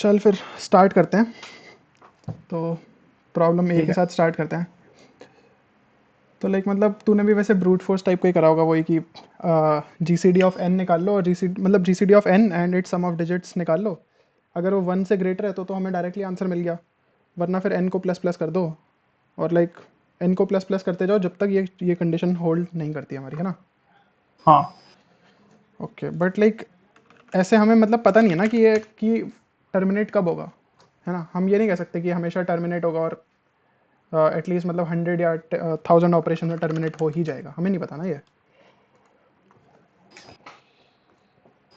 चल फिर स्टार्ट करते हैं। तो प्रॉब्लम ए ठीक के है। साथ स्टार्ट करते हैं। तो लाइक मतलब तूने भी वैसे ब्रूट फोर्स टाइप का ही करा होगा, वही कि G C D of N निकाल लो और G C D of N and its sum of digits निकाल लो। अगर वो वन से ग्रेटर है तो हमें डायरेक्टली आंसर मिल गया, वरना फिर एन को प्लस प्लस कर दो और लाइक एन को प्लस प्लस करते जाओ जब तक ये कंडीशन होल्ड नहीं करती हमारी, है ना। हाँ ओके, बट लाइक ऐसे हमें मतलब पता नहीं है ना कि टर्मिनेट कब होगा, है ना। हम ये नहीं कह सकते कि हमेशा टर्मिनेट होगा और एटलीस्ट मतलब 100 या 1000 ऑपरेशन में टर्मिनेट हो ही जाएगा, हमें नहीं पता ना ये।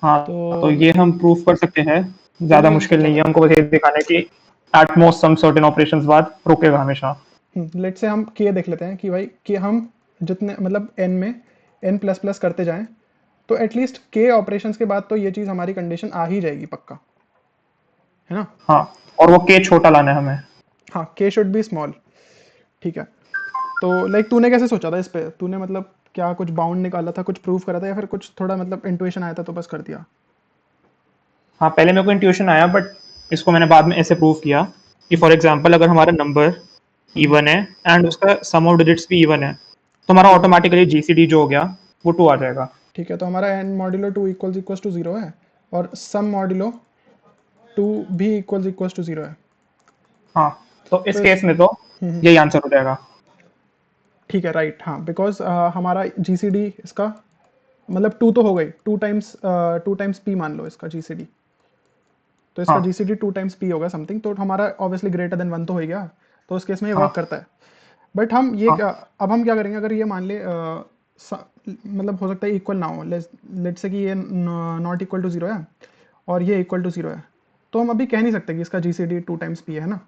हाँ, तो तो ये हम प्रूफ कर सकते हैं। तूने ज्यादा कैसे मुश्किल सोचा नहीं है, था? हमको बस ये दिखाना है कि at most some certain operations बाद रुकेगा हमेशा। लेट से हम के देख लेते हैं कि भाई कि हम जितने मतलब एन में एन प्लस प्लस करते जाएं तो एटलीस्ट के ऑपरेशंस के बाद तो ये चीज़ हमारी कंडीशन आ ही जाएगी पक्का, है ना। हाँ, और वो के छोटा लाना है हमें। हाँ, के शुड बी स्मॉल। ठीक है। तो लाइक तूने कैसे सोचा था इस पे? तूने मतलब क्या कुछ बाउंड निकाला था, कुछ प्रूव करा था, या फिर कुछ थोड़ा मतलब इंट्यूशन आया था तो बस कर दिया? हाँ, पहले मेरे को इंट्यूशन आया, बट इसको मैंने बाद में ऐसे प्रूव किया कि फॉर एग्जांपल अगर हमारा नंबर हम्म, इवन है एंड उसका सम ऑफ डिजिट्स भी इवन है, तो हमारा ठीक है। ऑटोमेटिकली जीसीडी जो हो गया वो 2 आ जाएगा। ठीक है, तो हमारा n modulo two equals to zero है और सम मॉड्यूलो टू भी इक्वल्स टू जीरो है। हाँ, तो इस तो केस में तो हम्म, यही आंसर हो जाएगा। ठीक है, राइट। हाँ, बिकॉज हमारा जी सी डी इसका मतलब टू तो हो गई, टू टाइम्स पी मान लो इसका जी सी डी। तो इसका हाँ G C D two times P होगा समथिंग, तो हमारा ऑब्वियसली ग्रेटर देन वन तो हो ही गया। तो उस केस में ये वर्क हाँ करता है। बट हम ये हाँ अब हम क्या करेंगे अगर ये मान ले मतलब हो सकता है इक्वल ना हो, लेट से कि ये नॉट इक्वल टू जीरो है और ये इक्वल टू जीरो है, तो हम अभी कह नहीं सकते कि इसका G C D two times P है ना।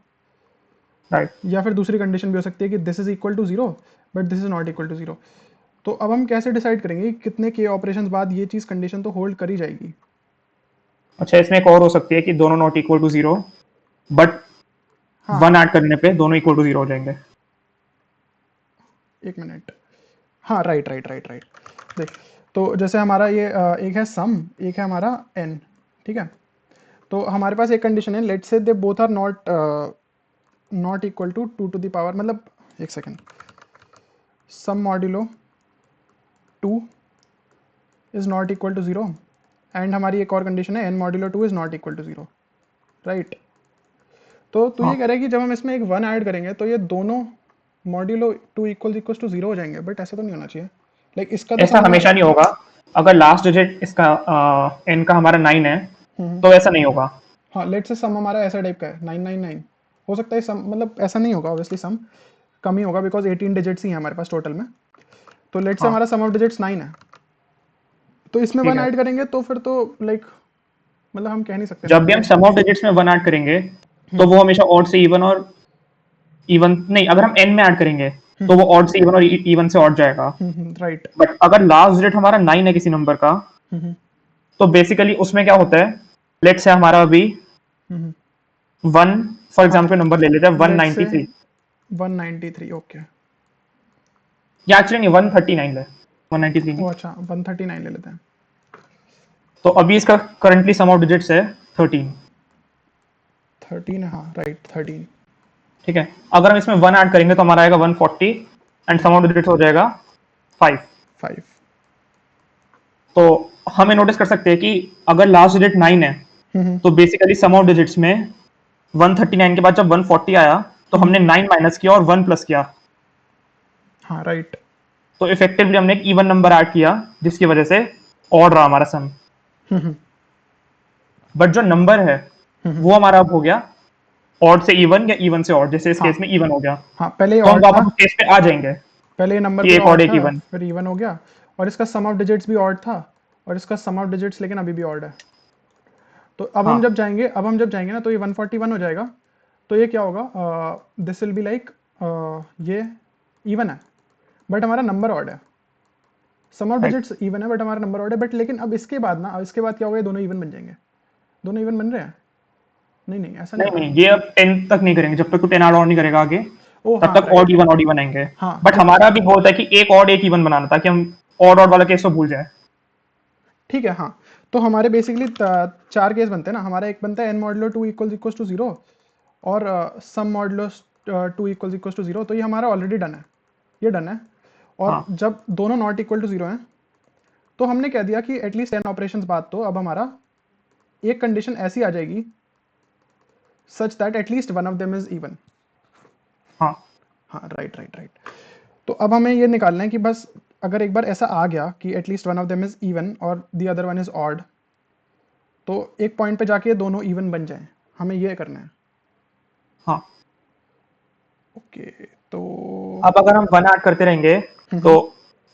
राइट। या फिर दूसरी कंडीशन भी हो सकती है कि this is equal to zero but this is not equal to zero. तो अब हम कैसे डिसाइड करेंगे कि कितने के ऑपरेशंस बाद ये चीज़ कंडीशन तो होल्ड करी जाएगी? अच्छा, इसमें एक और हो सकती है कि दोनों not equal to zero, but हाँ, 1 ऐड करने पे दोनों इक्वल टू जीरो हो जाएंगे। एक मिनट। हाँ, राइट राइट राइट राइट। देख, तो जैसे हमारा ये एक है सम, एक है हमारा एन। ठीक है। तो हमारे पास एक कंडीशन है, let's say they both are not equal to to the power मतलब, एक second, sum modulo two is not equal to zero and हमारी एक और कंडीशन है n modulo two is not equal to zero, right. तो तू ये हाँ, कह रहा है कि जब हम इसमें एक वन ऐड करेंगे तो ये दोनों modulo two equal to zero हो जाएंगे, बट ऐसा तो नहीं होना चाहिए। लाइक इसका तो ऐसा सम हमारा हमेशा नहीं होगा। अगर लास्ट डिजिट इसका एन का हमारा 9 है, हम्म, तो ऐसा नहीं होगा। हाँ, लेट से सम हमारा ऐसा टाइप का है 999। हो सकता है सम मतलब ऐसा नहीं होगा, ऑब्वियसली सम कम ही होगा बिकॉज 18 डिजिट्स ही हैं हमारे पास टोटल में। तो लेट से हाँ, हमारा सम ऑफ डिजिट्स 9 है, तो इसमें ठीक वन है। ऐड करेंगे तो फिर तो लाइक मतलब हम कह नहीं सकते ना जब भी कि हम सम ऑफ डिजिट्स में 1 ऐड करेंगे, तो वो हमेशा ऑड से इवन और इवन नहीं, अगर हम एन में ऐड करेंगे, तो वो ऑड से इवन और इवन से ऑड जाएगा। राइट। बट अगर लास्ट डिजिट हमारा 9 है किसी नंबर का, तो बेसिकली उसमें क्या होता है, लेट्स से हमारा अभी 1, फॉर हाँ, एग्जाम्पल नंबर ले लेते हैं लेट से 193, 193, ओके। या एक्चुअली नहीं, 139 ले, 193 नहीं। ओ अच्छा, 139 ले लेते हैं। तो अभी इसका करंटली सम ऑफ डिजिट्स है 13। 13, हाँ राइट 13। ठीक है। अगर हम इसमें 1 ऐड करेंगे तो हमारा आएगा 140 एंड सम ऑफ डिजिट्स हो जाएगा 5। 5। तो हमें नोटिस कर सकते हैं कि अगर लास्ट डिजिट 9 है, तो बेसिकली सम ऑफ डिजिट्स में 139 के बाद जब 140 आया, तो हमने 9 माइनस किया और 1 प्लस किया। हाँ, राइट। तो इफेक्टिवली हमने एक इवन नंबर ऐड किया, जिसकी वजह से ऑड रहा हमारा सम। बट जो नंबर है वो हमारा अब हो गया ऑड से इवन या इवन से ऑड, जैसे इस हाँ केस में इवन हो गया। हाँ, पहले ये तो हम ऑड था, वापस उस केस पे आ जाएंगे पहले ये नंबर कि पूरा एक ऑड ऑड एक था, इवन। फिर इवन हो गया। और इसका सम ऑफ डिजिट्स भी ऑड था और इसका सम ऑफ डिजिट्स लेकिन अभी भी ऑड है। तो हाँ अब हम जब जाएंगे ना तो ये 141 हो जाएगा। तो ये क्या होगा, दिस विल बी लाइक ये इवन है बट हमारा नंबर ऑड है। सम ऑफ राइट। डिजिट्स इवन है बट हमारा नंबर ऑड है, बट लेकिन अब इसके बाद ना, अब इसके बाद क्या होगा, ये दोनों इवन बन जाएंगे। दोनों इवन बन रहे हैं? नहीं नहीं, ऐसा नहीं नहीं हो रहा। नहीं, ये अब 10 तक नहीं करेंगे, जब तक तो 10 ऐड ऑन नहीं करेगा आगे, ओ तब हाँ, तक राइट। ऑड इवन आएंगे। हाँ, बट हमारा भी होता है कि एक ऑड एक इवन बनाना, ताकि हम ऑड ऑड वाला केस तो भूल जाए। ठीक है। हाँ, तो हमारे बेसिकली 4 केस बनते हैं ना। हमारा एक बनता है n मॉडुलो 2 इक्वल्स टू 0 और सम मॉडुलो 2 इक्वल्स टू 0। तो ये हमारा ऑलरेडी डन है, ये डन है। और हाँ जब दोनों नॉट इक्वल टू 0 हैं तो हमने कह दिया कि एटलीस्ट 10 ऑपरेशंस बाद तो अब हमारा एक कंडीशन ऐसी आ जाएगी such that at least one of them is even. हाँ हाँ राइट राइट राइट। तो अब हमें ये निकालना है कि बस अगर एक बार ऐसा आ गया कि at least one of them is even और the other one is odd, तो एक पॉइंट पे जाके ये दोनों इवन बन जाएं, हमें ये करना है। हाँ। ओके तो अब अगर हम वन ऐड करते रहेंगे तो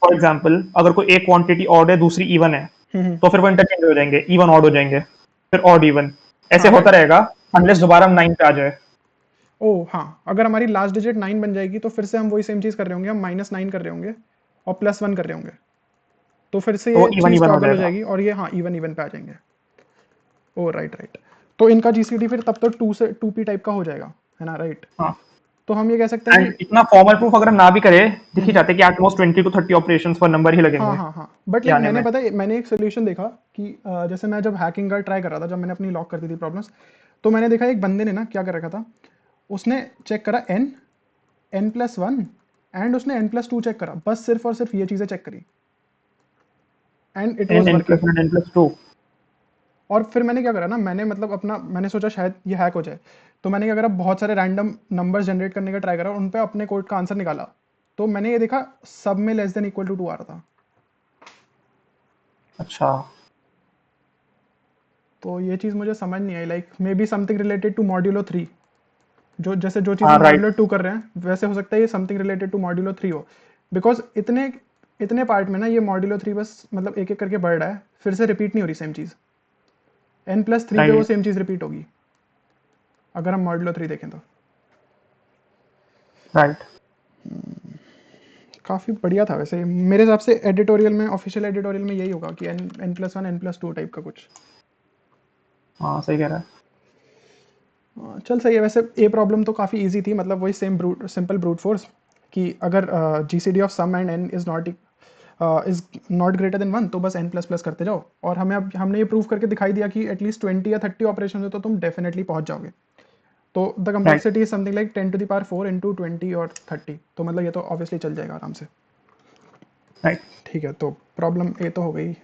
फॉर एग्जांपल अगर कोई एक क्वांटिटी ऑड है दूसरी इवन है तो फिर वो इंटरचेंज हो जाएंगे, इवन ऑड हो जाएंगे, फिर ऑड इवन, ऐसे हाँ होता राइट। रहेगा अनलेस दोबारा हम 9 पे आ जाए। ओ हाँ, अगर हमारी लास्ट डिजिट 9 बन जाएगी तो फिर से हम वही सेम चीज़ कर रहे होंगे, हम -9 कर रहे होंगे और +1 कर रहे होंगे, तो फिर से तो वो ये इवन चीज़ इवन हो टॉगल हो जाएगा। जाएगी और ये हाँ इवन इवन पे आ जाएंगे। ओ राइट राइट। तो इनका जीसीडी फिर तब तो 2 से 2p टाइप का हो जाएगा, है ना? राइट। हाँ तो हम ये कह सकते हैं एंड कि इतना फॉर्मल प्रूफ अगर हम ना भी करें, दिख ही जाते हैं कि एट मोस्ट 20 टू 30 ऑपरेशंस पर नंबर ही हाँ लगेंगे हाँ हाँ, बट ये लाइक आने मैंने में। पता है मैंने एक सोल्यूशन देखा कि जैसे मैं जब हैकिंग का ट्राई कर रहा था, जब मैंने अपनी लॉक कर दी थी प्रॉब्लम्स, तो मैंने देखा एक बंदे ने ना क्या कर रखा था, उसने चेक करा n+1 एंड उसने n+2 चेक करा, बस सिर्फ और सिर्फ ये चीज़ें चेक करी and it was n n working. plus 1 n plus 2। और फिर मैंने क्या करा ना, मैंने मतलब अपना मैंने सोचा शायद ये हैक हो जाए, तो मैंने क्या करा, बहुत सारे रैंडम नंबर्स जनरेट करने का ट्राई करा, उन पे अपने कोड का आंसर निकाला, तो मैंने ये देखा सब में लेस देन इक्वल टू 2 आ रहा था। अच्छा तो ये चीज़ मुझे समझ नहीं आई, like may be something related to modulo 3। जो चीज़ हाँ हम राइट मॉड्यूलो 2 कर रहे हैं वैसे हो सकता है ये समथिंग रिलेटेड टू मॉड्यूलो 3 हो, बिकॉज इतने इतने पार्ट में ना ये मॉड्यूलो 3 बस मतलब एक एक करके बढ़ रहा है, फिर से रिपीट नहीं हो रही सेम चीज़। n+3 पे वो राइट सेम चीज़ रिपीट होगी अगर हम मॉड्यूलो 3 देखें तो। राइट। काफ़ी बढ़िया था वैसे मेरे हिसाब से। एडिटोरियल में, ऑफिशियल एडिटोरियल में यही होगा कि n+1 n+2 टाइप का कुछ। हाँ सही कह रहा है। चल सही है वैसे। ए प्रॉब्लम तो काफ़ी इजी थी, मतलब वही सिंपल ब्रूट फोर्स कि अगर GCD of sum and n is not greater than 1 तो बस n++ करते जाओ, और हमने ये प्रूव करके दिखाई दिया कि एटलीस्ट 20 या 30 ऑपरेशन हो तो तुम डेफिनेटली पहुंच जाओगे। तो the right complexity is something like 10⁴ into 20 और 30, तो मतलब ये तो ऑब्वियसली चल जाएगा आराम से। राइट। ठीक है, तो प्रॉब्लम ए तो हो गई।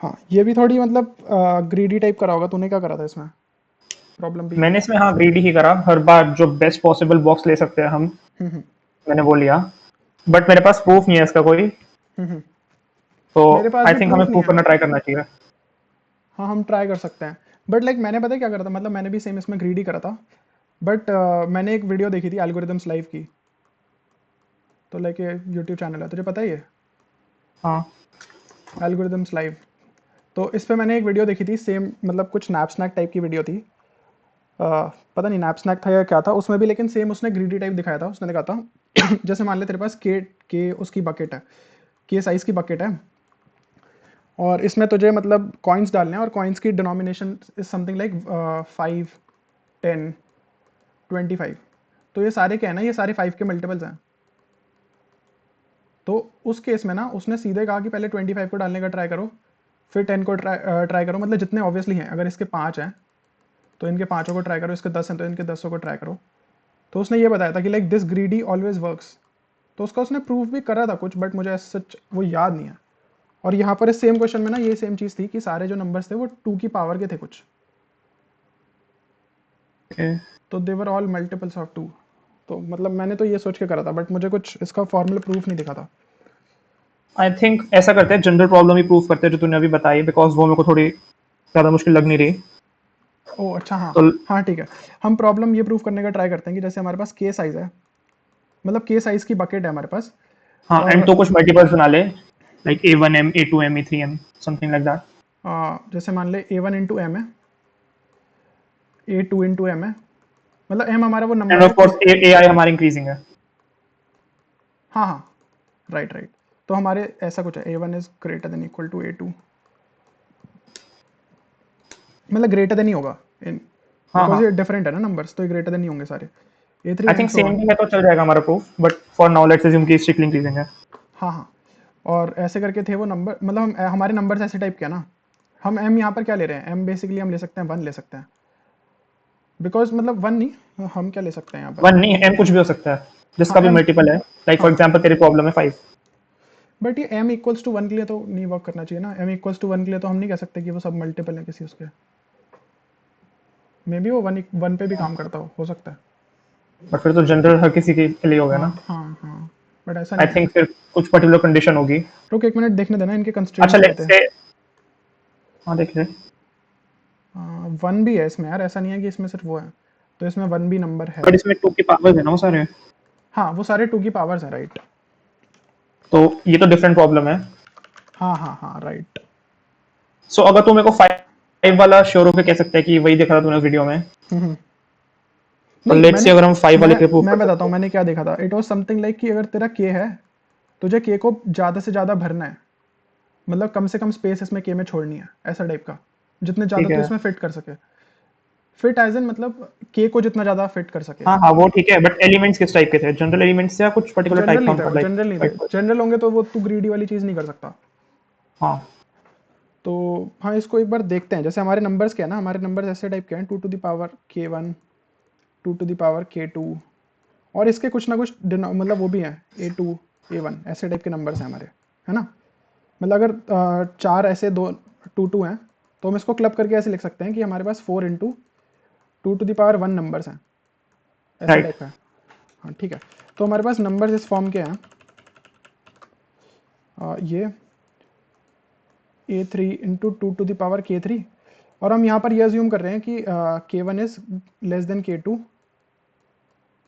हाँ ये भी थोड़ी मतलब ग्रीडी टाइप करा होगा, तूने क्या करा था इसमें प्रॉब्लम बी? मैंने इसमें हाँ ग्रीडी ही करा, हर बार जो बेस्ट पॉसिबल बॉक्स ले सकते हैं हम, हम्म मैंने वो लिया, बट मेरे पास प्रूफ नहीं है इसका कोई, हम्म। तो मेरे पास आई भी थिंक हमें प्रूफ नहीं प्रूव है। करना ट्राई करना चाहिए। हाँ हम ट्राई कर सकते हैं, बट लाइक मैंने पता है क्या करा था, मतलब मैंने भी सेम इसमें ग्रीडी करा था, बट मैंने एक वीडियो देखी थी एल्गोरिदम्स लाइव की, तो लाइक ये यूट्यूब चैनल है, तुझे पता ही है हाँ एल्गोरिदम्स लाइव। तो इस पे मैंने एक वीडियो देखी थी सेम, मतलब कुछ नैप स्नैक टाइप की वीडियो थी। पता नहीं नैप स्नैक था या क्या था उसमें भी, लेकिन सेम उसने ग्रीडी टाइप दिखाया था। उसने दिखा था जैसे मान ले तेरे पास के उसकी बकेट है, के साइज़ की बकेट है, और इसमें तुझे मतलब कॉइन्स डालने हैं, और कॉइन्स की डिनोमिनेशन इज समथिंग लाइक 5, 10, 25। तो ये सारे क्या है ना, ये सारे 5 के मल्टीपल्स हैं। तो उस केस में ना उसने सीधे कहा कि पहले 25 को डालने का ट्राई करो, फिर 10 को ट्राई करो, मतलब जितने ऑब्वियसली हैं, अगर इसके 5 हैं तो इनके पाँचों को ट्राई करो, इसके 10 हैं तो इनके 10 को ट्राई करो। तो उसने ये बताया था कि like this greedy always works. तो उसका उसने प्रूफ भी करा था कुछ, बट मुझे सच वो याद नहीं है। और यहाँ पर इस सेम क्वेश्चन में ना ये सेम चीज़ थी कि सारे जो नंबर्स थे वो 2 की पावर के थे कुछ, okay. तो देवर ऑल मल्टीपल्स ऑफ 2। तो मतलब मैंने तो ये सोच के करा था, बट मुझे कुछ इसका फॉर्मल प्रूफ नहीं दिखा था। आई थिंक ऐसा करते हैं, जनरल प्रॉब्लम ही प्रूफ करते हैं जो तूने अभी बताई, बिकॉज वो मेरे को थोड़ी ज़्यादा मुश्किल लग नहीं रही। ओह अच्छा, हाँ तो हाँ ठीक है। हम प्रॉब्लम ये प्रूफ करने का ट्राई करते हैं कि जैसे हमारे पास के साइज़ है, मतलब के साइज़ की बकेट है हमारे पास, हाँ एंड और तो कुछ मल्टीपल्स बना ले, like A1M A2M A3M something like that, जैसे मान ले A1 इंटू एम है, A2 इंटू एम है, मतलब एम हमारा वो एंड नंबर है ऑफ कोर्स AI हमारी इंक्रीजिंग है। हाँ हाँ राइट राइट। तो हमारे ऐसा कुछ है, A1 is greater than equal to A2, मतलब ग्रेटर देन ही होगा इन, हाँ बिकॉज हाँ ये डिफरेंट है ना नंबर्स, तो ये ग्रेटर देन नहीं होंगे सारे, A3 I and think so same on. भी है तो चल जाएगा हमारा proof, but for now let's assume कि स्ट्रिक्टली इंक्रीजिंग है। हाँ हाँ। और ऐसे करके थे वो नंबर, मतलब हमारे नंबर्स ऐसे टाइप के हैं ना हम m यहाँ पर क्या ले रहे हैं, m बेसिकली हम ले सकते हैं 1 ले सकते हैं, बिकॉज मतलब 1 नहीं, हम क्या ले सकते हैं यहाँ पर, 1 नहीं, m कुछ भी हो सकता है जिसका हाँ भी m, मल्टीपल है, लाइक फॉर हाँ एग्जांपल तेरी प्रॉब्लम है 5। बट ये m इक्वल्स टू 1 के लिए तो नहीं वर्क करना चाहिए ना, m इक्वल्स टू 1 के लिए तो हम नहीं कह सकते कि वो सब मल्टीपल है किसी उसके, मे बी वो 1 पे भी काम करता हो सकता है। बट फिर तो जनरल हर किसी के लिए हो गया हाँ ना। हाँ हाँ, बट ऐसा आई नहीं है। थिंक फिर कुछ पर्टिकुलर कंडीशन होगी। रुक एक मिनट देखने देना, इनके अच्छा कंस्ट्रेंट्स क्या लेट्स थे। से, हाँ देख ले। 1 भी है इसमें यार, ऐसा नहीं है कि इसमें सिर्फ वो है, तो इसमें 1 भी नंबर है। बट इसमें 2 की पावर्स है ना वो सारे, हाँ वो सारे 2 की पावर्स है, राइट। तो ये तो डिफरेंट प्रॉब्लम है। हाँ हाँ हाँ राइट। सो अगर तू मेरे को 5 वाला श्योर होकर कह सकता है कि वही देखा था तूने उस वीडियो में, तो नहीं लेट्स से अगर हम 5 वाले के प्रूव मैं कर बताता सकते हूँ हैं। मैंने क्या देखा था। इट वॉज समथिंग लाइक कि अगर तेरा के है, तुझे के को ज़्यादा से ज़्यादा भरना है, मतलब कम से कम स्पेस इसमें के में छोड़नी है, ऐसा टाइप का, जितने ज़्यादा ठीक तू है, इसमें फिट कर सके। फिट एज इन मतलब के को जितना ज़्यादा फिट कर सके। हाँ हाँ वो ठीक है, बट एलिमेंट्स किस टाइप के थे, जनरल एलिमेंट्स या कुछ पर्टिकुलर जनरल टाइप था नहीं थे उनका, वो, जनरल नहीं थे। लाइक जनरल होंगे तो वो तू ग्रीडी वाली चीज़ नहीं कर सकता। हाँ तो हाँ इसको एक बार देखते हैं। जैसे हमारे नंबर्स क्या है ना, हमारे नंबर्स ऐसे टाइप के हैं, 2 to the power k1, 2 to the power k2, और इसके कुछ ना कुछ मतलब वो भी हैं, a2, a1, ऐसे टाइप के नंबर्स हैं हमारे, है ना। मतलब अगर चार ऐसे दो 2 हैं, तो हम इसको क्लब करके ऐसे लिख सकते हैं कि हमारे पास 4 into 2 to the power 1 numbers हैं, ऐसे राइट। टाइप का है। हाँ ठीक है। तो हमारे पास नंबर्स इस फॉर्म के हैं, ये a3 into 2 to the power k3, और हम यहाँ पर ये अज्यूम कर रहे हैं कि k1 is less then k2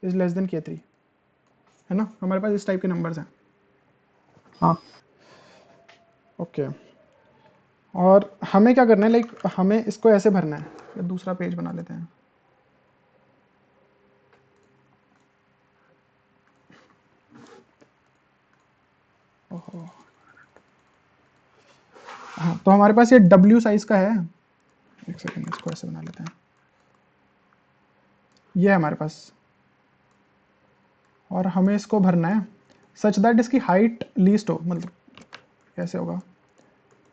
is less then k3, है ना। हमारे पास इस टाइप के नंबर्स हैं। हाँ ओके, और हमें क्या करना है, लाइक हमें इसको ऐसे भरना है, या दूसरा पेज बना लेते हैं। ओहो, हाँ तो हमारे पास ये W साइज का है, एक सेकंड इसको ऐसे बना लेते हैं, ये है हमारे पास, और हमें इसको भरना है सच दैट इसकी हाइट लीस्ट हो, मतलब कैसे होगा,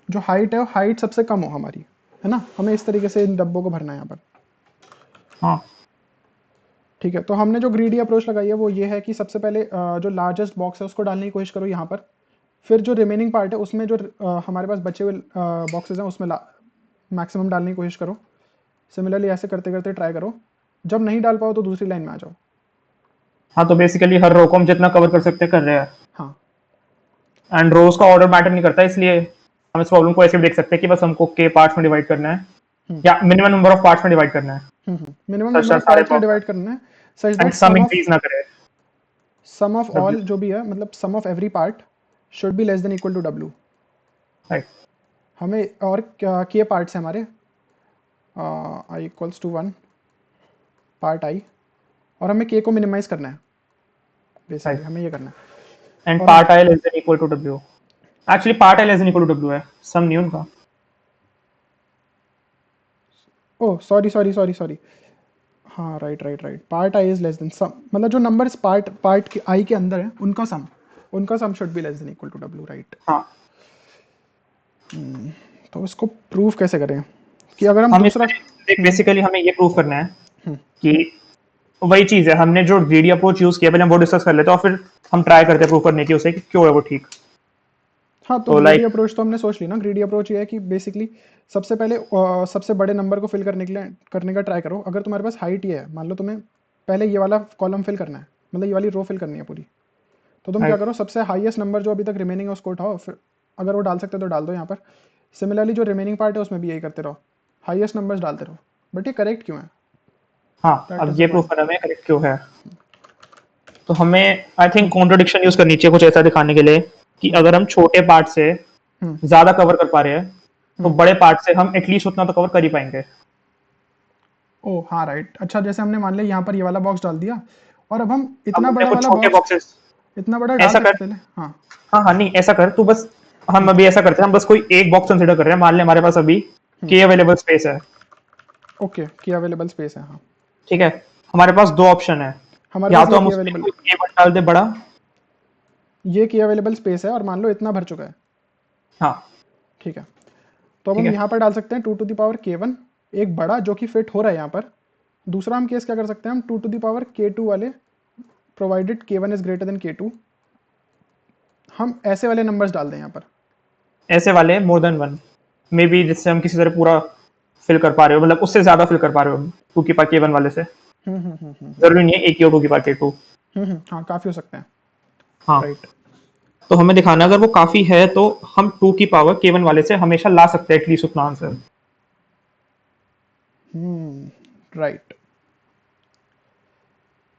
जो हाइट है वो हाइट सबसे कम हो हमारी, है ना। हमें इस तरीके से इन डब्बों को भरना है यहाँ पर। हाँ ठीक है, तो हमने जो ग्रीडी अप्रोच लगाई है वो ये है कि सबसे पहले जो लार्जेस्ट बॉक्स है उसको डालने की कोशिश करो यहाँ पर, फिर जो रिमेनिंग पार्ट है उसमें जो हमारे पास बचे हुए बॉक्सेस हैं उसमें मैक्सिमम डालने की कोशिश करो। सिमिलरली ऐसे करते करते ट्राई करो, जब नहीं डाल पाओ तो दूसरी लाइन में आ जाओ। हाँ, तो बेसिकली हर रो को हम जितना कवर कर सकते हैं कर रहे हैं, हाँ एंड रोज का ऑर्डर मैटर नहीं करता, इसलिए हम इस प्रॉब्लम को ऐसे भी देख सकते हैं कि बस हमको के पार्ट्स में डिवाइड करना है, या मिनिमम नंबर ऑफ पार्ट्स में डिवाइड करना है, minimum such number that of सारे पार्ट्स में ब्लॉक डिवाइड करना है, such and that sum increase ना करे। सम ऑफ डब्ल्यू, ऑल जो भी है, मतलब sum of every part should be less than equal to W। Right. हमें और के पार्ट्स हैं हमारे, i equals to 1 part i, और हमें k को मिनिमाइज करना है, बेसिकली राइट, हमें ये करना है। एंड और part I less than equal to W, actually part I less than equal to W है, सम नहीं उनका। Oh sorry sorry sorry sorry, हाँ right right right, part i is less than sum, मतलब जो numbers part के i के अंदर है उनका sum should be less than equal to W, right. हाँ, तो इसको प्रूव कैसे करें कि अगर हम हम दूसरा, इसमें देख बेसिकली हमें ये प्रूव करना है कि वही चीज है, हमने जो ग्रीडी अप्रोच यूज किया पहले हम वो डिस्कस कर लेते हैं और फिर हम ट्राई करते हैं प्रूव करने की उसे कि क्यों है वो ठीक। हाँ तो तो ग्रीडी लाइक अप्रोच तो हमने सोच ली ना। ग्रीडी अप्रोच ये है कि बेसिकली सबसे पहले सबसे बड़े नंबर को फिल करने के लिए करने का ट्राई करो। अगर तुम्हारे पास हाइट ये है, मान लो तुम्हें पहले ये वाला कॉलम फिल करना है, मतलब ये वाली रो फिल करनी है पूरी, तो तुम क्या राइट, करो, सबसे हाईएस्ट नंबर जो अभी तक रिमेनिंग है उसको उठाओ, फिर अगर वो डाल सकते हो तो डाल दो यहाँ पर। सिमिलरली जो रिमेनिंग पार्ट है उसमें भी यही करते रहो, हाईएस्ट नंबर्स डालते रहो। बट ये करेक्ट क्यों है, हाँ दैट अब इज द ये प्रूव पॉइंट। करना है करेक्ट क्यों है। तो हमें आई थिंक कॉन्ट्रडिक्शन यूज करनी चाहिए कुछ ऐसा दिखाने के लिए कि अगर हम छोटे पार्ट से ज्यादा कवर कर पा रहे हैं तो बड़े पार्ट से हम एटलीस्ट उतना तो कवर कर ही पाएंगे। ओ हाँ राइट, अच्छा जैसे हमने मान लिया यहाँ पर ये वाला बॉक्स डाल दिया, और अब हम अब इतना हमने बड़ा कुछ वाला छोटे बॉक्स, बॉक्सेस, इतना बड़ा डाल ऐसा सकते कर, पहले, हाँ। हाँ हाँ नहीं ऐसा कर तू बस, हम अभी ऐसा करते हैं, हम बस कोई एक बॉक्स कंसिडर कर रहे हैं, मान ले हमारे पास अभी के अवेलेबल स्पेस है, ओके की अवेलेबल स्पेस है, हाँ। ठीक है। हमारे पास दो ऑप्शन है, हमारे या पास तो ये हम की उसमें अवेलेबल, कोई के1 डाल दे बड़ा, ये की अवेलेबल स्पेस है, और मान लो इतना भर चुका है, हाँ ठीक है। तो अब ठीक हम है। यहाँ पर डाल सकते हैं 2 टू द पावर k1, एक बड़ा जो कि फिट हो रहा है यहाँ पर। दूसरा हम केस क्या कर सकते हैं, हम 2 टू द पावर k2 वाले, provided k1 is greater then k2, हम ऐसे वाले नंबर्स डाल दें यहाँ पर। ऐसे वाले more than one, may be जिससे हम किसी तरह पूरा फिल कर पा रहे हो, मतलब उससे ज्यादा फिल कर पा रहे हो टू की पावर के वन वाले से। जरूरी नहीं है एक ही हो टू की पावर के टू। हाँ काफ़ी हो सकते हैं। हाँ, राइट। तो हमें दिखाना अगर वो काफी है तो हम टू की पावर के वन वाले से हमेशा ला सकते हैं एटलीस्ट उतना आंसर। राइट।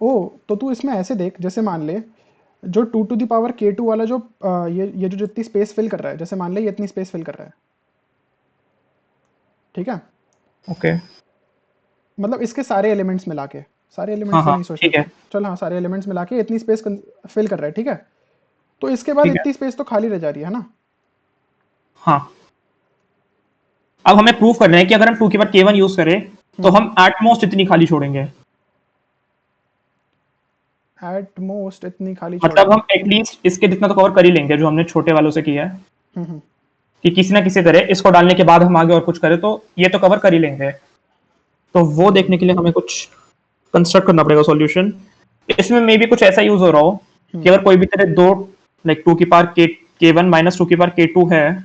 ओ, तो तू इसमें ऐसे देख, जैसे मान ले जो 2 टू द पावर k2 वाला जो ये जो जितनी स्पेस फिल कर रहा है, जैसे मान ले ये इतनी स्पेस फिल कर रहा है, ठीक है। ओके। मतलब इसके सारे एलिमेंट्स मिला के, सारे हाँ एलिमेंट्स से हाँ नहीं सोचना ठीक है। तू, चल हाँ सारे एलिमेंट्स मिला के इतनी स्पेस फिल कर रहा है, ठीक है। तो इसके बाद ठीक है। इतनी स्पेस तो खाली रह जा रही है ना। हाँ, अब हमें प्रूव करना है कि अगर हम टू की पावर के वन यूज करें तो हम एट मोस्ट इतनी खाली छोड़ेंगे। एट मोस्ट इतनी खाली मतलब छोड़ेंगे। हम एटलीस्ट इसके जितना तो कवर कर ही लेंगे जो हमने छोटे वालों से किया है, कि किसी ना किसी तरह इसको डालने के बाद हम आगे और कुछ करें तो ये तो कवर कर ही लेंगे। तो वो देखने के लिए हमें कुछ कंस्ट्रक्ट करना पड़ेगा सॉल्यूशन। इसमें मे बी कुछ ऐसा यूज हो रहा हो कि अगर कोई भी तरह दो, लाइक टू की पावर के वन माइनस टू की पावर के टू है,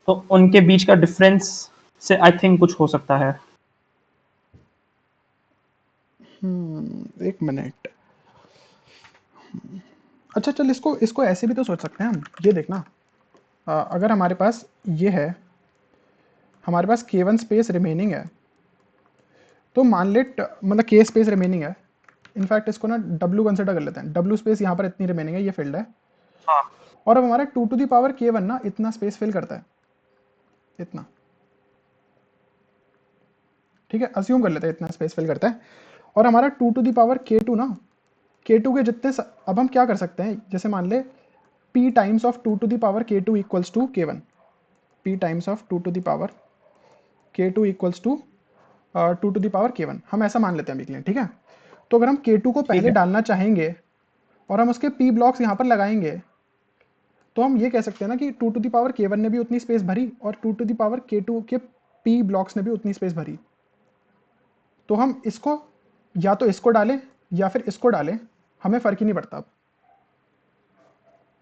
तो उनके बीच का डिफरेंस से आई थिंक कुछ हो सकता है। एक मिनट। अच्छा चल, इसको इसको ऐसे भी तो सोच सकते हैं हम, ये देखना। अगर हमारे पास ये है, हमारे पास k1 स्पेस रिमेनिंग है, तो मान ले मतलब k स्पेस रिमेनिंग है। इनफैक्ट इसको ना w कंसिडर कर लेते हैं, w स्पेस यहाँ पर इतनी रिमेनिंग है, ये फील्ड है। हाँ। और अब हमारा 2 टू द पावर k1 ना इतना स्पेस फिल करता है, इतना, ठीक है, अज्यूम कर लेते हैं इतना स्पेस फिल करता है। और हमारा 2 टू द पावर k2 ना, k2 के जितने अब हम क्या कर सकते हैं, जैसे मान ले p times of 2 to the power k2 equals to k1, p times of 2 to the power k2 equals to 2 to the power k1, हम ऐसा मान लेते हैं अभी के लिए, ठीक है। तो अगर हम k2 को ठीक पहले है। डालना चाहेंगे और हम उसके p ब्लॉक्स यहाँ पर लगाएंगे, तो हम ये कह सकते हैं ना कि 2 टू द पावर k1 ने भी उतनी स्पेस भरी और 2 टू द पावर k2 के p ब्लॉक्स ने भी उतनी स्पेस भरी। तो हम इसको या तो इसको डालें या फिर इसको डालें, हमें फ़र्क ही नहीं पड़ता अब,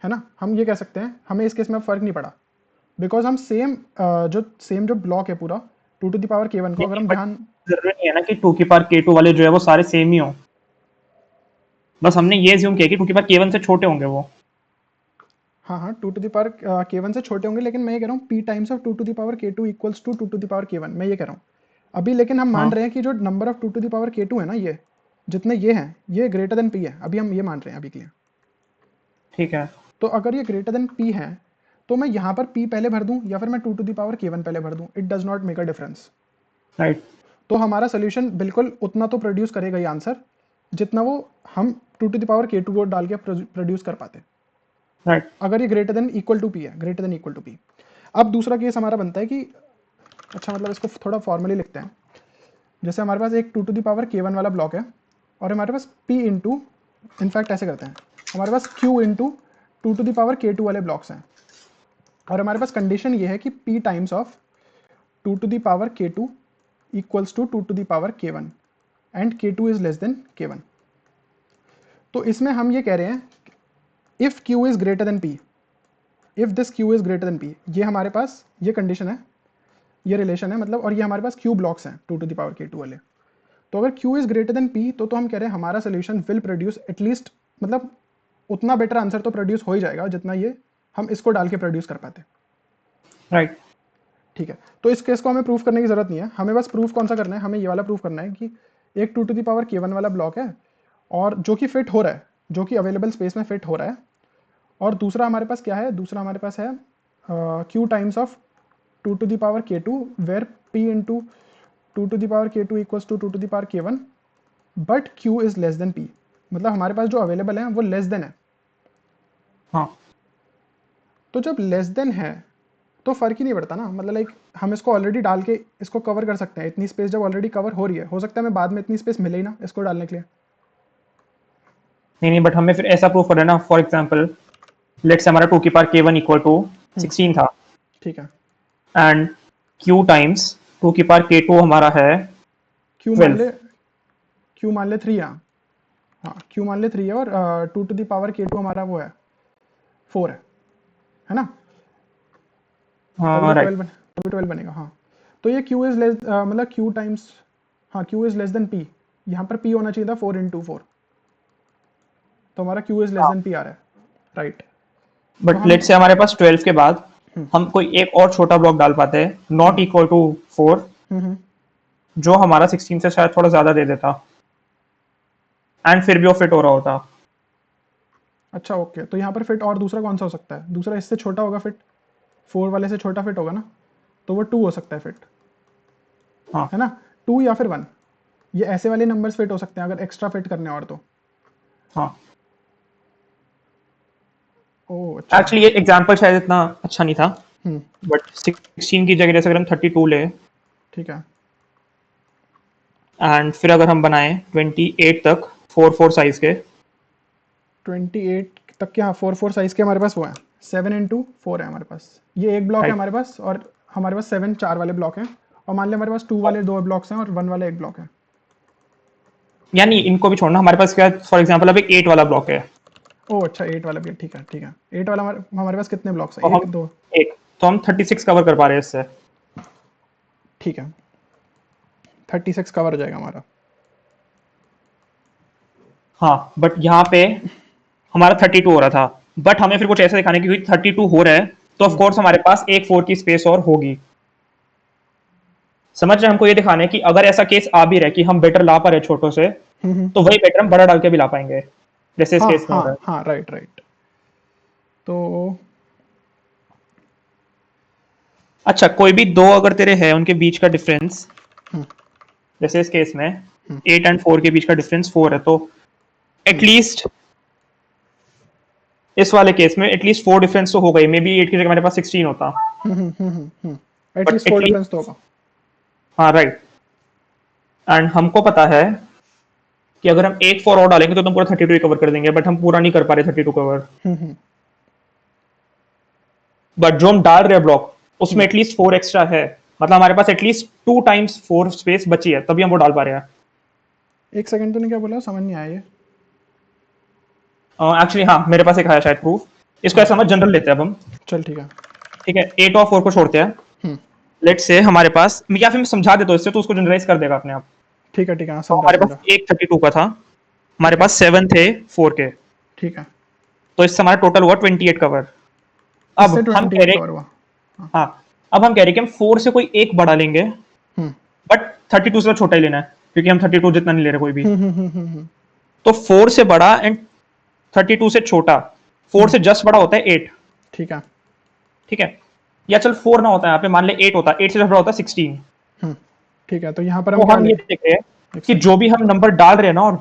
है ना। हम ये कह सकते हैं हमें इस केस में अब फ़र्क नहीं पड़ा, बिकॉज हम सेम जो ब्लॉक है पूरा 2 टू द पावर k1 को अगर नहीं हम बट ध्यान। जरूरी नहीं है ना कि टू की पावर के टू वाले जो है वो सारे सेम ही हो। बस हमने ये ज्यूम किया कि टू की पावर के वन से छोटे होंगे वो। हाँ हाँ, 2 टू द पावर k1 से छोटे होंगे, लेकिन मैं ये कह रहा हूँ p times of 2 to the power k2 equals to 2 to the power k1, मैं ये कह रहा हूँ अभी। लेकिन हम मान हाँ रहे हैं कि जो number of 2 to the power k2 है ना, ये जितने ये हैं ये ग्रेटर देन p है, अभी हम ये मान रहे हैं अभी के लिए। ठीक है। तो अगर ये ग्रेटर देन p है, तो मैं यहाँ पर p पहले भर दूँ या फिर मैं 2 टू द पावर k1 पहले भर दूँ, it does not make a difference. Right. तो हमारा सोल्यूशन बिल्कुल उतना तो प्रोड्यूस करेगा ये आंसर, जितना वो हम 2 टू द पावर k2 को डाल के प्रोड्यूस कर पाते, राइट। अगर ये greater than equal to p है, greater than equal to p। अब दूसरा केस हमारा बनता है कि, अच्छा मतलब इसको थोड़ा फॉर्मली लिखते हैं। जैसे हमारे पास एक 2 टू द पावर k1 वाला ब्लॉक है और हमारे पास p इंटू, इनफैक्ट ऐसे करते हैं, हमारे पास q into 2 to the power k2 वाले ब्लॉक्स हैं। और हमारे पास कंडीशन ये है कि p times of 2 to the power k2 equals to 2 to the power k1 and k2 is less than k1। तो इसमें हम ये कह रहे हैं if q is greater than p, if this q is greater than p, ये हमारे पास ये कंडीशन है, ये रिलेशन है मतलब, और ये हमारे पास q ब्लॉक्स हैं 2 टू द पावर k2 वाले। तो अगर q is greater than p, तो हम कह रहे हैं हमारा सोल्यूशन विल प्रोड्यूस एटलीस्ट, मतलब उतना बेटर आंसर तो प्रोड्यूस हो ही जाएगा जितना ये हम इसको डाल के प्रोड्यूस कर पाते। राइट। ठीक है, तो इस केस को हमें प्रूफ करने की जरूरत नहीं है, हमें बस प्रूफ कौन सा करना है, हमें ये वाला प्रूफ करना है कि एक 2 टू द पावर k1 वाला ब्लॉक है और जो कि फिट हो रहा है, जो कि अवेलेबल स्पेस में फिट हो रहा है। और दूसरा हमारे पास क्या है, दूसरा हमारे पास है q times of 2 to the power k2 where p into 2 to the power k2 equals to 2 to the power k1 but q is less than p, मतलब हमारे पास जो अवेलेबल है वो लेस देन है। हाँ। तो जब लेस देन है तो फर्क ही नहीं पड़ता ना, मतलब लाइक हम इसको ऑलरेडी डाल के इसको कवर कर सकते हैं, इतनी स्पेस जब ऑलरेडी कवर हो रही है, हो सकता है हमें बाद में इतनी स्पेस मिले ही ना इसको डालने के लिए। नहीं नहीं बट हमें फिर ऐसा प्रूफ करना है ना, फॉर एग्जाम्पल लेट्स हमारा टू की पावर के वन इक्वल टू 16 था, ठीक है। एंड q टाइम्स 2 की पावर k2 हमारा है क्यू मान 12। ले, क्यू मान ले 3 हाँ क्यू मान ले 3 है, और 2 टू द पावर k2 हमारा वो है 4 है ना? तभी हाँ तो राइट। 12 तभी 12 बनेगा। हाँ तो ये q इज लेस, मतलब q टाइम्स, हाँ q is less than p, यहाँ पर p होना चाहिए था 4 इंटू 4, तो हमारा q is less than p आ रहा है, राइट। तो बट हम लेट से हमारे पास 12 के बाद हम कोई एक और छोटा ब्लॉक डाल पाते हैं नॉट इक्वल टू 4, हम्म, जो हमारा 16 से शायद थोड़ा ज्यादा दे देता एंड फिर भी वो फिट हो रहा होता। अच्छा ओके, तो यहाँ पर फिट और दूसरा कौन सा हो सकता है? दूसरा इससे छोटा होगा फिट, 4 वाले से छोटा फिट होगा ना, तो वो 2 हो सकता है फिट, हाँ है ना? 2 या फिर 1, ये ऐसे वाले नंबर्स फिट हो सकते हैं अगर एक्स्ट्रा फिट करने और तो। हाँ। ओह अच्छा। एक्चुअली ये एग्जांपल शायद इतना अच्छा नहीं था, हम्म, बट 16 की जगह जैसे अगर हम 32 ले ठीक है। एंड फिर अगर हम बनाए 28 तक 4 साइज के। 28 तक के, हाँ 4 साइज के हमारे पास वो है, 7 इंटू 4 है हमारे पास, ये एक ब्लॉक है राइट। हमारे पास, और हमारे पास 7 4 वाले ब्लॉक हैं, और मान लिया हमारे पास 2 वाले 2 ब्लॉक्स हैं और 1 वाला एक ब्लॉक है। यानी इनको भी छोड़ना, हमारे पास क्या फॉर एग्जांपल अब एक 8 वाला ब्लॉक है। ओह अच्छा, 8 वाला भी है, ठीक है ठीक है। 8 वाला हमारे पास कितने ब्लॉक्स तो हैं? एक हम दो, एक तो हम 36 कवर कर पा रहे हैं इससे। ठीक है, 36 कवर हो जाएगा हमारा। हाँ बट यहाँ पे हमारा 32 हो रहा था, बट हमें फिर कुछ ऐसा दिखाने की 32 हो रहा है, तो ऑफ कोर्स हमारे पास एक 4 की स्पेस और होगी। समझ रहे हैं? हमको ये दिखाना है कि अगर ऐसा केस आ भी रहा है कि हम बेटर ला पा रहे हैं छोटों से, तो वही बेटर हम बड़ा डाल के भी ला पाएंगे, जैसे इस हाँ केस में हो हाँ रहा है। हाँ, राइट राइट। तो अच्छा, कोई भी दो अगर तेरे है उनके बीच का डिफरेंस, हम्म, जैसे इस केस में 8 एंड 4 के बीच का डिफरेंस 4 है, तो एटलीस्ट इस वाले केस में एटलीस्ट 4 डिफरेंस तो हो गई। मे बी 8 की जगह हमारे पास 16 होता, बट एटलीस्ट 4 डिफरेंस एटलीस्ट। तो होगा। हाँ राइट। एंड हमको पता है कि अगर हम एक 4 और डालेंगे तो तुम पूरा 32 कवर कर देंगे, बट हम पूरा नहीं कर पा रहे 32 कवर। बट जो हम डाल रहे हैं ब्लॉक, उसमें एटलीस्ट 4 एक्स्ट्रा है, मतलब हमारे पास एटलीस्ट 2 टाइम्स 4 स्पेस बची है, तभी हम वो डाल पा रहे हैं। एक सेकंड, तूने क्या बोला? समझ नहीं आया ये। एक्चुअली हाँ, मेरे पास एक है शायद प्रूफ। इसको हाँ ऐसा समझ, जनरल लेते हैं अब हम। चल ठीक है। ठीक है, 8 और 4 को छोड़ते हैं। हम्म, लेट्स से हमारे पास, या फिर मैं समझा देता हूँ इससे, तो उसको जनरलाइज कर देगा अपने आप। ठीक है, हाँ तो समझा हमारे पास समझा। एक 32 का था, हमारे ठीक है पास 7 थे 4 के, ठीक है, तो इससे हमारा टोटल हुआ 28 कवर। अब इससे हम कह 28 रहे, कवर हुआ। हाँ। हाँ, अब हम कह रहे कि हम 4 से कोई एक बड़ा लेंगे, हम्म बट 32 से छोटा ही लेना है, क्योंकि हम 32 जितना नहीं ले रहे कोई भी। हम्म हम्म हम्म हम्म हम्म तो 4 से बड़ा एंड 32 से छोटा, 4 हम्म, से जस्ट बड़ा होता है 8। ठीक है। ठीक है, या चल 4 ना होता है यहाँ पे, मान ले 8 होता है, 8 से जस्ट बड़ा होता है 16। हम्म, ठीक है, तो यहाँ पर हम तो क्या हम ले? ये देख रहे हैं एक कि सेकंड। जो भी हम नंबर डाल रहे हैं ना, और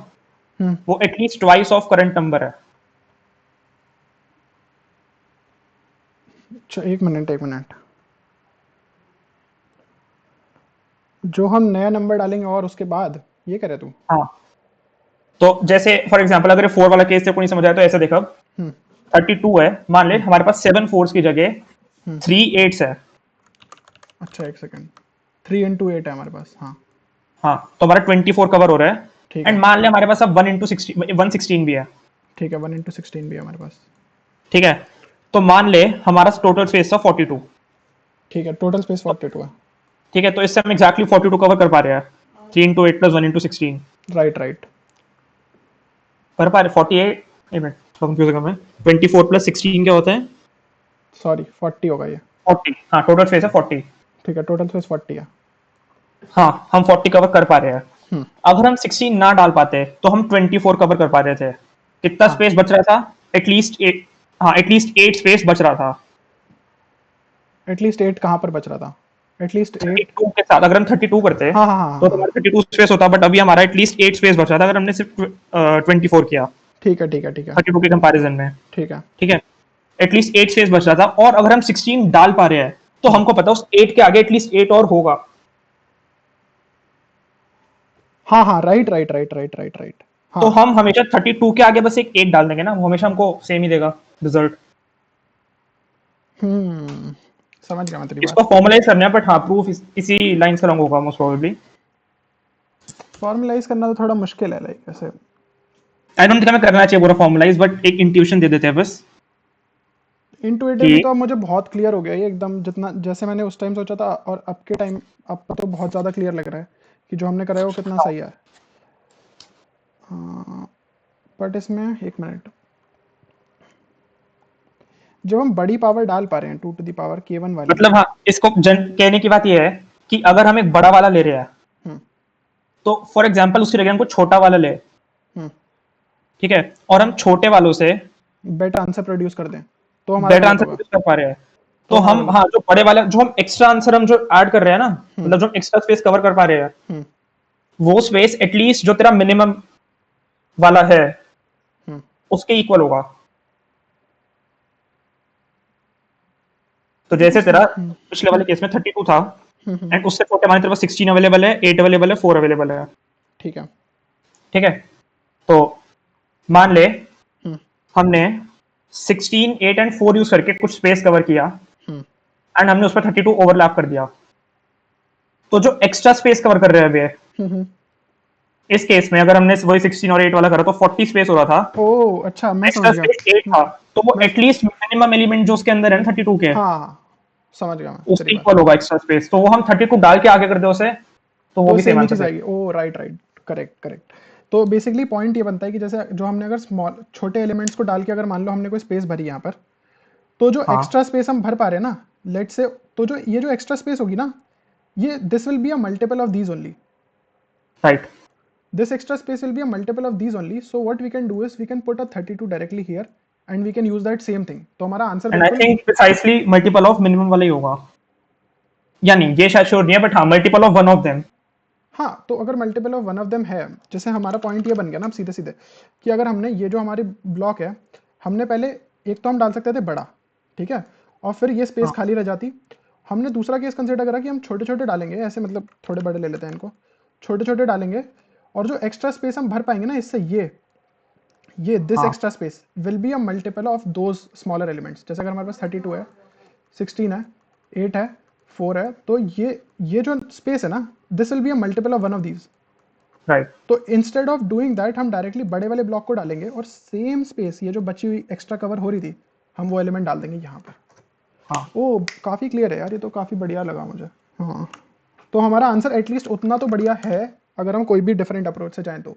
हम्म, वो at least twice of current number है। अच्छा एक मिनट एक मिनट, जो हम नया नंबर डालेंगे और उसके बाद, ये करे तू? हाँ, तो जैसे फॉर एग्जांपल अगर 4 वाला केस से कोई नहीं समझ आया तो ऐसे देखो, हम्म 32 है, मान ले हमारे पास 7 फोर्स की जगह हम्म, 3 एट्स है। अच्छा एक सेकंड, 3 इंटू 8 है हमारे पास, हाँ हाँ, तो हमारा 24 कवर हो रहा है। ठीक एंड है। मान ले हमारे पास अब 1 इंटू 116 भी है। ठीक है, 1 इंटू 16 भी है हमारे पास। ठीक है, तो मान ले हमारा टोटल स्पेस था 42। ठीक है, टोटल स्पेस 42 है। ठीक है, तो इससे हम एक्जैक्टली 42 कवर कर पा रहे हैं, 3 into 8 plus 1 into 16 right right. कर पा रहे 48। एक मिनट, कंफ्यूज है मैं। 24 प्लस 16 क्या होता है? सॉरी 40 होगा ये। 40। हाँ, टोटल स्पेस है 40। ठीक है, टोटल स्पेस 40 है। हाँ, हम 40 कवर कर पा रहे हैं। हम्म, अगर हम 16 ना डाल पाते तो हम 24 कवर कर पा रहे थे। कितना हाँ स्पेस बच रहा था? एटलीस्ट 8। हाँ, एटलीस्ट 8 स्पेस बच रहा था। एटलीस्ट 8 कहाँ पर बच रहा था? एटलीस्ट 8, 32 के साथ अगर हम 32 करते हाँ हाँ हाँ तो हाँ, हमारा 32 स्पेस होता, बट अभी हमारा एटलीस्ट 8 स्पेस बच रहा था अगर हमने सिर्फ 24 किया ठीक है ठीक है ठीक है 32 के कंपैरिजन में। ठीक है। ठीक है, एटलीस्ट 8 स्पेस बच रहा था, और अगर हम 16 डाल पा रहे हैं तो हम्म, हमको पता उस 8 के आगे एटलीस्ट 8 और होगा। हाँ हाँ, right right right right right right, तो हाँ। हम हमेशा 32 के आगे बस एक 8 डाल देंगे ना, वो हमेशा हमको सेम ही देगा रिजल्ट। हम्म, समझ गया मैं तेरी इसको बात। फॉर्मलाइज करना है, बट हाँ प्रूफ इसी लाइन से रॉन्ग होगा मोस्ट प्रोबेबली। फॉर्मलाइज करना तो थोड़ा मुश्किल है, लाइक ऐसे आई डोंट थिंक हमें करना चाहिए पूरा फॉर्मलाइज, बट एक इंट्यूशन दे देते हैं बस इंटुइटिवली कि तो अब मुझे बहुत क्लियर हो गया ये एकदम, जितना जैसे मैंने उस टाइम सोचा था और अब के टाइम अब तो बहुत ज़्यादा क्लियर लग रहा है कि जो हमने करा है वो कितना सही है। बट इसमें एक मिनट, जब हम बड़ी पावर डाल पा रहे हैं 2 to the power k1 वाली। मतलब हाँ, इसको कहने की बात ये है कि अगर हम एक बड़ा वाला ले रहे हैं हम्म तो फॉर एग्जाम्पल उसकी जगह हमको छोटा वाला ले, हम्म ठीक है, और हम छोटे वालों से बेटर आंसर प्रोड्यूस कर दें तो हमारा बेटर गलत आंसर होगा। प्रोड्यूस कर पा रहे हैं, तो तो हमारा हम गलत। हाँ जो बड़े वाले जो हम एक्स्ट्रा आंसर हम जो ऐड कर रहे हैं ना, हम्म मतलब जो एक्स्ट्रा स्पेस कवर कर पा रहे हैं, हम्म वो स्पेस एटलीस्ट जो तेरा मिनिमम वाला है हम्म उसके इक्वल होगा। तो ये तो जैसे तेरा पिछले वाले हम्म केस में 32 था हम्म। एंड उससे छोटे माने तेरे पास 16 अवेलेबल है, 8 अवेलेबल है, 4 अवेलेबल है, ठीक है। ठीक है। तो मान ले हम्म हमने 16, 8 एंड 4 यूज करके कुछ स्पेस कवर किया हम्म एंड हमने उस पर 32 ओवरलैप कर दिया, तो जो एक्स्ट्रा स्पेस कवर कर रहे हैं अभी हम्म। इस केस में, अगर हमने वही 16 और 8 वाला करा तो 40 स्पेस हो रहा था, ओ अच्छा, मैं एक्स्ट्रा समझ गया। स्पेस 8 था, तो वो मैं एटलीस्ट मिनिमम एलिमेंट जो उसके अंदर है ना 32 के, हाँ, समझ गया मैं तेरी उसके बात। इक्वल होगा एक्स्ट्रा स्पेस, तो वो हम 32 डाल के आगे कर दे उसे, तो वो तो भी सेम सेम ही आंसर चीज़ देगा। आएगी। ओ राइट राइट, करेक्ट करेक्ट। तो बेसिकली पॉइंट ये बनता है कि जैसे जो हमने अगर स्मॉल छोटे एलिमेंट्स को डाल के अगर मान लो हमने कोई स्पेस भरी यहाँ पर, तो जो हाँ एक्स्ट्रा स्पेस हम भर पा रहे हैं ना, लेट से, तो जो ये जो एक्स्ट्रा स्पेस होगी ना, ये this will be a multiple of these only. Right. This extra space will be a multiple of these only. So what we can do is we can put a 32 directly here and we can use that same thing. तो हमारा answer and I बिल्कुल। Think precisely multiple of minimum वाला ही होगा, या नहीं ये शायद sure नहीं है, बट हाँ multiple of one of them. हाँ, तो अगर multiple of one of them है, जैसे हमारा पॉइंट ये बन गया ना अब सीधे सीधे, कि अगर हमने ये जो हमारे ब्लॉक है, हमने पहले एक तो हम डाल सकते थे बड़ा, ठीक है, और फिर ये स्पेस हाँ खाली रह जाती। हमने दूसरा केस कंसिडर करा कि हम छोटे छोटे डालेंगे ऐसे, मतलब थोड़े बड़े ले लेते हैं इनको, छोटे छोटे डालेंगे, और जो एक्स्ट्रा स्पेस हम भर पाएंगे ना इससे, ये दिस हाँ extra space will be a multiple of those smaller elements. जैसे अगर हमारे पास 32 है, 16 है, 8 है, 4 है, तो ये जो स्पेस है ना, this will be a multiple of one of these. Right. तो इंस्टेड ऑफ डूइंग दैट हम डायरेक्टली बड़े वाले ब्लॉक को डालेंगे और सेम स्पेस ये जो बची हुई एक्स्ट्रा कवर हो रही थी, हम वो एलिमेंट डाल देंगे यहाँ पर। हाँ ओ काफ़ी क्लियर है यार, ये तो काफ़ी बढ़िया लगा मुझे। हाँ, तो हमारा आंसर एटलीस्ट उतना तो बढ़िया है, अगर हम कोई भी डिफरेंट अप्रोच से जाएं तो।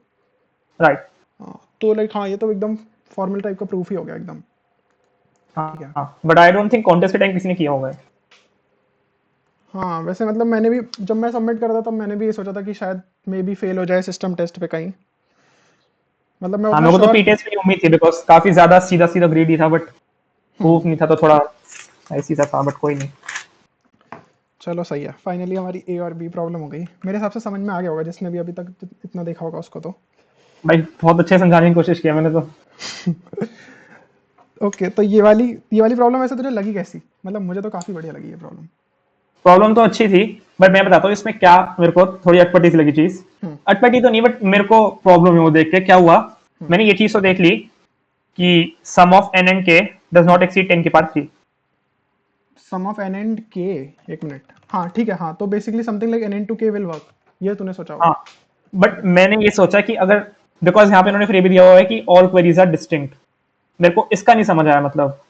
राइट। हाँ तो लाइक, हाँ ये तो एकदम फॉर्मल टाइप का प्रूफ ही हो गया एकदम। ठीक है। हाँ but I don't think contest के टाइम किसी ने किया होगा। हाँ वैसे मतलब मैंने भी जब मैं सबमिट कर रहा था तब मैंने भी ये सोचा था कि शायद मे बी फेल हो जाए सिस्टम टेस्ट पे कहीं, मतलब मैं हाँ उतना मेरे को तो श्योर। पीटेस्ट की उम्मीद थी बिकॉज काफी ज्यादा सीधा सीधा ग्रेड ही था, बट प्रूफ नहीं था तो थोड़ा ऐसी सा था, बट कोई नहीं। चलो सही है, फाइनली हमारी ए और बी प्रॉब्लम हो गई। मेरे हिसाब से समझ में आ गया होगा जिसने भी अभी तक इतना देखा होगा उसको तो। भाई बहुत अच्छे से समझाने की कोशिश किया मैंने तो। ओके, तो ये वाली प्रॉब्लम ऐसे तुझे लगी कैसी? मतलब मुझे तो काफ़ी बढ़िया लगी ये प्रॉब्लम। प्रॉब्लम तो अच्छी थी, बट मैं बताता हूँ इसमें क्या मेरे को थोड़ी अटपटी सी लगी चीज। हम्म अटपटी तो नहीं, बट मेरे को प्रॉब्लम है वो देख के क्या हुआ। हम्म मैंने ये चीज तो देख ली कि sum of N and k does not exceed 10 की पावर 3। Sum of N and k, एक मिनट, हाँ ठीक है, हाँ तो basically something like n n to k will work, ये तूने सोचा होगा। हाँ बट मैंने ये सोचा कि अगर, बिकॉज यहाँ पे उन्होंने फिर ये भी दिया हुआ है कि ऑल क्वेरीज आर डिस्टिंक्ट, मेरे को इसका नहीं समझ आया मतलब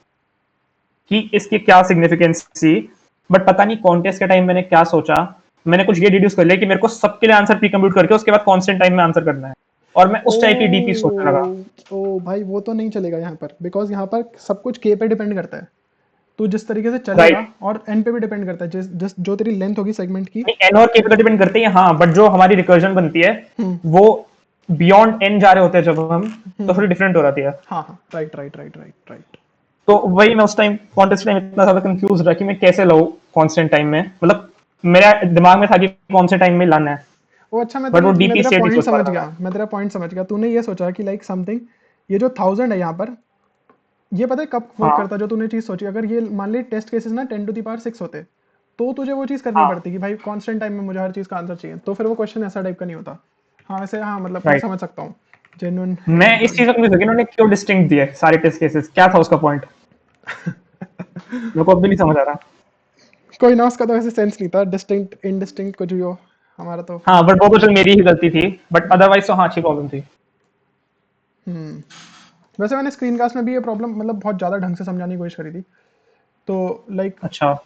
कि इसकी क्या सिग्निफिकेंस थी। बट पता नहीं कॉन्टेस्ट के टाइम मैंने क्या सोचा, मैंने कुछ ये डिड्यूस कर लिया कि मेरे को सबके लिए आंसर प्री कंप्यूट करके उसके बाद कांस्टेंट टाइम में आंसर करना है, और मैं ओ उस टाइप की डीपी सोचने लगा। ओ भाई, वो तो नहीं चलेगा यहाँ पर, बिकॉज यहाँ पर सब कुछ के पे डिपेंड करता है। तू जिस तरीके से चलेगा, राइट। और एन पे भी डिपेंड करता है, जिस जिस जो तेरी लेंथ होगी सेगमेंट की। नहीं एन और के पे डिपेंड करते हैं हाँ, बट जो हमारी रिकर्जन बनती है हम्म वो बियॉन्ड एन जा रहे होते हैं जब हम, तो हम्म। थोड़ी डिफरेंट हो जाती है। हाँ हाँ, right right right right right. तो वही मैं उस टाइम कॉन्टेस्ट टाइम इतना ज्यादा कंफ्यूज रहा कि मैं कैसे लाऊं कांस्टेंट टाइम में, मतलब मेरे दिमाग में था कि कौन से टाइम में लाना है, ओ अच्छा, बट वो डीपी स्टेट नहीं सोच पा रहा था। मैं तेरा पॉइंट समझ गया। तूने ये सोचा कि लाइक समथिंग, ये जो 1000 है यहाँ पर, ये पता है कब वर्क हाँ करता है? जो तूने चीज़ सोची, अगर ये मान ली टेस्ट केसेस ना 10 to the power 6 होते, तो तुझे वो चीज़ करनी हाँ पड़ती कि भाई कांस्टेंट टाइम में मुझे हर चीज़ का आंसर चाहिए, तो फिर वो क्वेश्चन ऐसा टाइप का नहीं होता। हाँ वैसे, हाँ मतलब मैं राइट। समझ सकता हूँ, जेन्युइन है मैं इस मतलब। चीज को कंफ्यूज हो गया इन्होंने क्यों डिस्टिंक्ट दिए सारे टेस्ट केसेस, क्या था उसका पॉइंट, मेरे को अब भी नहीं समझ आ रहा। कोई ना, उसका तो वैसे सेंस नहीं था, डिस्टिंक्ट इनडिस्टिंक्ट कुछ भी हो, हमारा तो। हाँ बट वो तो चल मेरी ही गलती थी, बट अदरवाइज तो हाँ अच्छी प्रॉब्लम थी। हम्म। वैसे मैंने स्क्रीन कास्ट में भी ये प्रॉब्लम मतलब बहुत ज़्यादा ढंग से समझाने की कोशिश करी थी। तो लाइक अच्छा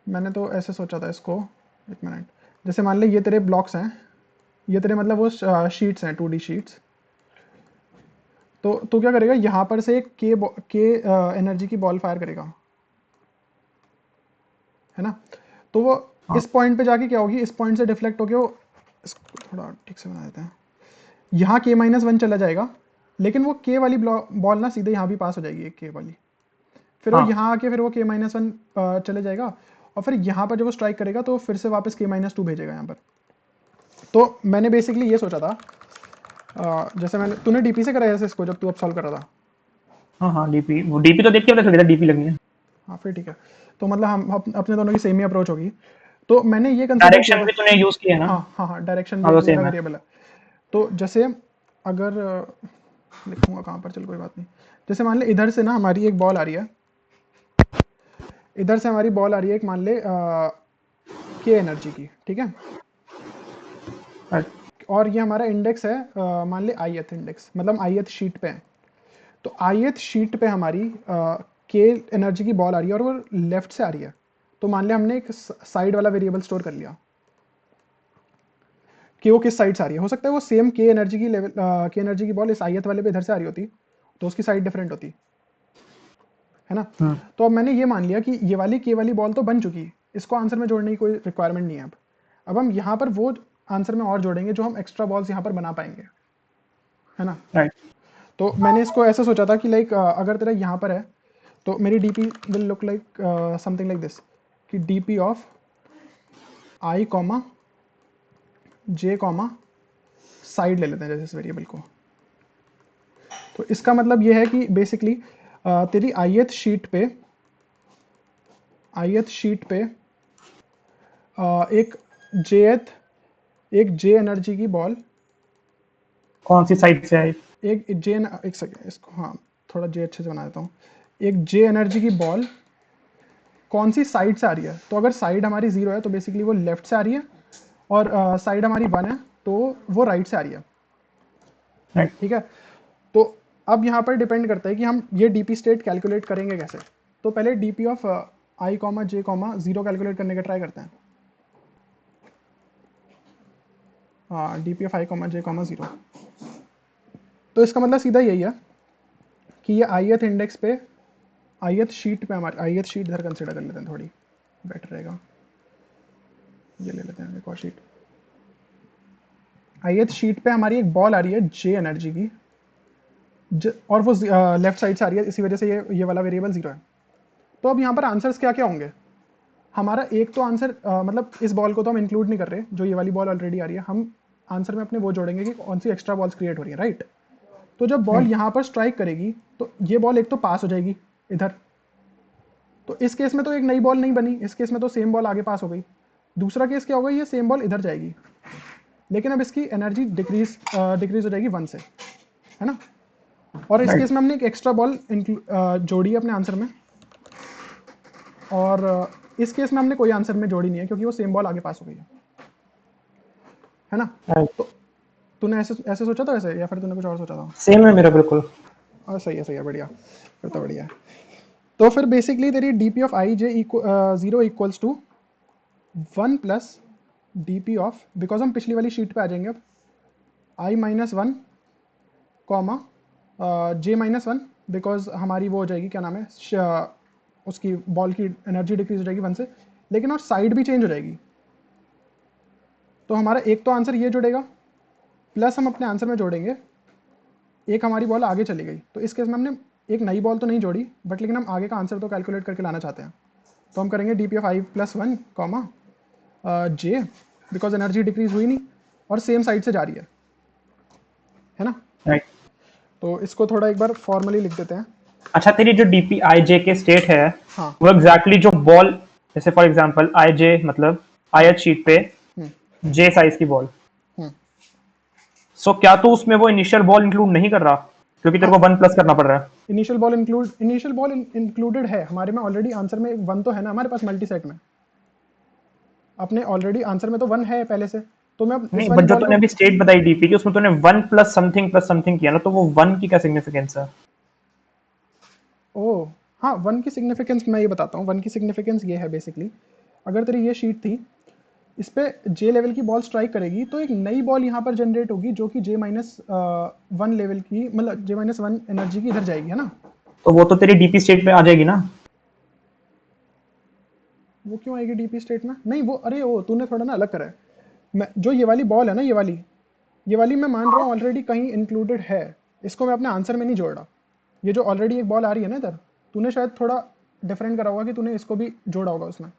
मैंने तो ऐसे सोचा था इसको, एक मिनट, जैसे मान ले ये तेरे ब्लॉक्स हैं, ये तेरे मतलब वो शीट्स हैं, 2D शीट्स। तो तू क्या करेगा, यहाँ पर से एक के एनर्जी की बॉल फायर करेगा, है ना। तो वो हाँ इस पॉइंट पे जाके क्या होगी, इस पॉइंट से डिफ्लेक्ट होके वो, इसको थोड़ा ठीक से बना देते हैं, यहाँ K-1 चला जाएगा, लेकिन वो के वाली बॉल ना सीधे यहाँ भी पास हो जाएगी, एक के वाली, फिर वो हाँ यहाँ आके फिर वो K-1 चले जाएगा, और फिर यहाँ पर जब वो स्ट्राइक करेगा तो फिर से वापस K-2 भेजेगा यहाँ पर। तो मैंने बेसिकली ये सोचा था, जैसे मैंने, तूने डीपी से कराया इसको जब तू अब सॉल्व कर रहा था? हाँ हाँ डीपी, वो डीपी तो देख के पता चल गया था डीपी लगनी है। हाँ फिर ठीक है। तो मतलब हम अपने दोनों की सेम ही अप्रोच होगी। तो मैंने ये कंसिडर किया डायरेक्शन था। भी तूने यूज किया है ना? हाँ हाँ हाँ, डायरेक्शन भी हाँ एक तो मेरा सेम है। वेरिएबल है। तो जैसे अगर लिखूंगा कहाँ पर, चल कोई बात नहीं। जैसे मान ले इधर से ना हमारी एक बॉल आ रही है, इधर से हमारी बॉल आ रही है एक, मान ले के एनर्जी की, ठीक है। और ये हमारा इंडेक्स है मान ले ith इंडेक्स, मतलब ith शीट पे है। तो ith शीट पे हमारी के एनर्जी की बॉल आ रही है और वो लेफ्ट से आ रही है। तो मान ले हमने एक साइड वाला वेरिएबल स्टोर कर लिया कि वो किस साइड से आ रही है। हो सकता है वो सेम के एनर्जी की लेवल के एनर्जी की बॉल इस ith वाले पे इधर से आ रही होती, तो उसकी साइड डिफरेंट होती, है ना। हम्म तो अब मैंने ये मान लिया कि ये वाली के वाली बॉल तो बन चुकी है, इसको आंसर में जोड़ने की कोई रिक्वायरमेंट नहीं है। अब हम यहाँ पर वो आंसर में और जोड़ेंगे जो हम एक्स्ट्रा बॉल्स यहाँ पर बना पाएंगे, है ना। राइट। तो मैंने इसको ऐसे सोचा था कि लाइक अगर तेरा यहाँ पर है तो मेरी DP will look like something like this, कि DP of I comma J comma side ले लेते हैं जैसे इस वेरिएबल को। तो इसका मतलब ये है कि बेसिकली तेरी ith शीट पे एक jth एक जे एनर्जी की बॉल, कौन सी साइड से आई? एक जे, एक सेकेंड इसको, हाँ थोड़ा जे अच्छे से बना देता हूँ। एक जे एनर्जी की बॉल कौन सी साइड से आ रही है, तो अगर साइड हमारी 0 है तो बेसिकली वो लेफ्ट से आ रही है, और साइड हमारी 1 है तो वो राइट से आ रही है, राइट। ठीक है। तो अब यहाँ पर डिपेंड करता है कि हम ये डीपी स्टेट कैलकुलेट करेंगे कैसे। तो पहले DP of I comma J comma 0 calculate करने का ट्राई करते हैं। हाँ, DP of I comma J comma 0। तो इसका मतलब सीधा यही है कि ये ith इंडेक्स पे, ith शीट पे, हमारी ith शीट इधर कंसिडर कर लेते हैं, थोड़ी बेटर रहेगा। ये ले लेते हैं एक और शीट। ith शीट पे हमारी एक बॉल आ रही है जे एनर्जी की, और वो लेफ्ट साइड से आ रही है, इसी वजह से ये वाला वेरिएबल 0 है। तो अब यहाँ पर आंसर्स क्या क्या होंगे। हमारा एक तो आंसर मतलब इस बॉल को तो हम इंक्लूड नहीं कर रहे, जो ये वाली बॉल ऑलरेडी आ रही है, हम आंसर में अपने वो जोड़ेंगे कि कौन सी एक्स्ट्रा बॉल्स क्रिएट हो रही है, राइट। तो जब बॉल यहाँ पर स्ट्राइक करेगी तो ये बॉल एक तो पास हो जाएगी इधर, तो इस केस में तो एक नई बॉल नहीं बनी, इस केस में तो सेम बॉल आगे पास हो गई। दूसरा केस क्या होगा, ये सेम बॉल इधर जाएगी, लेकिन अब इसकी एनर्जी डिक्रीज हो जाएगी 1 से, है ना। और इस केस राइट। में हमने एक एक्स्ट्रा बॉल जोड़ी है अपने आंसर में, और इस केस में हमने कोई आंसर में जोड़ी नहीं है क्योंकि वो सेम बॉल आगे पास हो गई है ना। तो तूने ऐसे ऐसे सोचा था वैसे, या फिर तूने कुछ और सोचा था? सेम है मेरा बिल्कुल। सही है, बढ़िया, फिर तो बढ़िया है। तो फिर बेसिकली तेरी DP of i j 0 equals to 1 plus DP of, because हम पिछली वाली शीट पे आ जाएंगे अब, i-1 कॉमा j-1, बिकॉज हमारी वो हो जाएगी, क्या नाम है, उसकी बॉल की एनर्जी डिक्रीज हो जाएगी 1 से, लेकिन और साइड भी चेंज हो जाएगी। तो हमारा एक तो आंसर ये जुड़ेगा, प्लस हम अपने आंसर में जोड़ेंगे एक हमारी बॉल आगे चली गई, तो इस केस में हमने एक नई बॉल तो नहीं जोड़ी, बट लेकिन हम आगे का आंसर तो कैलकुलेट करके लाना चाहते हैं। तो हम करेंगे D P of I plus 1 comma J, because energy decrease हुई नहीं और सेम साइड से जा रही है ना। राइट। तो इसको थोड़ा एक बार फॉर्मली लिख देते हैं। अच्छा तेरी जो डीपी आई जे के स्टेट है हाँ। वो एग्जैक्टली जो बॉल, जैसे फॉर एग्जांपल आई जे मतलब आई शीट पे हम्म जे साइज की बॉल, हम्म सो क्या तू उसमें वो इनिशियल बॉल इंक्लूड नहीं कर रहा क्योंकि तेरे हाँ, को 1+ करना पड़ रहा है? इनिशियल बॉल इंक्लूडेड है हमारे में ऑलरेडी, आंसर में एक 1 तो है ना हमारे पास मल्टी सेट में। अपने ऑलरेडी आंसर में तो 1 है पहले से, तो मैं अब इस नहीं, वाली बट जो बॉल तूने को अभी स्टेट बताई डीपी की, उसमें तूने 1 प्लस समथिंग किया ना, तो वो 1 की क्या सिग्निफिकेंस है? ओह हाँ, 1 की सिग्निफिकेंस मैं ये बताता हूँ। 1 की सिग्निफिकेंस ये है बेसिकली, अगर तेरी ये शीट थी, इस पे जे लेवल की बॉल स्ट्राइक करेगी तो एक नई बॉल यहाँ पर जनरेट होगी जो कि जे माइनस 1 लेवल की, मतलब जे माइनस 1 एनर्जी की इधर जाएगी, है ना। तो वो तो तेरी डीपी स्टेट पे आ जाएगी ना। वो क्यों आएगी डीपी स्टेट में? नहीं वो, अरे वो तूने थोड़ा ना अलग करा है। मैं जो ये वाली बॉल है ना, ये वाली मैं मान रहा हूँ ऑलरेडी कहीं इंक्लूडेड है, इसको मैं अपने आंसर में नहीं जोड़ रहा। ये जो ऑलरेडी एक बॉल आ रही है ना इधर, तूने शायद थोड़ा डिफरेंट करा होगा कि तूने इसको भी जोड़ा होगा उसमें।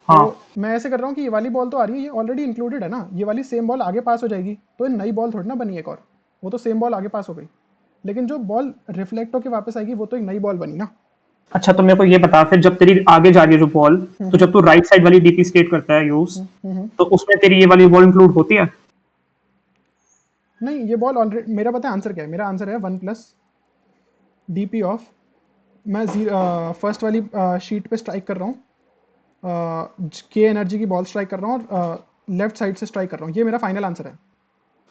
तो हाँ मैं ऐसे कर रहा हूँ कि ये वाली बॉल तो आ रही है, ये ऑलरेडी इंक्लूडेड है ना, ये वाली सेम बॉल आगे पास हो जाएगी, तो ये नई बॉल थोड़ी ना बनी एक और, वो तो सेम बॉल आगे पास हो गई। लेकिन जो बॉल रिफ्लेक्ट होकर वापस आएगी वो तो एक नई बॉल बनी ना। अच्छा, तो मेरे को ये बता फिर, जब तेरी आगे जा रही है जो बॉल, हम्म तो हम्म जब तू राइट साइड वाली डीपी स्टेट करता है यूज, हम्म। तो उसमें तेरी ये वाली बॉल इंक्लूड होती है? नहीं, ये बॉल ऑलरेडी, मेरा पता है आंसर क्या है, मेरा आंसर है 1 प्लस डी पी ऑफ, मैं फर्स्ट वाली शीट पे स्ट्राइक कर रहा हूँ, के एनर्जी की बॉल स्ट्राइक कर रहा हूँ और लेफ्ट साइड से स्ट्राइक कर रहा हूँ, ये मेरा फाइनल आंसर है।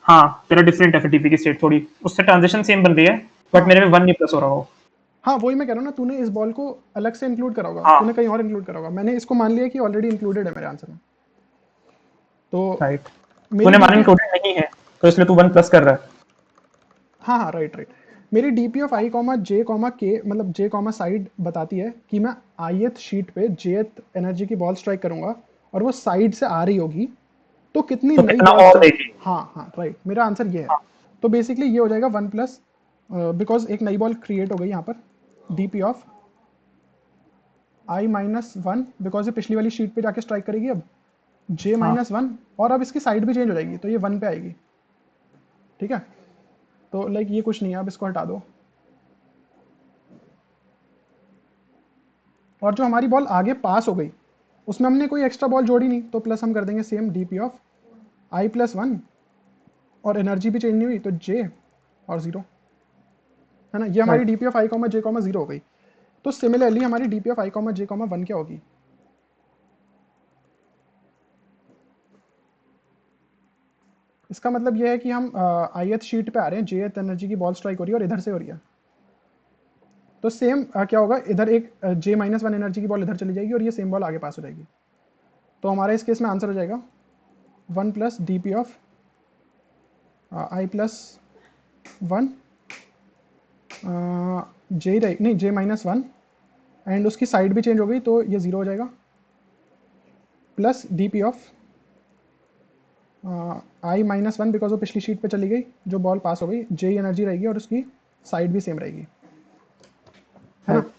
हाँ, तेरा डिफरेंट है फिर डीपी की स्टेट थोड़ी, उससे ट्रांजिशन सेम बन रही है, बट हाँ मेरे में 1 नहीं प्लस हो रहा हो। हाँ, वही मैं कह रहा हूँ ना, तूने इस बॉल को अलग से इंक्लूड करा होगा, तूने हाँ कहीं और इंक्लूड करा होगा, मैंने इसको मान लिया कि ऑलरेडी इंक्लूडेड है मेरे आंसर में। तो राइट। मेरी तूने माना डीपी, इंक्लूडेड नहीं है, तो इसलिए तू 1 प्लस कर रहा है। हाँ हाँ, राइट राइट, मेरी DP of I comma J comma के, मतलब जे कॉमा साइड बताती है कि मैं आईएथ शीट पे जेथ एनर्जी की बॉल स्ट्राइक करूंगा और वो साइड से आ रही होगी, तो कितनी तो नई कितना बॉल्स और जन, देगी? हाँ हाँ राइट, मेरा आंसर ये है। तो बेसिकली ये हो जाएगा 1 प्लस, बिकॉज एक नई बॉल क्रिएट हो गई यहाँ पर, DP of I minus 1, because ये पिछली वाली शीट पे जाके स्ट्राइक करेगी अब, जे हाँ माइनस 1, और अब इसकी साइड भी चेंज हो जाएगी तो ये 1 पे आएगी, ठीक है। तो लाइक ये कुछ नहीं है, अब इसको हटा दो, और जो हमारी बॉल आगे पास हो गई उसमें हमने कोई एक्स्ट्रा बॉल जोड़ी नहीं, तो प्लस हम कर देंगे same DP of I plus 1, और एनर्जी भी चेंज नहीं हुई तो जे और 0, है ना। ये हमारी right. DP of I comma J comma 0 हो गई। तो सिमिलरली हमारी DP of I comma J comma 1 क्या होगी? इसका मतलब ये है कि हम आईएथ शीट पे आ रहे हैं, जेएथ एनर्जी की बॉल स्ट्राइक हो रही है और इधर से हो रही है, तो सेम क्या होगा, इधर एक जे माइनस 1 एनर्जी की बॉल इधर चली जाएगी और ये सेम बॉल आगे पास हो जाएगी। तो हमारा इस केस में आंसर हो जाएगा 1 plus D P of I plus 1, जे नहीं, जे माइनस 1, एंड उसकी साइड भी चेंज हो गई तो ये 0 हो जाएगा, plus D P of I minus 1, because वो पिछली शीट पे चली गई, जो बॉल पास हो गई, जे एनर्जी रहेगी और उसकी साइड भी सेम रहेगी, है ना। राइट।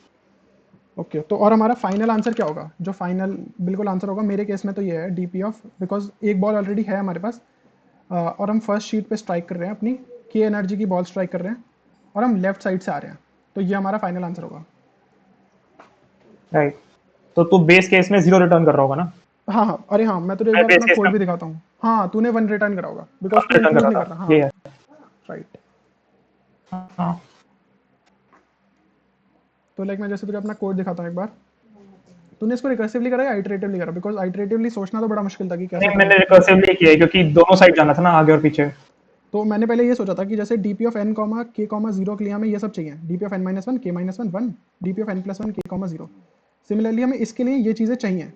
ओके, तो और हमारा फाइनल आंसर क्या होगा? जो फाइनल बिल्कुल आंसर होगा मेरे केस में तो ये है डीपी ऑफ, बिकॉज एक बॉल ऑलरेडी है हमारे पास, और हम फर्स्ट शीट पे स्ट्राइक कर रहे हैं अपनी के एनर्जी की बॉल स्ट्राइक कर रहे हैं और हम लेफ्ट साइड से आ रहे हैं, तो ये हमारा फाइनल आंसर होगा। राइट। तो तू बेस केस में 0 रिटर्न कर रहा होगा ना? हाँ हाँ, अरे हाँ, मैं तुझे एक मैं बार बेस अपना केस कोड में भी दिखाता हूँ। हाँ, तूने 1 रिटर्न करा होगा बिकॉज 1 तू रिटर्न कर इंक्लूड नहीं रहा कर रहा, था, ये हाँ है। राइट। हाँ। तो लाइक मैं जैसे तुझे अपना कोड दिखाता हूँ एक बार, तूने इसको रिकर्सिवली करा या आइटरेटिवली करा? बिकॉज आइटरेटिवली सोचना तो बड़ा मुश्किल था कि कैसे नहीं, करूँ। मैंने रिकर्सिवली किया है, क्योंकि दोनों साइड जाना था ना, आगे और पीछे। तो मैंने पहले ये सोचा था कि जैसे डीपी ऑफ एन कॉमा के कॉमा 0 के लिए हमें ये सब चाहिए, डीपी ऑफ एन माइनस 1 के minus 1 1, DP of n plus 1 k comma 0, similarly हमें इसके लिए ये चीज़ें चाहिए।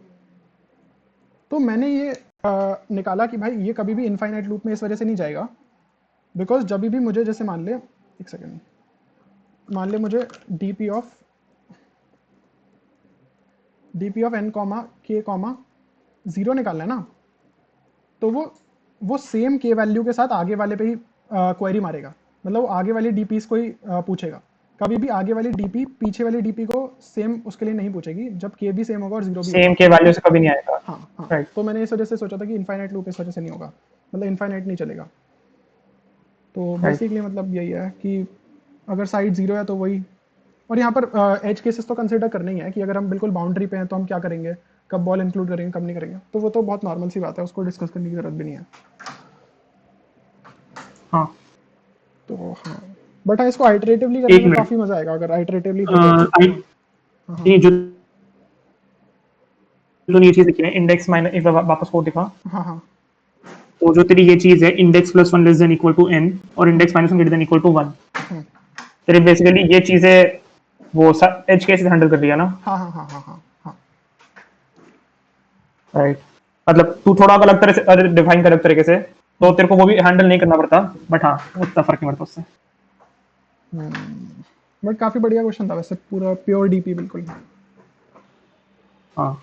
तो मैंने ये निकाला कि भाई ये कभी भी इनफाइनाइट लूप में इस वजह से नहीं जाएगा, बिकॉज जब भी मुझे, जैसे मान ले, एक सेकेंड, मान ले मुझे डीपी ऑफ एन कॉमा के कॉमा 0 निकालना है ना, तो वो सेम के वैल्यू के साथ आगे वाले पे ही क्वेरी मारेगा, मतलब वो आगे वाली डीपीस को ही पूछेगा। कभी भी आगे वाली डीपी पीछे वाली डीपी को सेम उसके लिए नहीं पूछेगी जब के भी सेम होगा और 0 भी सेम होगा। के वैल्यू से कभी नहीं आएगा। हाँ हाँ, राइट। तो मैंने इस वजह से सोचा था कि इनफाइनाइट लूप इस वजह से नहीं होगा, मतलब इनफाइनाइट नहीं चलेगा। तो राइट। बेसिकली मतलब यही है कि अगर साइड 0 है तो वही, और यहाँ पर एज केसेस तो कंसिडर करना ही है कि अगर हम बिल्कुल बाउंड्री पे हैं तो हम क्या करेंगे, कब बॉल इंक्लूड करेंगे कब नहीं करेंगे, तो वो तो बहुत नॉर्मल सी बात है, उसको डिस्कस करने की जरूरत भी नहीं है। हाँ। तो हाँ, बट हाँ, इसको आइटरेटिवली करने एक में काफ़ी मिनट। मज़ा आएगा अगर आइटरेटिवली हो जाए तो। हाँ हाँ ये जो तूने ये चीज लिखी है इंडेक्स माइनस, एक बार वापस कोड दिखा। हाँ हाँ तो जो तेरी ये चीज है index plus one less than equal to n और index minus one greater than equal to one, hmm, तेरे बेसिकली ये चीजें वो एज केस हैंडल कर रही है ना, हाँ हाँ हाँ हाँ हाँ हाँ राइट। मतलब तू थोड़ा अलग तरह से डिफाइन कर अलग तरीके से, तो तेरे को वो भी हैंडल नहीं करना पड़ता, बट हाँ उतना फर्क नहीं पड़ता उससे। बट काफ़ी बढ़िया क्वेश्चन था वैसे, पूरा प्योर डीपी बिल्कुल। हाँ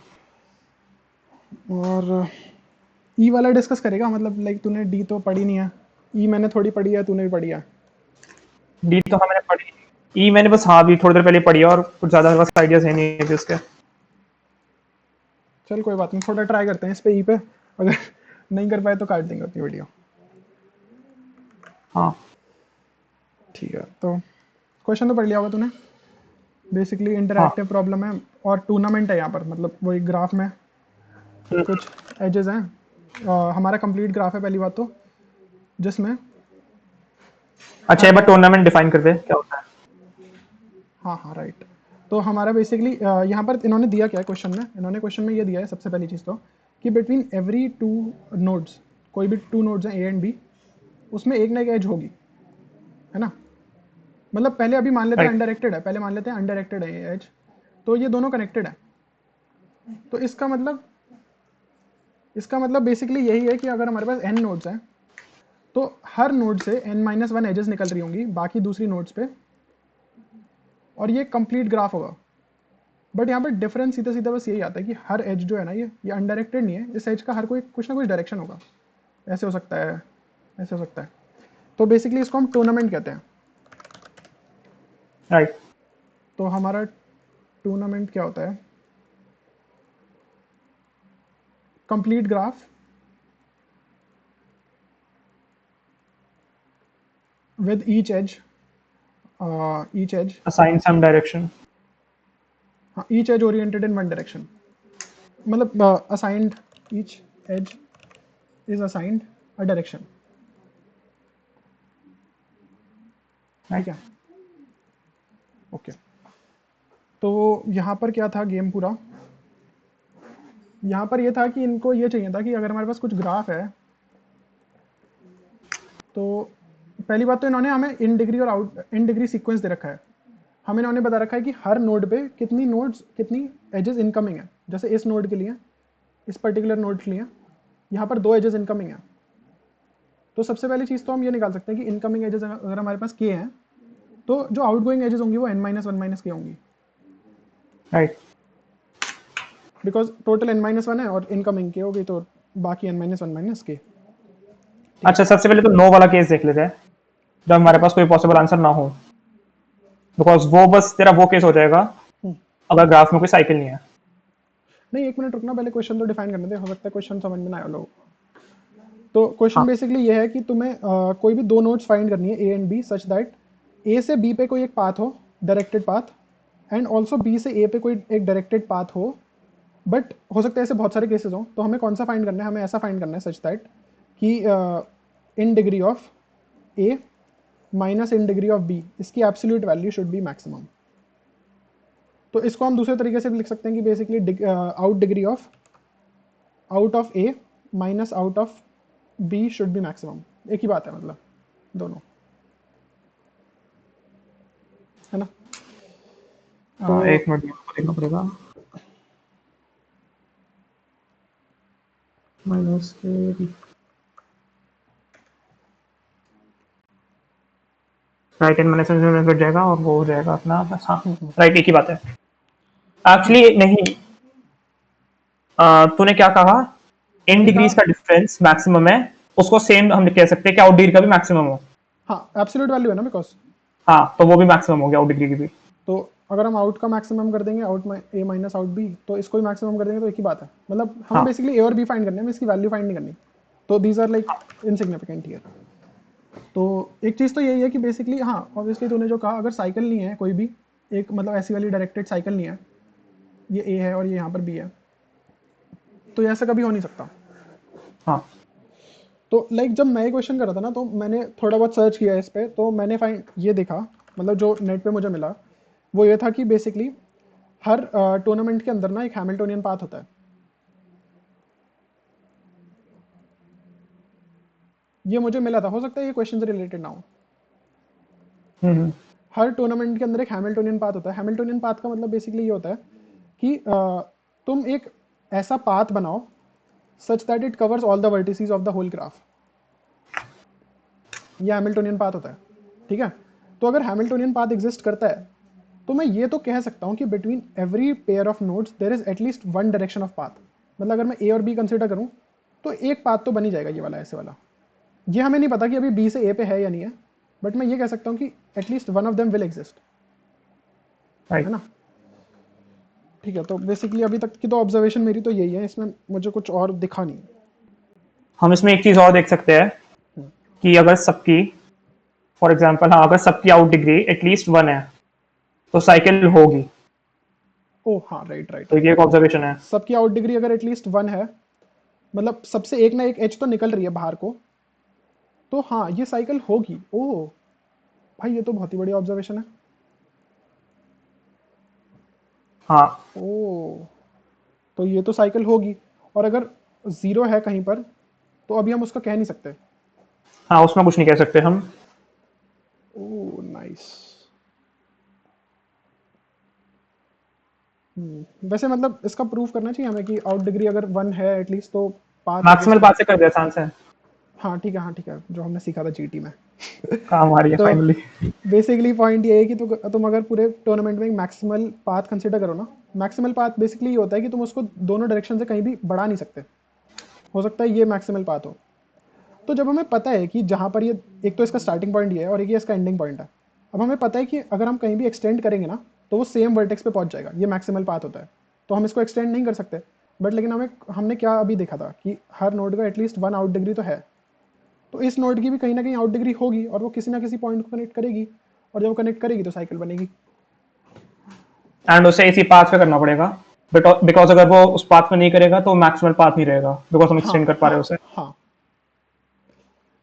और ई वाला डिस्कस करेगा, मतलब लाइक तूने डी तो पढ़ी नहीं है, ई मैंने थोड़ी पढ़ी है, तूने भी पढ़ी है। डी तो हाँ मैंने पढ़ी, ई मैंने बस हाँ भी थोड़ी देर पहले पढ़ी है और कुछ ज्यादा मेरे पास आइडियाज है नहीं है उसके। चल कोई बात नहीं, थोड़ा ट्राई करते हैं इस पे, ई पे अगर नहीं कर पाए तो काट देंगे अपनी वीडियो। हाँ ठीक है, तो क्वेश्चन तो पढ़ लिया होगा तूने। बेसिकली हाँ इंटरैक्टिव प्रॉब्लम है और टूर्नामेंट है यहाँ पर, मतलब वो एक ग्राफ में कुछ एजेस हैं। हमारा कंप्लीट ग्राफ है पहली बात तो, जिसमें अच्छा हर एक बार टूर्नामेंट डिफाइन कर दे क्या होता है। हाँ हाँ राइट। तो हमारा बेसिकली यहाँ पर इन्होंने दिया क्या है क्वेश्चन में, इन्होंने क्वेश्चन में ये दिया है सबसे पहली चीज़ तो, कि बिटवीन एवरी टू नोड्स, कोई भी टू नोड्स हैं ए एंड बी, उसमें एक ना एक एज होगी, है ना। मतलब पहले अभी मान लेते हैं राइट अनडायरेक्टेड है, पहले मान लेते हैं अनडायरेक्टेड है ये एज, तो ये दोनों कनेक्टेड है। तो इसका मतलब बेसिकली यही है कि अगर हमारे पास एन नोड्स हैं, तो हर नोड से एन माइनस वन एजेस निकल रही होंगी बाकी दूसरी नोड्स पे, और ये कंप्लीट ग्राफ होगा। बट यहाँ पर डिफरेंस सीधा सीधा बस यही आता है कि हर एज जो है ना, ये अनडायरेक्टेड नहीं है, इस एज का हर कोई कुछ ना कुछ डायरेक्शन होगा। ऐसे हो सकता है, ऐसे हो सकता है। तो बेसिकली इसको हम टूर्नामेंट कहते हैं। राइट तो हमारा टूर्नामेंट क्या होता है, complete graph with each edge, assign some direction. हाँ each edge oriented in one direction, मतलब assigned, each edge is assigned a direction, ठीक है। ओके, तो यहाँ पर क्या था गेम पूरा, यहाँ पर ये था कि इनको ये चाहिए था कि अगर हमारे पास कुछ ग्राफ है, तो पहली बात तो इन्होंने हमें इन डिग्री और आउट इन डिग्री सीक्वेंस दे रखा है। हमें इन्होंने बता रखा है कि हर नोड पे कितनी एजेस इनकमिंग है। जैसे इस नोड के लिए, इस पर्टिकुलर नोड के लिए यहाँ पर 2 एजेस इनकमिंग है। तो सबसे पहली चीज़ तो हम ये निकाल सकते हैं कि इनकमिंग एजेस अगर हमारे पास के हैं, तो जो आउटगोइंग एजेस होंगी वो n माइनस वन माइनस के होंगी, right because total n minus one है और इनकमिंग के होगी, तो बाकी n माइनस वन माइनस के। अच्छा सबसे पहले तो नो वाला केस देख लेते हैं, जब हमारे पास कोई पॉसिबल आंसर ना हो, बिकॉज वो बस तेरा वो केस हो जाएगा अगर ग्राफ में कोई साइकिल नहीं है। नहीं, एक मिनट रुकना, पहले क्वेश्चन तो डिफाइन करने दे, हो सकता है क्वेश्चन समझ में ना आया लोगों को। तो क्वेश्चन हाँ बेसिकली ये है कि तुम्हें कोई भी दो नोड्स फाइंड करनी है, A and B, such that A से बी पे कोई एक पाथ हो, directed path, and also B से ए पे कोई एक डायरेक्टेड पाथ हो। बट हो सकता है ऐसे बहुत सारे केसेस हो, तो हमें कौन सा फाइंड करना है, हमें ऐसा फाइंड करना है सच दैट कि in degree of A minus in degree of B, इसकी absolute value should be maximum. तो इसको हम दूसरे तरीके से भी लिख सकते हैं कि basically out of A minus out of b should be maximum. एक ही बात है, मतलब दोनों, है ना। तो एक मिनट देखना पड़ेगा। माइनस के राइट एंड माइनस में कट जाएगा और वो हो जाएगा अपना बस। हाँ राइट एक ही बात है एक्चुअली। नहीं तूने क्या कहा, इन मैंने डिग्रीज कहा का डिफरेंस मैक्सिमम है, उसको सेम हम कह सकते हैं कि आउट डिग्री का भी मैक्सिमम हो। हाँ एब्सोल्यूट वैल्यू है ना, बिकॉज हाँ तो वो भी मैक्सिमम हो गया आउट डिग्री की भी। तो अगर हम आउट का मैक्सिमम कर देंगे, आउट ए माइनस आउट बी, तो इसको भी मैक्सिमम कर देंगे, तो एक ही बात है। मतलब हमें हाँ बेसिकली ए और बी फाइंड करने हैं, इसकी वैल्यू फाइंड नहीं करनी। तो these are like insignificant here. तो एक चीज़ तो यही है कि बेसिकली हाँ, ऑब्वियसली तूने जो कहा, अगर साइकिल नहीं है कोई भी, एक मतलब ऐसी वाली डायरेक्टेड साइकिल नहीं है, ये ए है और ये यहाँ पर बी है, तो ये ऐसा कभी हो नहीं सकता। हाँ तो लाइक जब मैं ये क्वेश्चन कर रहा था ना, तो मैंने थोड़ा बहुत सर्च किया इस पर, तो मैंने फाइंड ये देखा, मतलब जो नेट पे मुझे मिला वो ये था कि बेसिकली हर टूर्नामेंट के अंदर ना एक हैमिल्टोनियन पाथ होता है। ये मुझे मिला था, हो सकता है ये क्वेश्चन से रिलेटेड ना हो। हम्म। हर टूर्नामेंट के अंदर एक हैमिल्टोनियन पाथ होता है। हैमिल्टोनियन पाथ का मतलब बेसिकली ये होता है कि तुम एक ऐसा पाथ बनाओ such that it covers all the vertices of the whole graph. ये हैमिल्टोनियन पाथ होता है, ठीक है। तो अगर हैमिल्टोनियन पाथ एग्जिस्ट करता है तो मैं ये तो कह सकता हूँ कि between every pair of nodes there is at least one direction of path. मतलब अगर मैं ए और बी कंसिडर करूँ तो एक पाथ तो बन ही जाएगा, ये वाला ऐसे वाला। ये हमें नहीं पता कि अभी बी से ए पे है या नहीं है, बट मैं ये कह सकता हूँ कि at least one of them will exist, है राइट। ना। ठीक है, तो बेसिकली अभी तक की तो ऑब्जर्वेशन मेरी तो यही है, इसमें मुझे कुछ और दिखा नहीं। हम इसमें एक चीज और देख सकते हैं कि अगर सबकी, फॉर एग्जांपल, हाँ, अगर सबकी आउट डिग्री एटलीस्ट 1 है तो साइकिल होगी। ओ हाँ, राइट राइट तो राइट। ये एक ऑब्जर्वेशन है। सबकी आउट डिग्री अगर एटलीस्ट वन है, मतलब सबसे एक ना एक एच तो निकल रही है बाहर को, तो हाँ ये साइकिल होगी। ओह भाई, ये तो बहुत ही बढ़िया ऑब्जर्वेशन है। हाँ। ओह, तो ये तो साइकिल होगी। और अगर जीरो है कहीं पर तो अभी हम उसका कह नहीं सकते। हाँ, उसमें कुछ नहीं कह सकते हम। Oh nice. वैसे मतलब इसका प्रूफ करना चाहिए हमें कि आउट डिग्री अगर वन है एटलीस्ट तो पाथ मैक्सिमल एग्जिस्ट कर। पाथ से कर दिया आसान से। हाँ ठीक है, हाँ ठीक है, जो हमने सीखा था जीटी में। काम आ रही है तो फाइनली। बेसिकली पॉइंट ये है कि तुम अगर पूरे टूर्नामेंट में मैक्सिमल पाथ कंसिडर करो ना, मैक्सिमल पाथ बेसिकली ये होता है कि तुम उसको दोनों डायरेक्शन से कहीं भी बढ़ा नहीं सकते। हो सकता है ये मैक्सिमल पाथ हो। तो जब हमें पता है कि जहाँ पर ये, एक तो इसका स्टार्टिंग पॉइंट ये है और एक ये इसका एंडिंग पॉइंट है, अब हमें पता है कि अगर हम कहीं भी एक्सटेंड करेंगे ना तो वो सेम वर्टेक्स पे पहुंच जाएगा, ये मैक्सिमल पाथ होता है। तो हम इसको एक्सटेंड नहीं कर सकते, बट लेकिन हमने क्या अभी देखा था कि हर नोड का एटलीस्ट वन आउट डिग्री तो है। तो इस नोड की भी कहीं ना कहीं आउट डिग्री होगी और वो किसी ना किसी पॉइंट को कनेक्ट करेगी, और जब वो कनेक्ट करेगी तो साइकिल बनेगी। एंड उसे इसी पाथ पे करना पड़ेगा, बिकॉज अगर वो उस पाथ में नहीं करेगा तो मैक्सिमल पाथ नहीं रहेगा, बिकॉज हम हाँ एक्सटेंड कर पा रहे हाँ हैं उसे। हाँ,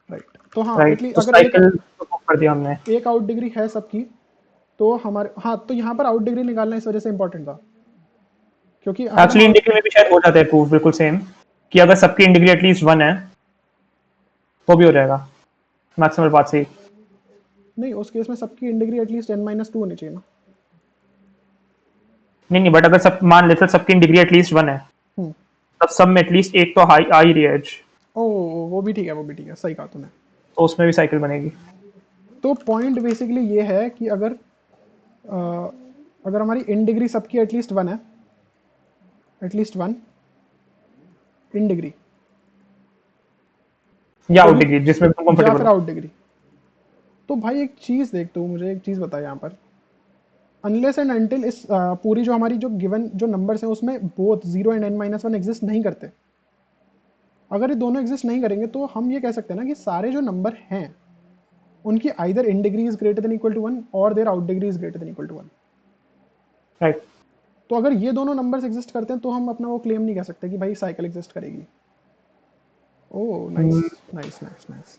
राइट। तो हाँ राइट, एटलीस्ट तो अगर साइकिल तो prove कर दिया हमने। एक आउट डिग्री है सबकी, तो हमारे, हाँ तो यहाँ पर आउट डिग्री निकालना इस वजह से इंपॉर्टेंट था, क्योंकि अगर हम एक्चुअली इन डिग्री में भी शायद हो जाता है प्रूफ बिल्कुल सेम, कि अगर सबकी इन डिग्री एटलीस्ट 1 है तो भी हो जाएगा मैक्सिमल पाथ से ही। नहीं, उस केस में सबकी इन डिग्री एटलीस्ट n-2 होनी चाहिए ना। नहीं नहीं, बट अगर सब मान लेते हैं सबकी इन डिग्री एटलीस्ट 1 है, हम्म। तब सब में एटलीस्ट एक तो हाई आ ही रही है edge, ओ, वो भी ठीक है, वो भी ठीक है, सही कहा तूने। तो उसमें भी साइकिल बनेगी। तो पॉइंट बेसिकली ये है कि अगर हमारी इन डिग्री सबकी एटलीस्ट वन है, एटलीस्ट वन इन डिग्री, या तो आउट भी, डिग्री जिसमें तुम या कंफर्टेबल फिर हो। आउट डिग्री, तो भाई एक चीज देख, तू मुझे एक चीज बता यहाँ पर, अनलेस एंड अनटिल इस पूरी जो हमारी जो गिवन जो नंबर्स हैं उसमें both zero and n-1 exist नहीं करते, अगर ये दोनों एग्जिस्ट नहीं करेंगे तो हम ये कह सकते हैं ना कि सारे जो नंबर हैं उनकी either in degree is greater than equal to one और their out degree is greater than equal to one. Right. तो अगर ये दोनों नंबर्स एग्जिस्ट करते हैं तो हम अपना वो क्लेम नहीं कर सकते कि भाई साइकिल एग्जिस्ट करेगी। Oh nice, nice nice nice.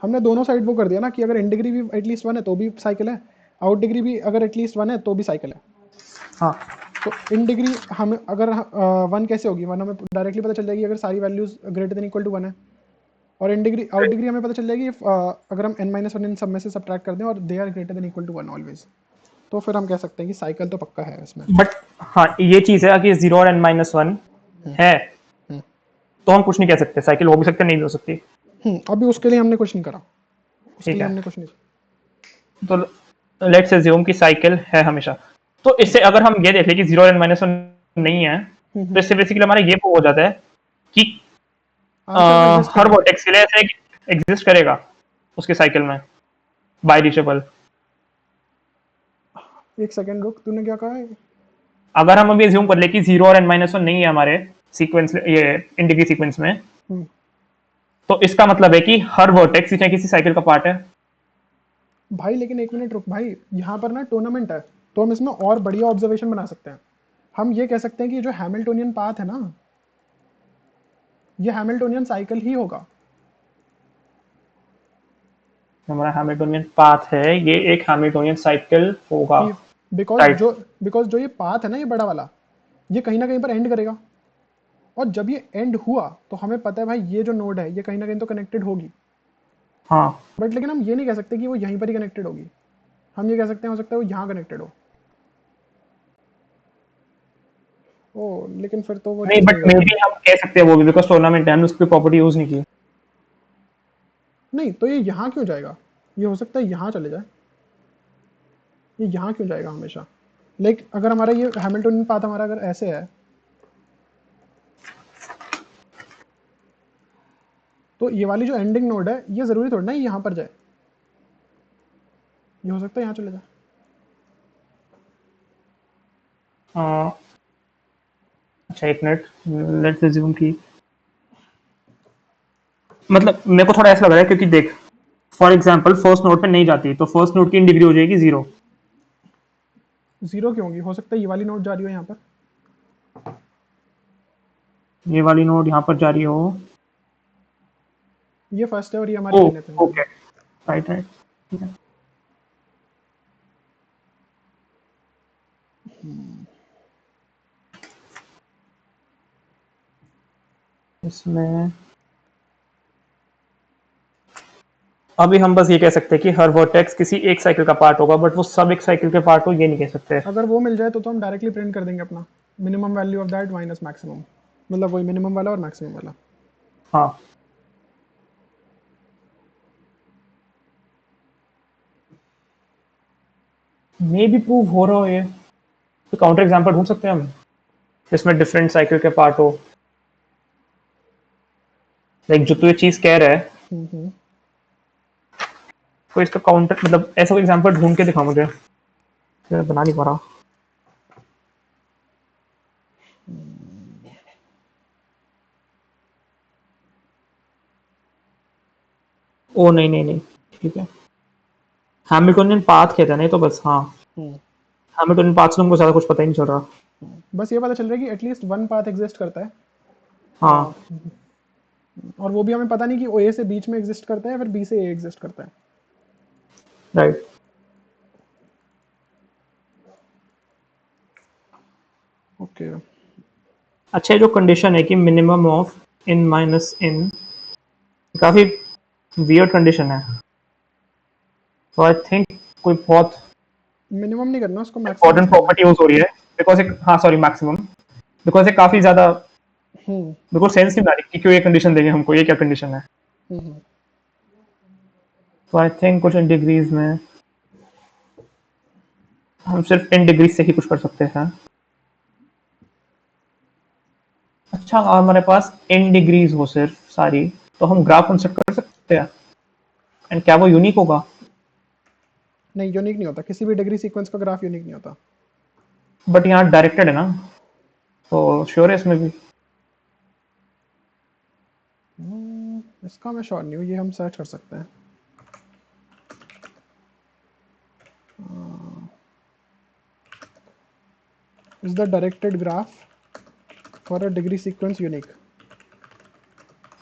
हमने दोनों साइड वो कर दिया ना कि अगर इन डिग्री भी एटलीस्ट वन है तो भी साइकिल है, आउट डिग्री भी अगर एटलीस्ट वन है तो भी साइकिल है। हाँ। तो इन डिग्री हमें अगर वन कैसे होगी, वन हमें डायरेक्टली पता चल जाएगी अगर सारी values greater than equal to one है। और इन डिग्री आउट डिग्री हमें पता चल जाएगी अगर हम n-1 इन सब में से सब्ट्रैक्ट कर दें और they are greater than equal to one always, तो फिर हम कह सकते हैं कि साइकिल तो पक्का है इसमें। बट हाँ, ये चीज है कि 0 और n-1 है, हम्म तो हम कुछ नहीं कह सकते, साइकिल हो भी सकते नहीं भी हो सकती। अभी उसके लिए हमने कुछ नहीं करा, उसके ठीक लिए है, हमने कुछ नहीं। तो लेट्स अज्यूम कि साइकिल है हमेशा। तो इससे अगर हम ये देखें कि 0 और n-1 नहीं है, तो इससे बेसिकली हमारा ये प्रूव हो जाता है कि आंसर वो एग्जिस्ट हर करेगा। वर्टेक्स के लिए ऐसे एग्जिस्ट करेगा उसके साइकिल में, बाय रीचेबल। एक सेकंड रुक, तूने क्या कहा है? अगर हम अभी अज्यूम कर ले कि 0 और n-1 नहीं है हमारे सीक्वेंस, ये इन डिग्री सीक्वेंस में, हम्म, तो इसका मतलब है कि हर वर्टेक्स किसी न किसी साइकिल का पार्ट है। भाई लेकिन एक मिनट रुक भाई, यहाँ पर ना टूर्नामेंट है, तो हम इसमें और बढ़िया ऑब्जर्वेशन बना सकते हैं। हम ये कह सकते हैं कि जो हैमिल्टोनियन पाथ है ना, ये हैमिल्टोनियन साइकिल ही होगा। हमारा हैमिल्टोनियन पाथ है, ये एक हैमिल्टोनियन साइकिल होगा। कि बिकॉज राइट। जो बिकॉज जो ये पाथ है ना, ये बड़ा वाला, ये कहीं ना कहीं पर एंड करेगा। और जब ये एंड हुआ तो हमें पता है भाई ये जो नोड है ये कहीं ना कहीं तो कनेक्टेड होगी, हाँ बट लेकिन हम ये नहीं कह सकते कि वो यहीं पर ही कनेक्टेड होगी। हम ये कह सकते हैं हो सकता है वो यहाँ कनेक्टेड हो। ओ लेकिन फिर तो वो नहीं, चीज़ बट नहीं मे होगी। बी हम कह सकते हैं वो भी, बिकॉज टूर्नामेंट है, हमने उसकी प्रॉपर्टी यूज नहीं की। नहीं तो ये यहाँ क्यों जाएगा, ये हो सकता है यहाँ चले जाए, ये यहाँ क्यों जाएगा हमेशा। लाइक अगर हमारा ये हैमिल्टोनियन पाथ हमारा अगर ऐसे है तो ये वाली जो एंडिंग नोड है ये ज़रूरी थोड़ा ना ये यहाँ पर जाए, ये हो सकता है यहाँ चले जाए। हाँ, अच्छा एक मिनट, लेट्स अज्यूम कि मतलब मेरे को थोड़ा ऐसा लग रहा है, क्योंकि देख फॉर एग्जांपल फर्स्ट नोड पे नहीं जाती तो फर्स्ट नोड की इन डिग्री हो जाएगी 0। जीरो क्यों होगी, हो सकता है ये वाली नोड जा रही हो यहाँ पर। ये वाली नोड यहाँ पर जा रही हो। ये फर्स्ट है और ये हमारी ओ nth है। ओके, राइट राइट, ठीक है। इसमें अभी हम बस ये कह सकते हैं कि हर वर्टेक्स किसी एक साइकिल का पार्ट होगा, बट वो सब एक साइकिल के पार्ट हो ये नहीं कह सकते। अगर वो मिल जाए तो हम डायरेक्टली प्रिंट कर देंगे अपना minimum value of that minus maximum, मतलब वही मिनिमम वाला और मैक्सिमम वाला। हाँ, मे भी प्रूव हो रहा हो ये, तो काउंटर एग्जांपल ढूंढ सकते हैं हम इसमें डिफरेंट साइकिल के पार्ट हो। लाइक जो तू ये चीज कह रहा है, हम्म। तो इसका काउंटर मतलब ऐसा कोई एग्जांपल ढूंढ के दिखा मुझे, मैं बना नहीं पा रहा। ओ नहीं नहीं नहीं, ठीक है, हैमिल्टोनियन पाथ कहता है नहीं तो बस, हाँ हम्म। हैमिल्टोनियन पाथ से हमको ज्यादा कुछ पता ही नहीं चल रहा। बस ये पता चल रहा है कि एटलीस्ट वन पाथ एग्जिस्ट करता है। हाँ और वो भी हमें पता नहीं कि ओ ए से बीच में एग्जिस्ट करता है या फिर बी से ए एग्जिस्ट करता है। राइट। ओके। अच्छा, ये जो कंडीशन है कि मिनिमम ऑफ इन माइनस इन, काफी वियर्ड कंडीशन है, तो आई थिंक कोई बहुत मिनिमम नहीं करना उसको मैक्सिमाइज इंपॉर्टेंट करना है। प्रॉपर्टी यूज हो रही है, बिकॉज एक, हाँ सॉरी मैक्सिमम, बिकॉज ये काफी ज्यादा हम्म। बिल्कुल सेंस नहीं आ रही कि क्यों ये कंडीशन देंगे हमको, ये क्या कंडीशन है। हम्म। तो आई थिंक कुछ इन डिग्रीज में हम सिर्फ इन डिग्रीज से ही कुछ कर सकते हैं। अच्छा, अगर हमारे पास इन डिग्रीज हो सिर्फ सारी, तो हम ग्राफ कंस्ट्रक्ट कर सकते हैं, एंड क्या वो यूनिक होगा? नहीं यूनिक नहीं होता, किसी भी डिग्री सीक्वेंस का ग्राफ यूनिक नहीं होता। बट यहाँ डायरेक्टेड है ना, तो श्योर है इसमें भी। इसका मैं श्योर नहीं हूँ, ये हम सर्च कर सकते हैं। Is the directed graph for a degree sequence unique.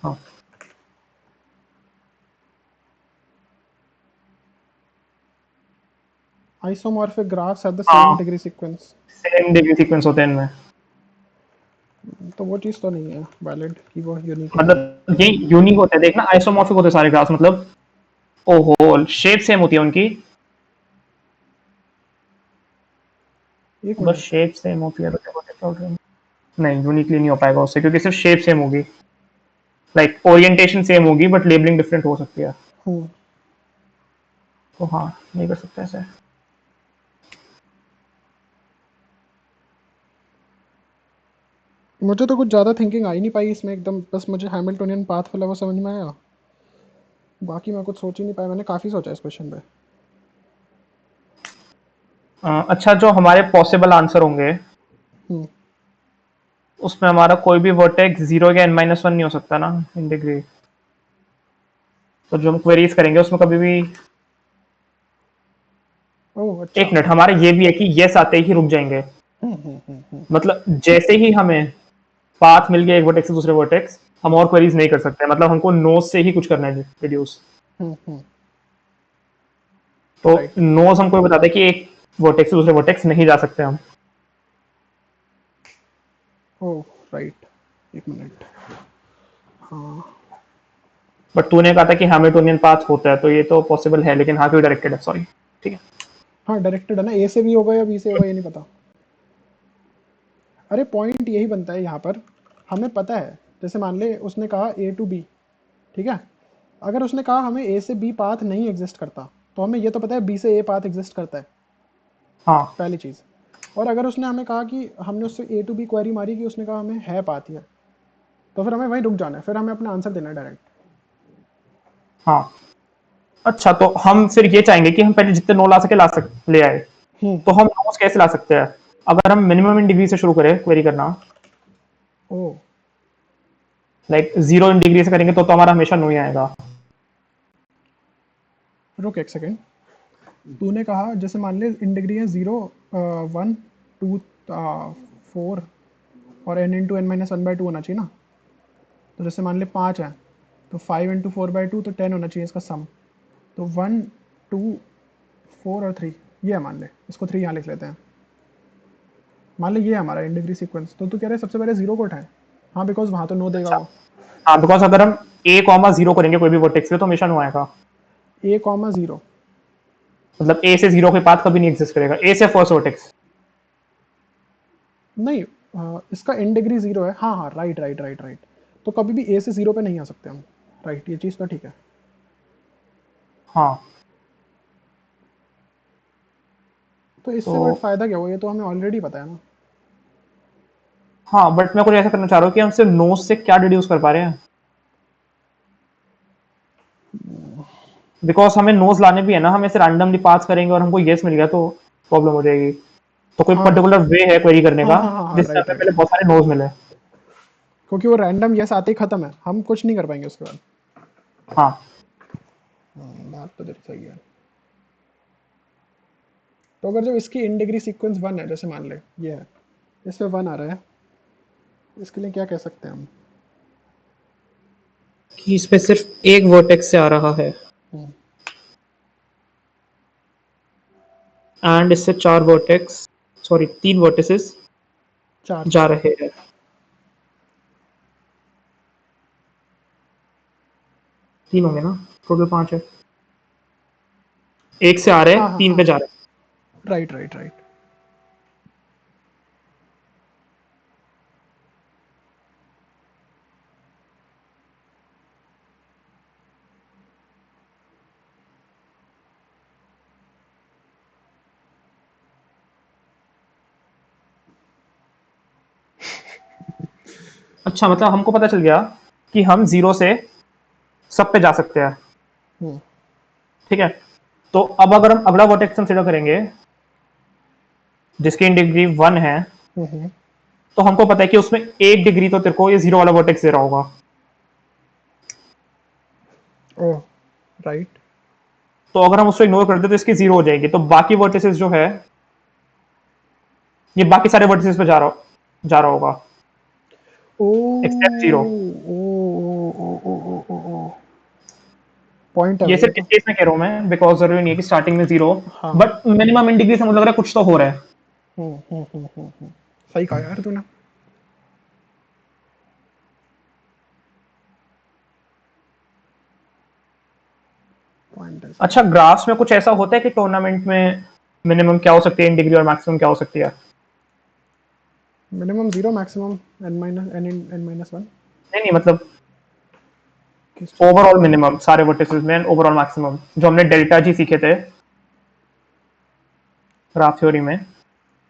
हाँ, isomorphic graphs have the same हाँ degree sequence. Same degree sequence होते हैं इनमें। तो वो चीज़ तो नहीं है वैलिड कि वो यूनिक होंगे। मतलब ये यूनिक होते हैं, देखना आइसोमॉर्फिक होते हैं सारे ग्राफ्स, मतलब ओहो शेप सेम होती है उनकी, एक बस मिनट। शेप सेम होती है तो क्या बोलते हैं? नहीं, यूनिकली नहीं हो पाएगा उससे, क्योंकि सिर्फ शेप सेम होगी, लाइक ओरिएंटेशन सेम होगी बट लेबलिंग डिफरेंट हो सकती है। हम्म। तो हाँ, नहीं कर सकते ऐसे। मुझे तो कुछ ज़्यादा थिंकिंग आ ही नहीं पाई इसमें एकदम, बस मुझे हैमिल्टोनियन पाथ वाला वो समझ में आया, बाकी मैं कुछ सोच ही नहीं पाया। मैंने काफ़ी सोचा इस क्वेश्चन पे। अच्छा, जो हमारे पॉसिबल आंसर होंगे हम्म। उसमें हमारा कोई भी वर्टेक्स 0 या n-1 नहीं हो सकता ना इन डिग्री, तो जो हम क्वेरीज करेंगे उसमें कभी भी। ओह अच्छा। एक मिनट, हमारा ये भी है कि यस आते ही रुक जाएंगे, मतलब जैसे ही हमें पाथ मिल गया एक वर्टेक्स से दूसरे वर्टेक्स, हम और क्वेरीज नहीं कर सकते, मतलब हमको नोज से ही कुछ करना है रिड्यूस। तो राइट। नोज हमको ये बताता है कि एक वर्टेक्स से दूसरे वर्टेक्स नहीं जा सकते हम। Oh right. एक मिनट। हाँ बट तूने कहा था कि हैमिल्टोनियन पाथ होता है, तो ये तो पॉसिबल है, लेकिन हाँ क्यों डायरेक्टेड है, सॉरी। ठीक है। हाँ डायरेक्टेड है ना, ए से भी होगा या बी से होगा ये नहीं पता। अरे पॉइंट यही बनता है यहाँ पर, हमें पता है जैसे मान ले उसने कहा ए टू बी, ठीक है, अगर उसने कहा हमें ए से बी पाथ नहीं एग्जिस्ट करता, तो हमें ये तो पता है बी से ए पाथ एग्जिस्ट करता है, हाँ पहली चीज़। और अगर उसने हमें कहा कि हमने उससे ए टू बी क्वेरी मारी कि उसने कहा हमें है पाथ ये, तो फिर हमें वहीं रुक जाना है, फिर हमें अपना आंसर देना है डायरेक्ट। हाँ। अच्छा, तो हम फिर ये चाहेंगे कि हम पहले जितने नो ला सके ले आए। हम्म। तो हम नोस कैसे ला सकते हैं? अगर हम मिनिमम इन डिग्री से शुरू करें क्वेरी करना, ओ लाइक 0 इन डिग्री से करेंगे तो हमारा हमेशा नो ही आएगा। रुक एक सेकेंड, तूने कहा जैसे मान ले इन डिग्री है 0, 1, 2, 4 और n into n minus one by two होना चाहिए ना। तो जैसे मान ले 5 है, तो 5 इंटू फोर बाई टू, तो 10 होना चाहिए इसका सम। तो 1, 2, 4 और 3, ये है मान ले, इसको 3 यहाँ लिख लेते हैं। मान ले ये है हमारा इन डिग्री सीक्वेंस, तो तू कह रहे सबसे पहले 0 को उठाएं। हाँ बिकॉज वहाँ तो नो देगा अच्छा। वो। हाँ, बिकॉज अगर हम a कॉमा 0 करेंगे कोई भी वर्टेक्स पे तो हमेशा नो आएगा। ए कॉमा 0, मतलब a से 0 के पाथ कभी नहीं एग्जिस्ट करेगा, a से फर्स्ट वर्टेक्स। नहीं इसका इन डिग्री 0 है, हाँ हाँ राइट राइट राइट राइट। तो कभी भी ए से 0 पे नहीं आ सकते हम, राइट, ये चीज़ तो ठीक है। हाँ। तो तो इससे बट फायदा क्या हुआ, ये तो हमें ऑलरेडी पता है ना। हाँ, बट मैं कुछ ऐसा करना चाह रहा हूँ कि हम सिर्फ नोस से क्या डिड्यूस कर पा रहे हैं, बिकॉज हमें नोज लाने भी है ना, हम ऐसे रैंडमली पास करेंगे और हमको येस मिल गया तो प्रॉब्लम हो जाएगी। तो कोई हाँ हाँ पर्टिकुलर वे है क्वेरी करने हाँ का हाँ हाँ हाँ जिससे राइट हमें राइट पहले राइट, बहुत सारे नोज मिले। क्योंकि वो रैंडम यस आते ही खत्म है, हम कुछ नहीं कर पाएंगे उसके बाद। हाँ। बात तो तेरी सही है। तो अगर जो इसकी इन डिग्री सीक्वेंस 1 है, जैसे मान ले ये है, इसमें 1 आ रहा है, इसके लिए क्या कह सकते हैं हम? कि इस पे सिर्फ एक वर्टेक्स से आ रहा है हम्म, एंड इससे चार वर्टेक्स, सॉरी 3 वर्टिसेस चार जा चार। रहे हैं। तीन होंगे ना, टोटल 5 है। एक से आ रहे हाँ हैं, हाँ 3 हाँ पे जा रहे हैं। Right right right. अच्छा, मतलब हमको पता चल गया कि हम 0 से सब पे जा सकते हैं। हम्म ठीक है। तो अब अगर हम अगला वर्टेक्स कंसिडर करेंगे जिसकी इन डिग्री 1 है, हम्म। तो हमको पता है कि उसमें 1 डिग्री तो तेरे को ये 0 वाला वर्टेक्स दे रहा होगा। Oh right. तो अगर हम उसको इग्नोर कर दे तो इसकी 0 हो जाएगी, तो बाकी वर्टिसेस जो है ये बाकी सारे वर्टिसेस पे जा रहा होगा ओ एक्सेप्ट 0। ओ ओ ओ ओ ओ ओ, पॉइंट है ये भाई ये सिर्फ इस तो। केस में कह रहा हूं मैं, बिकॉज जरूरी नहीं है कि स्टार्टिंग में 0, हाँ। बट मिनिमम इन डिग्री से मुझे लग रहा है कुछ तो हो रहा है। सही कहा यार तूने। पॉइंट है सही। अच्छा, ग्राफ्स में कुछ ऐसा होता है कि टूर्नामेंट में मिनिमम क्या हो सकती है इन डिग्री और मैक्सिमम क्या हो सकती है? Minimum 0, maximum n-1। नहीं नहीं, मतलब किस चीज़ में? ओवरऑल मिनिमम सारे वर्टिसेस में, ओवरऑल मैक्सिमम जो हमने डेल्टा जी सीखे थे ग्राफ थ्योरी में,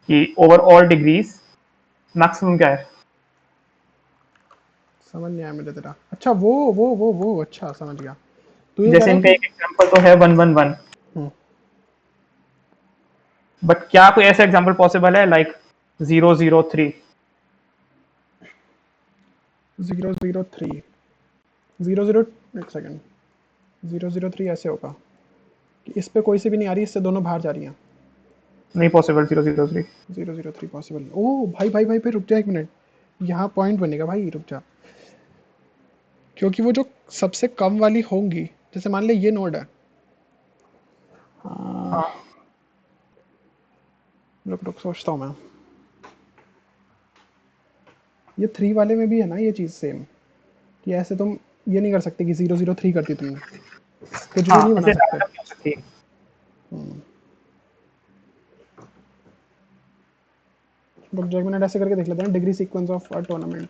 कि ओवरऑल डिग्रीज मैक्सिमम क्या है। समझ नहीं आया मुझे तेरा, अच्छा वो अच्छा समझ गया। तू ये कह जैसे रहा है इनका कि एक एग्जांपल तो है 111, हम्म, बट क्या कोई ऐसा एग्जांपल पॉसिबल है लाइक 003? 003, 00, एक सेकेंड, 003 ऐसे होगा कि इस पे कोई सी भी नहीं आ रही, इससे दोनों बाहर जा रही हैं। नहीं पॉसिबल 003। 003 पॉसिबल, ओ भाई भाई भाई भाई रुक जा एक मिनट, यहाँ पॉइंट बनेगा भाई, रुक जा। क्योंकि वो जो सबसे कम वाली होंगी, जैसे मान ले ये नोड है, हाँ। रुक रुक सोचता हूँ मैं, ये 3 वाले में भी है ना ये चीज़ सेम, कि ऐसे तुम ये नहीं कर सकते कि 003 करती तुमने, कुछ भी हाँ नहीं बना ऐसे सकते। random नहीं हो सकती। रुक जाओ, एक मिनट ऐसे करके देख लेते हैं, degree sequence of a tournament.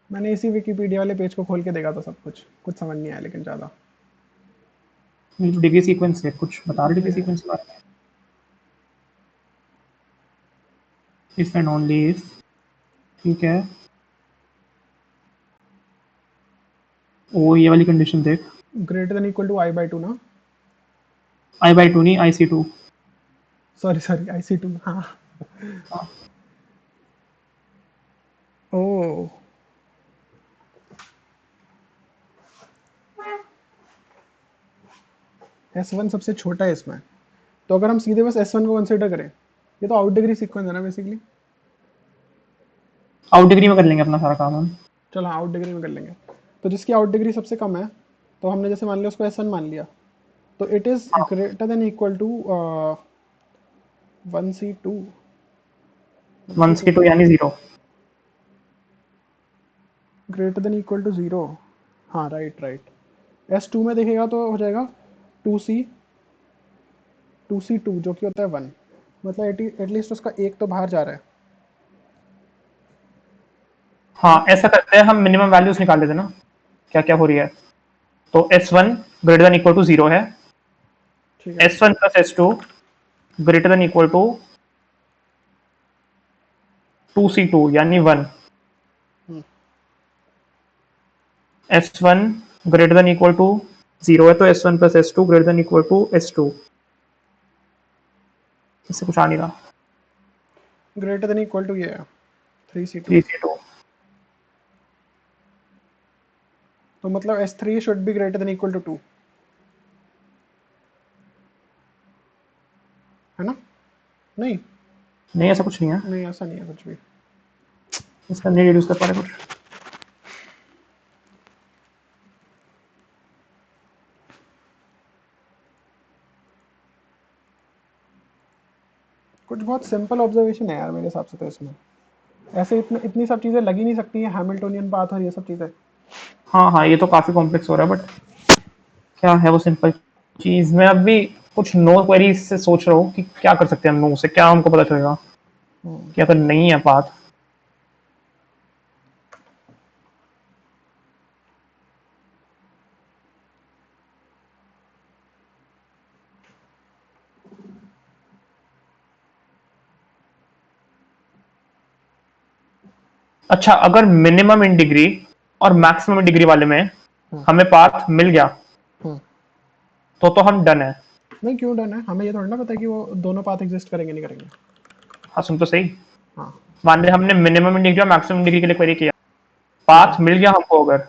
मैंने इसी विकिपीडिया वाले पेज को खोल के देखा था, सब कुछ समझ नहीं आया लेकिन ज़्यादा। ये जो डिग्री सीक्वेंस है, कुछ बता रहे डिग्री ये सीक्वेंस के बारे में? इफ एंड ओनली इफ, ठीक है। ओ ये वाली कंडीशन देख। Greater than equal to I/2 ना? I/2 नहीं, IC2। सॉरी सॉरी, IC2, हाँ। हाँ, ओ, S1 सबसे छोटा है इसमें, तो अगर हम सीधे बस S1 को कंसिडर करें, ये तो आउट डिग्री सीक्वेंस है ना बेसिकली। आउट डिग्री में कर लेंगे अपना सारा काम हम। चलो हाँ, आउट डिग्री में कर लेंगे। तो जिसकी आउट डिग्री सबसे कम है, तो हमने जैसे मान लिया उसको S1 मान लिया, तो इट इज़ हाँ, greater than equal to 1C2। 1C2 यानी 0। Greater than equal to 0। हाँ राइट राइट। S2 में देखेगा तो हो जाएगा 2C 2 जो कि होता है 1, मतलब एटलीस्ट उसका एक तो बाहर जा रहा है है हाँ ना? ऐसा करते हैं, हम मिनिमम वैल्यूज निकाल लेते हैं ना, क्या क्या हो रही है। तो S1 greater than equal to 0 है, ठीक है। S1 plus S2 greater than equal to 2C2 यानी 1, hmm, S1 greater than equal to 0 है, तो S1 plus S2 greater than equal to S2। इससे कुछ आ नहीं रहा। ग्रेटर देन इक्वल टू ये है 3C2। 3C2। तो मतलब S3 should be greater than equal to 2, है ना? नहीं, नहीं ऐसा कुछ नहीं है, नहीं ऐसा नहीं है कुछ भी। इसका नहीं रिड्यूस कर पा रहे कुछ। कुछ बहुत सिंपल ऑब्जर्वेशन है यार मेरे हिसाब से तो इसमें, ऐसे इतनी सब चीज़ें लगी नहीं सकती हैं, हैमिल्टोनियन पाथ और ये सब चीज़ें। हाँ हाँ, ये तो काफी कॉम्प्लेक्स हो रहा है, बट क्या है वो सिंपल चीज। मैं अभी कुछ नो क्वेरीज से सोच रहा हूँ कि क्या कर सकते हैं हम नो से, क्या हमको पता चलेगा कि अगर नहीं है पाथ। अच्छा, अगर मिनिमम इन डिग्री और मैक्सिमम इन डिग्री वाले में हाँ हमें पाथ मिल गया, हाँ। तो हम डन है। नहीं क्यों डन है, हमें ये थोड़ा ना पता है कि वो दोनों पाथ एग्जिस्ट करेंगे नहीं करेंगे। हाँ सुन तो सही। हाँ। मान लिया हमने मिनिमम इन डिग्री और मैक्सिमम डिग्री के लिए क्वेरी किया, ठीक है। पाथ मिल गया हमको, अगर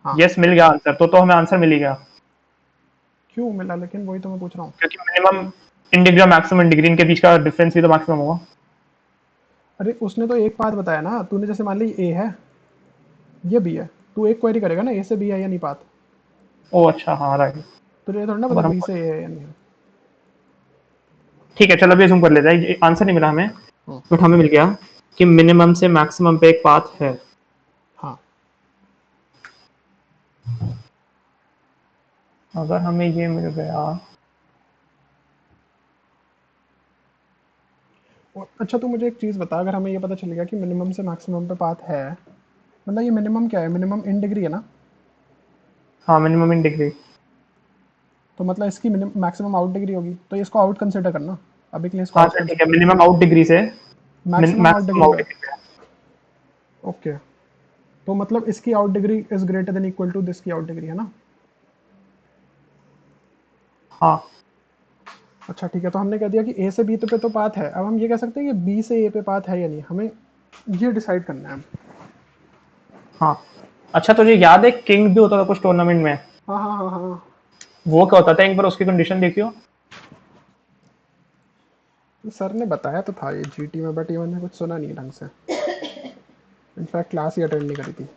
हाँ। यस मिल गया आंसर, तो हमें आंसर मिल ही गया। क्यों मिला, लेकिन वही तो मैं पूछ रहा हूँ। क्योंकि मिनिमम इन डिग्री और मैक्सिमम इन डिग्री इनके बीच का डिफरेंस भी तो मैक्सिमम होगा। अरे उसने तो एक पाथ बताया ना, तूने जैसे मान ली ए है, ये बी है, तू एक क्वेरी करेगा ना ए से बी है या नहीं पाथ, ओ अच्छा, हाँ राइट। तुझे ये थोड़ा ना पता अगर बी हमको, से ए है या नहीं है। ठीक है चलो अभी जूम कर लेते हैं, आंसर नहीं मिला हमें, हाँ। बट हमें मिल गया कि मिनिमम से मैक्सिमम पे एक पाथ है। हाँ। अगर हमें ये मिल गया, अच्छा तू मुझे एक चीज़ बता, अगर हमें ये पता चल गया कि मिनिमम से मैक्सिमम पे पाथ है, मतलब ये मिनिमम क्या है, मिनिमम इन डिग्री है ना? हाँ मिनिमम इन डिग्री। तो मतलब इसकी मैक्सिमम आउट डिग्री होगी, तो इसको आउट कंसिडर करना, अभी के लिए इसको हाँ आउट चल ठीक है, कंसिडर। मिनिमम आउट डिग्री से maximum out maximum degree out पे। डिग्री पे। ओके, तो मतलब इसकी out degree is greater than equal to this की आउट डिग्री, है ना? हाँ अच्छा ठीक है, तो हमने कह दिया कि ए से बी पे तो पाथ है, अब हम ये कह सकते हैं कि बी से ए पे पाथ है या नहीं, हमें ये डिसाइड करना है। हाँ। अच्छा तुझे याद है किंग भी होता था कुछ टूर्नामेंट में, हाँ हाँ हाँ हाँ। वो क्या होता था एक बार उसकी कंडीशन देखियो। सर ने बताया तो था ये जीटी में, बट ये मैंने कुछ सुना नहीं ढंग से। इनफैक्ट क्लास ही अटेंड नहीं करी थी,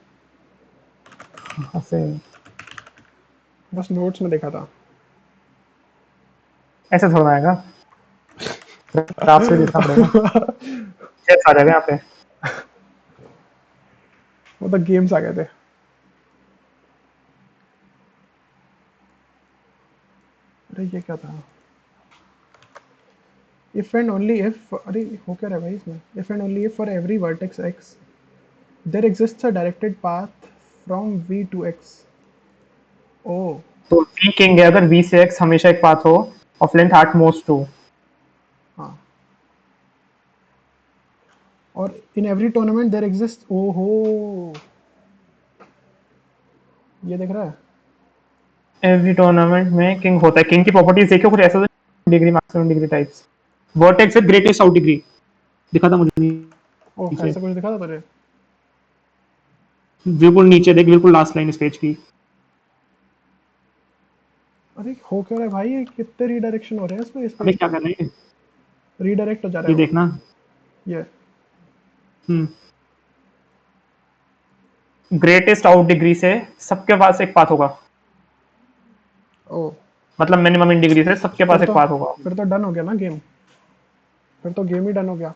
ऐसे बस नोट्स में देखा था। ऐसे थोड़ा आएगा, ग्राफ से देखना पड़ेगा। चेस आ जाएगा यहाँ पे। वो तो गेम्स आ गए थे। अरे ये क्या था? इफ एंड ओनली इफ, अरे हो क्या रहा है भाई इसमें? If and only if for every vertex X there exists a directed path from V to X. Oh. तो वी किंग है, अगर वी से एक्स हमेशा एक पाथ हो ऑफ लेंथ एट मोस्ट 2। हाँ, और in every tournament there exist, ओहो, ये देख रहा है? एवरी टूर्नामेंट में किंग होता है। किंग की प्रॉपर्टीज देखियो कुछ ऐसा, degree, maximum degree types, vertex with greatest out degree दिखा था मुझे ओह, नीचे, ऐसा कुछ दिखा था तुझे? बिल्कुल नीचे देख, बिल्कुल लास्ट लाइन इस पेज की। अरे हो क्या रहा है भाई? ये कितने रीडायरेक्शन हो रहे हैं इसमें, इस अबे पेज क्या पे? कर रहे हैं, रीडायरेक्ट हो जा रहा ये है वो। देखना। ये ग्रेटेस्ट आउट डिग्री से सबके पास एक पाथ होगा, ओ, मतलब मिनिमम इन डिग्री से सबके फिर पास एक तो पाथ होगा। फिर तो डन हो गया ना गेम। फिर तो गेम ही डन हो गया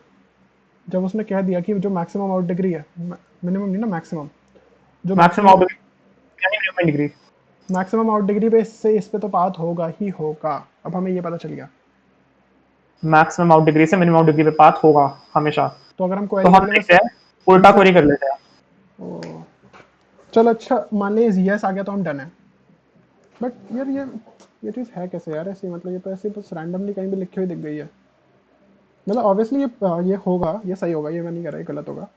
जब उसने कह दिया कि जो मैक्सिमम आउट डिग्री है, मिनिमम नहीं ना, मैक्सिमम, जो मैक्सिमम मैक्सिमम आउट डिग्री यानी minimum in degree. Maximum out degree पे इससे इस पे तो पाथ होगा ही होगा। अब हमें ये पता चल गया। मैक्सिमम आउट डिग्री से मिनिमम आउट डिग्री पे पाथ होगा हमेशा। तो अगर हम तो क्वेरी कर हम ले बस देखते हैं, बी उल्टा से। क्वेरी कर लेते हैं। ओ, चल अच्छा, मान ले यस आ गया तो हम डन है। बट यार ये चीज़ है कैसे यार ऐसी? मतलब ये तो ऐसे बस रैंडमली कहीं भी लिखी हुई दिख गई है। मतलब ऑब्वियसली ये होगा, ये सही होगा, ये मैं नहीं कह रहा ये गलत होगा।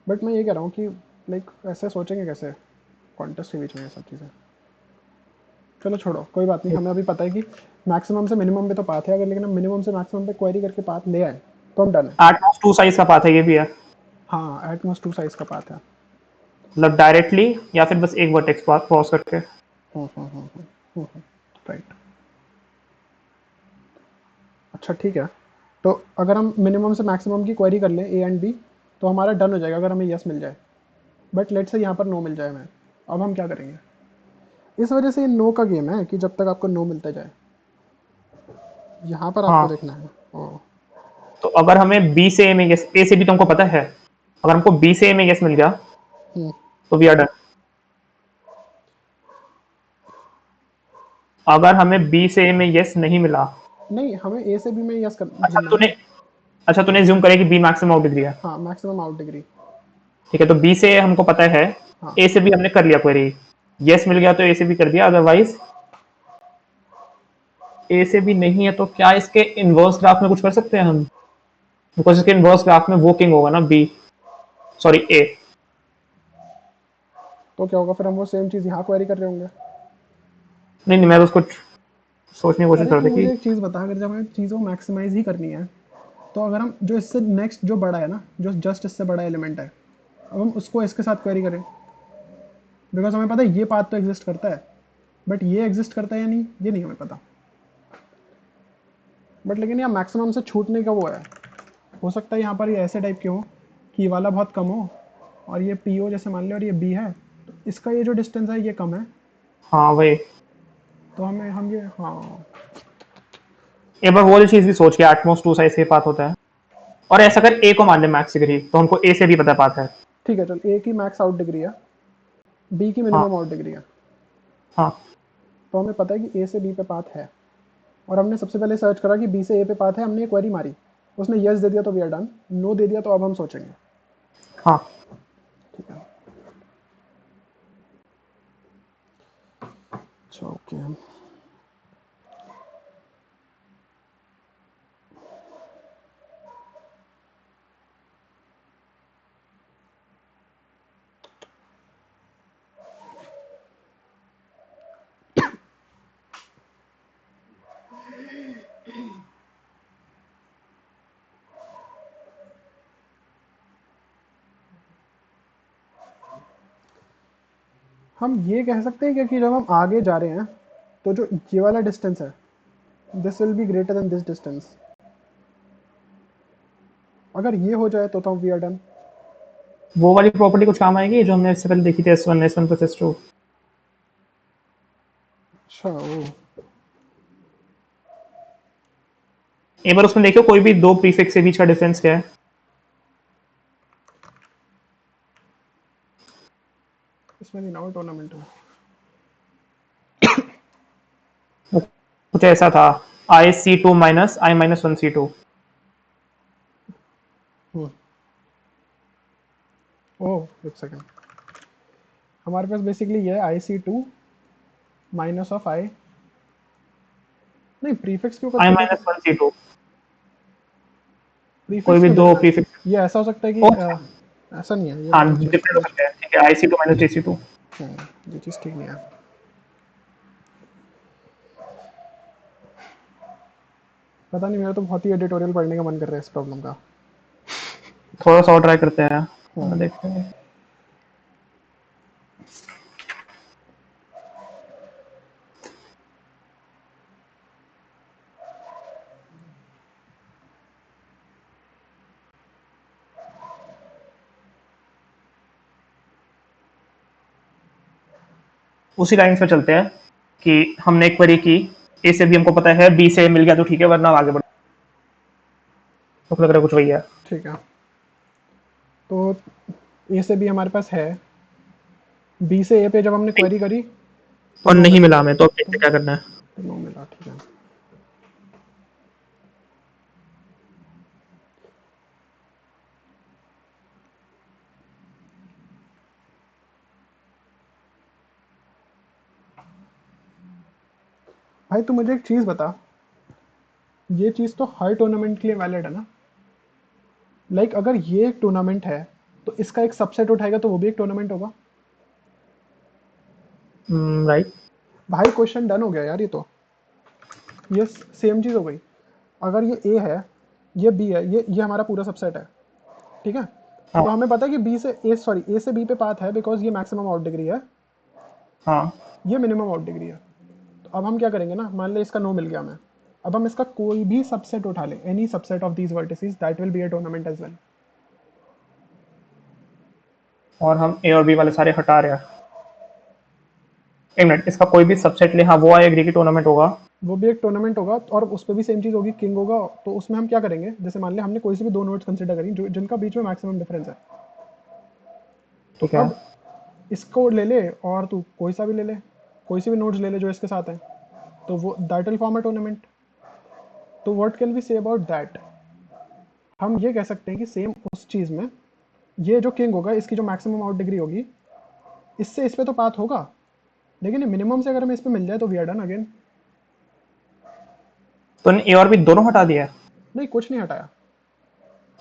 बट मैं ये कह रहा हूँ कि लाइक ऐसे सोचेंगे कैसे कॉन्टेस्ट के बीच में ये सब चीज़ें? चलो छोड़ो, कोई बात नहीं। हमें अभी पता है कि मैक्सिमम से मिनिमम पे तो पाथ है, अगर लेकिन हम मिनिमम से मैक्सिमम पे क्वेरी करके पाथ ले आए तो हम डन है। एट मोस्ट 2 साइज का पाथ है, ये भी है। हाँ, एट मोस्ट 2 साइज का पाथ है। मतलब डायरेक्टली या फिर बस एक वर्टेक्स पाथ क्रॉस करके। राइट। अच्छा ठीक है, तो अगर हम मिनिमम से मैक्सिमम की क्वेरी कर लें ए एंड बी तो हमारा डन हो जाएगा अगर हमें यस मिल जाए। बट लेट से यहाँ पर नो मिल जाए हमें, अब हम क्या करेंगे? इस वजह से ये नो का गेम है कि जब तक आपको नो मिलता जाए, यहाँ पर आपको हाँ, देखना है। ओ, तो अगर हमें बी से ए में यस, ए से बी तुमको पता है, अगर हमको बी से ए में यस मिल गया हम्म, तो वी आर डन। अगर हमें बी से ए में यस नहीं मिला, नहीं, हमें ए से बी में यस कर अच्छा गिनना है तूने ना। अच्छा तूने ज्यूम करे कि बी मैक्सिमम आउट डिग्री है। हाँ, मैक्सिमम आउट डिग्री। ठीक है, तो बी से ए हमको पता है, हाँ, ए से बी हमने कर लिया क्वेरी, यस मिल गया तो ए से बी कर दिया, अदरवाइज ए से बी नहीं है तो क्या इसके इनवर्स ग्राफ में कुछ कर सकते हैं हम? बिकॉज इसके इनवर्स ग्राफ में वो किंग होगा ना, बी, सॉरी ए। तो क्या होगा फिर? हम वो सेम चीज़ यहाँ क्वेरी कर रहे होंगे। नहीं नहीं, मैं तो उसको सोचने की कोशिश अरे कर तू रही मुझे थी। एक चीज़ बता, अगर जब हमें चीज़ों को मैक्सिमाइज ही करनी है तो अगर हम जो इससे नेक्स्ट जो बड़ा है ना, जो जस्ट इससे बड़ा एलिमेंट है, अब हम उसको इसके साथ क्वेरी करें, बिकॉज हमें पता है ये पाथ तो एग्जिस्ट करता है, बट ये एग्जिस्ट करता है या नहीं ये नहीं हमें पता। बट लेकिन यहाँ मैक्सिमम से छूटने का वो है, हो सकता है यहाँ पर ये ऐसे टाइप के हो कि ये वाला बहुत कम हो और ये पी हो जैसे मान लो, और ये बी है, तो इसका ये जो डिस्टेंस है ये कम है, हाँ वही, तो हमें हम ये, हाँ। एक बार वो वाली चीज भी सोच के, एटमोस्ट 2 साइज के पाथ होता है, और ऐसा अगर ए को मान ले मैक्स डिग्री तो हमको ए से भी पता पाथ है। ठीक है, चल ए की मैक्स आउट डिग्री है, बी की हाँ मिनिमम आउट डिग्री है, हाँ तो हमें पता है कि ए से बी पे पाथ है। और हमने सबसे पहले सर्च करा कि बी से ए पे पाथ है, हमने एक क्वेरी मारी, उसने यस दे दिया तो वी आर डन, नो दे दिया तो अब हम सोचेंगे। हाँ। ठीक है, अच्छा ओके। हम ये कह सकते हैं क्या कि जब हम आगे जा रहे हैं तो जो ये वाला डिस्टेंस है, this will be greater then this distance. अगर ये हो जाए तो वी आर डन। वो वाली प्रॉपर्टी कुछ काम आएगी जो हमने इससे पहले देखी थी, S1 प्लस S2। अच्छा ओ, एक बार उसमें देखो कोई भी दो प्रीफिक्स के बीच का डिफरेंस क्या है। इसमें भी नाउ टूर्नामेंट है। कुछ ऐसा था, IC2 माइनस I-1C2। हम्म, ओह एक सेकंड, हमारे पास बेसिकली ये है IC2 माइनस ऑफ आई, नहीं प्रीफिक्स क्यों करते देखो, I-1C2, कोई प्रीफिक्स भी क्यों दो देखना है? प्रीफिक्स। ये ऐसा हो सकता है कि ओ ऐसा नहीं है, ये हाँ, वाली चीज़ डिफरेंट हो सकते हैं, ठीक है, IC2 माइनस DC2। ये चीज़ ठीक नहीं है। पता नहीं, मेरा तो बहुत ही एडिटोरियल पढ़ने का मन कर रहा है इस प्रॉब्लम का। थोड़ा सा और ट्राई करते हैं, हम्म, देखते हैं। उसी लाइन पे चलते हैं कि हमने एक क्वेरी की, ए से बी हमको पता है, बी से मिल गया तो ठीक है, वरना आगे बढ़ो। तो लग रहा है कुछ वही है। ठीक है, तो ए से बी हमारे पास है, बी से ए पे जब हमने क्वेरी करी तो और नो नहीं मिला, मिला हमें, तो अब देखते क्या करना है। तो नो मिला, ठीक है। भाई तू मुझे एक चीज़ बता, ये चीज़ तो हर टूर्नामेंट के लिए वैलिड है ना? लाइक अगर ये एक टूर्नामेंट है तो इसका एक सबसेट उठाएगा तो वो भी एक टूर्नामेंट होगा। राइट। भाई क्वेश्चन डन हो गया यार, ये सेम चीज़ हो गई। अगर ये ए है, ये बी है, ये हमारा पूरा सबसेट है, ठीक है। हाँ तो हमें पता है कि बी से ए, सॉरी ए से बी पे पाथ है बिकॉज ये मैक्सिमम आउट डिग्री है, हाँ। ये मिनिमम आउट डिग्री है। तो अब हम क्या करेंगे ना, मान ले इसका नो मिल गया हमें, अब हम इसका कोई भी सबसेट उठा लें, any subset of these vertices that will be a tournament as well. और हम ए और बी वाले सारे हटा रहे हैं। एक मिनट, इसका कोई भी सबसेट ले, हाँ वो आई एग्री की टूर्नामेंट होगा। वो भी एक टूर्नामेंट होगा और उस पर भी सेम चीज़ होगी, किंग होगा। तो उसमें हम क्या करेंगे, जैसे मान ले हमने कोई से भी दो नोट्स कंसिडर करी जो जिनका बीच में मैक्सिमम डिफरेंस है, तो ठीक है। अब इसको ले ले और तू कोई सा भी ले ले, कोई से भी नोट्स ले ले जो इसके साथ हैं, तो वो that will form a tournament. तो what can we say about that, हम ये कह सकते हैं कि सेम उस चीज़ में ये जो किंग होगा इसकी जो मैक्सिमम आउट डिग्री होगी, इससे इस पे तो पाथ होगा, लेकिन मिनिमम से अगर हमें इस पे मिल जाए तो वी आर डन अगेन। तो ए और बी दोनों हटा दिया है? नहीं कुछ नहीं हटाया,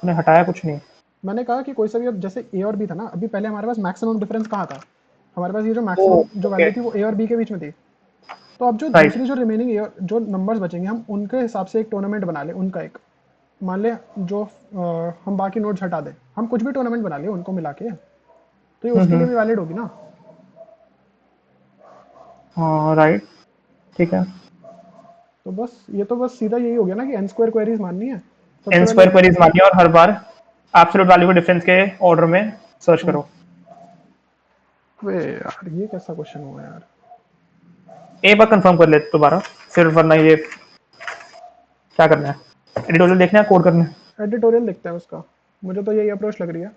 तूने हटाया कुछ नहीं? मैंने कहा कि कोई सा भी, अब जैसे ए और बी था ना, अभी पहले हमारे पास मैक्सिमम डिफरेंस कहाँ था, हमारे पास ये जो ओ मैक्सिमम जो ओके। वैल्यू थी वो ए और बी के बीच में थी। तो अब जो राइट। दूसरी जो रिमेनिंग जो नंबर्स बचेंगे हम उनके हिसाब से एक टूर्नामेंट बना ले, उनका एक, मान ले जो हम बाकी नोट्स हटा दें, हम कुछ भी टूर्नामेंट बना ले उनको मिला के, तो ये उसके लिए हम्म। भी वैलिड होगी ना। हाँ राइट। ठीक है। तो बस ये तो बस सीधा यही हो गया ना कि एन स्क्वायर क्वेरीज माननी है सबसे एन पहले। स्क्वायर क्वेरीज मानिए और हर बार एब्सोल्यूट वैल्यू के डिफरेंस के ऑर्डर में सर्च हम्म, करो। वे यार ये कैसा क्वेश्चन हुआ यार। एक बार कंफर्म कर ले दोबारा, फिर वरना ये क्या करना है, एडिटोरियल देखना है, कोड करना है? एडिटोरियल देखते हैं उसका, मुझे तो यही अप्रोच लग रही है,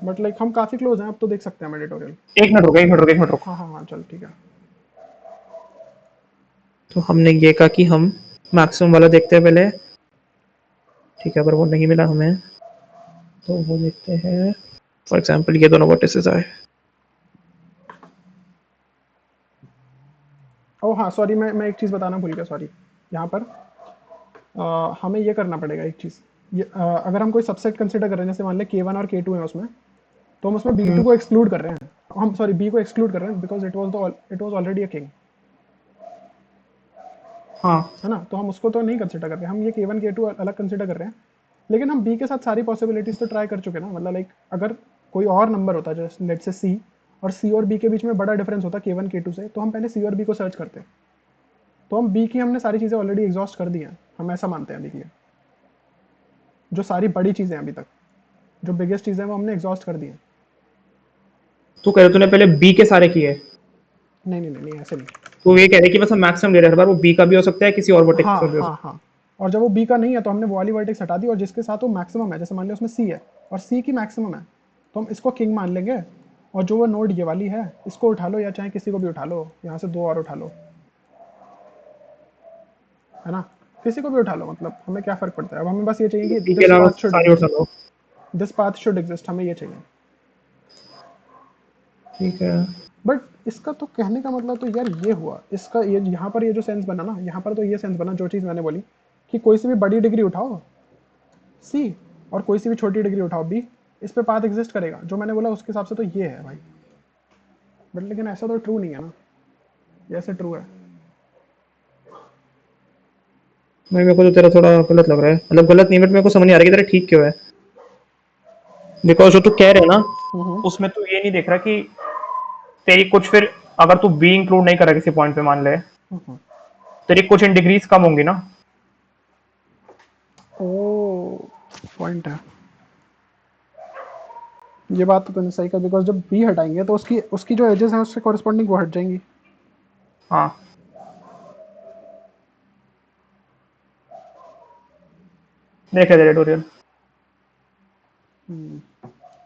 बट लाइक हम काफ़ी क्लोज हैं, अब तो देख सकते हैं हम एडिटोरियल। एक मिनट रुको, एक मिनट रुको, एक मिनट रुको। हाँ हाँ हाँ चल ठीक है। तो हमने ये कहा कि हम मैक्सिमम वाला देखते हैं पहले, ठीक है, अगर वो नहीं मिला हमें तो वो देखते हैं। फॉर एग्जांपल ये दोनों वर्टिसेस आए। ओह हाँ सॉरी, मैं एक चीज़ बताना भूल गया, सॉरी। यहाँ पर हमें ये करना पड़ेगा एक चीज़, ये अगर हम कोई सबसेट कंसिडर कर रहे हैं, जैसे मान लें K1 और K2 है उसमें, तो हम उसमें B2 को एक्सक्लूड कर रहे हैं, हम सॉरी बी को एक्सक्लूड कर रहे हैं because it was already a king, हाँ। है ना। तो हम उसको तो नहीं कंसिडर कर रहे, हम ये K1 K2 अलग कंसिडर कर रहे हैं, लेकिन हम B के साथ सारी पॉसिबिलिटीज तो ट्राई कर चुके हैं ना। मतलब लाइक अगर कोई और नंबर होता है जैसे लेट्स से C, और C और B के बीच में बड़ा डिफरेंस होता K1 K2 से, तो हम पहले C और B को सर्च करते। तो हम B की हमने सारी चीज़ें ऑलरेडी एग्जॉस्ट कर दी हैं, हम ऐसा मानते हैं B के लिए। जो सारी बड़ी चीज़ें हैं अभी तक, जो बिगेस्ट चीज़ें हैं वो हमने एग्जॉस्ट कर दी हैं। तू कह रहे तूने पहले बी के सारे किए, नहीं नहीं नहीं नहीं, ऐसे नहीं। तो ये कह रहे कि बस हम मैक्सिमम ले रहे हैं हर बार, वो बी का भी हो सकता है किसी और वर्टेक्स का हाँ भी हो हाँ सकता हाँ। और जब वो बी का नहीं है तो हमने वो वाली वर्टेक्स हटा दी, और जिसके साथ वो मैक्सिमम है, जैसे मान लिया उसमें सी है और सी की मैक्सिमम है, तो हम इसको किंग मान लेंगे। और जो वो नोड ये वाली है, इसको उठा लो या चाहे किसी को भी उठा लो, यहाँ से 2 और उठा लो, है ना। किसी को भी उठा लो, मतलब हमें क्या फ़र्क पड़ता है। अब हमें बस ये चाहिए है, कि बी के दिस अलावा पाथ शुड सारे उठा exist, low. This path should exist, हमें ये चाहिए। ठीक है। बट इसका तो कहने का मतलब तो यार ये हुआ, इसका ये यहाँ पर ये जो सेंस बना ना, यहाँ पर तो ये सेंस बना जो चीज़ मैंने बोली, कि कोई सी भी बड़ी डिग्री उठाओ सी, और कोई सी भी छोटी डिग्री उठाओ बी, इस पे पाथ एग्जिस्ट करेगा। जो मैंने बोला उसके हिसाब से तो ये है भाई। बट लेकिन ऐसा तो ट्रू नहीं है ना, ये ऐसे ट्रू है। नहीं, मेरे को तो तेरा थोड़ा गलत लग रहा है, मतलब गलत नहीं, बट मेरे को समझ नहीं आ रहा कि तेरा ठीक क्यों है। बिकॉज जो तू कह रहे है ना, हम्म उसमें तू ये नहीं देख रहा कि तेरी कुछ फिर, अगर तू बी इंक्लूड नहीं करा किसी पॉइंट पे मान ले, हम्म। तेरी कुछ इन डिग्रीज कम होंगी ना। ओ, पॉइंट है। ये बात तो तूने सही कहा, बिकॉज जब बी हटाएंगे तो उसकी उसकी जो एजेस हैं उससे कॉरेस्पॉन्डिंग वो हट जाएंगी। हाँ, देखे तेरे tutorial.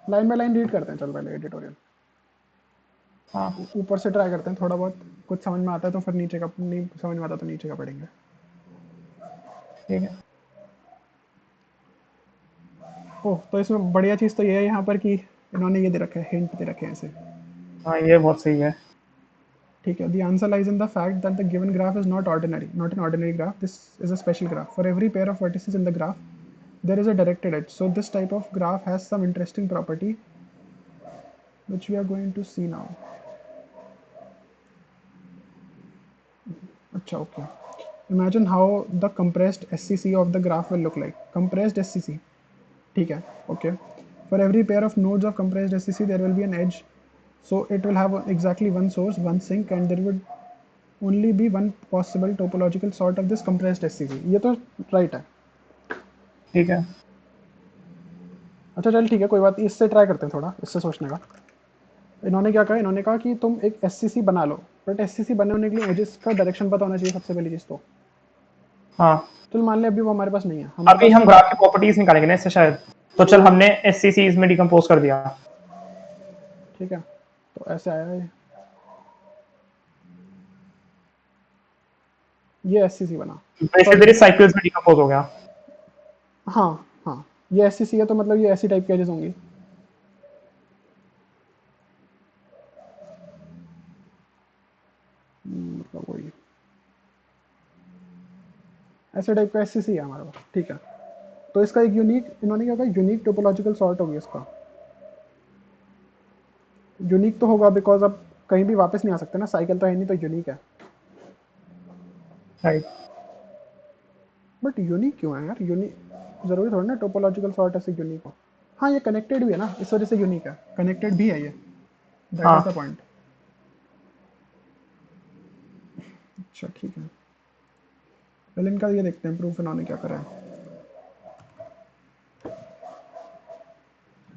Line by line read करते हैं, चल पहले एडिटोरियल हाँ, ऊपर से ट्राई करते हैं, थोड़ा बहुत कुछ समझ में आता है तो फिर नीचे का, नहीं समझ में आता तो नीचे का पढ़ेंगे। ठीक है। ओह, तो इसमें बढ़िया चीज़ तो ये है यहाँ पर कि इन्होंने ये दे रखा है, हिंट दे रखे हैं ऐसे। हाँ, ये बहुत सही है। ठीक है, the answer lies in the fact that the given graph is not ordinary, not an ordinary graph. This is a special graph. For every pair of vertices in the graph, there is a directed edge. So this type of graph has some interesting property which we are going to see now. अच्छा, okay. Imagine how the compressed SCC of the graph will look like. Compressed SCC. ठीक है, okay. For every pair of nodes of compressed SCC, there will be an edge. So it will have exactly one source, one sink, and there would only be one possible topological sort of this compressed SCC. ये तो right है। ठीक है। अच्छा चल ठीक है, कोई बात नहीं, इससे ट्राई करते हैं थोड़ा, इससे सोचने का। इन्होंने क्या कहा, इन्होंने कहा कि तुम एक एससीसी बना लो, बट एससीसी बनने होने के लिए मुझे इसका डायरेक्शन पता होना चाहिए सबसे पहली चीज़ तो। हाँ, चल मान ले अभी वो हमारे पास नहीं है, हमारे अभी पास हम क्या है। ग्राफ की प्रॉपर्टीज निकालेंगे ना इससे शायद। तो चल, हमने एससीसीज में डिकम्पोज कर दिया। ठीक है, तो ऐसे आया ये एससीसी बना। बेसिकली फर्स्ट, तेरी साइकिल्स में डिकम्पोज हो गया। हाँ हाँ, ये एससीसी है तो मतलब ये ऐसी टाइप की एजेस होंगी। मतलब वही ऐसे टाइप का एससीसी है हमारे पास, ठीक है। तो इसका एक यूनिक, इन्होंने क्या कहा, यूनिक टोपोलॉजिकल सॉर्ट होगी इसका। यूनिक तो होगा बिकॉज अब कहीं भी वापस नहीं आ सकते ना, साइकिल तो है नहीं, तो यूनिक है। राइट। बट यूनिक क्यों है यार, यूनिक जरूरी थोड़ा ना टोपोलॉजिकल सॉर्ट ऐसे यूनिक हो। हाँ, ये कनेक्टेड भी है ना, इस वजह से यूनिक है, कनेक्टेड भी है ये, दैट इज द हाँ, पॉइंट। अच्छा ठीक है, पहले इनका ये देखते हैं प्रूफ इन्होंने क्या करा है।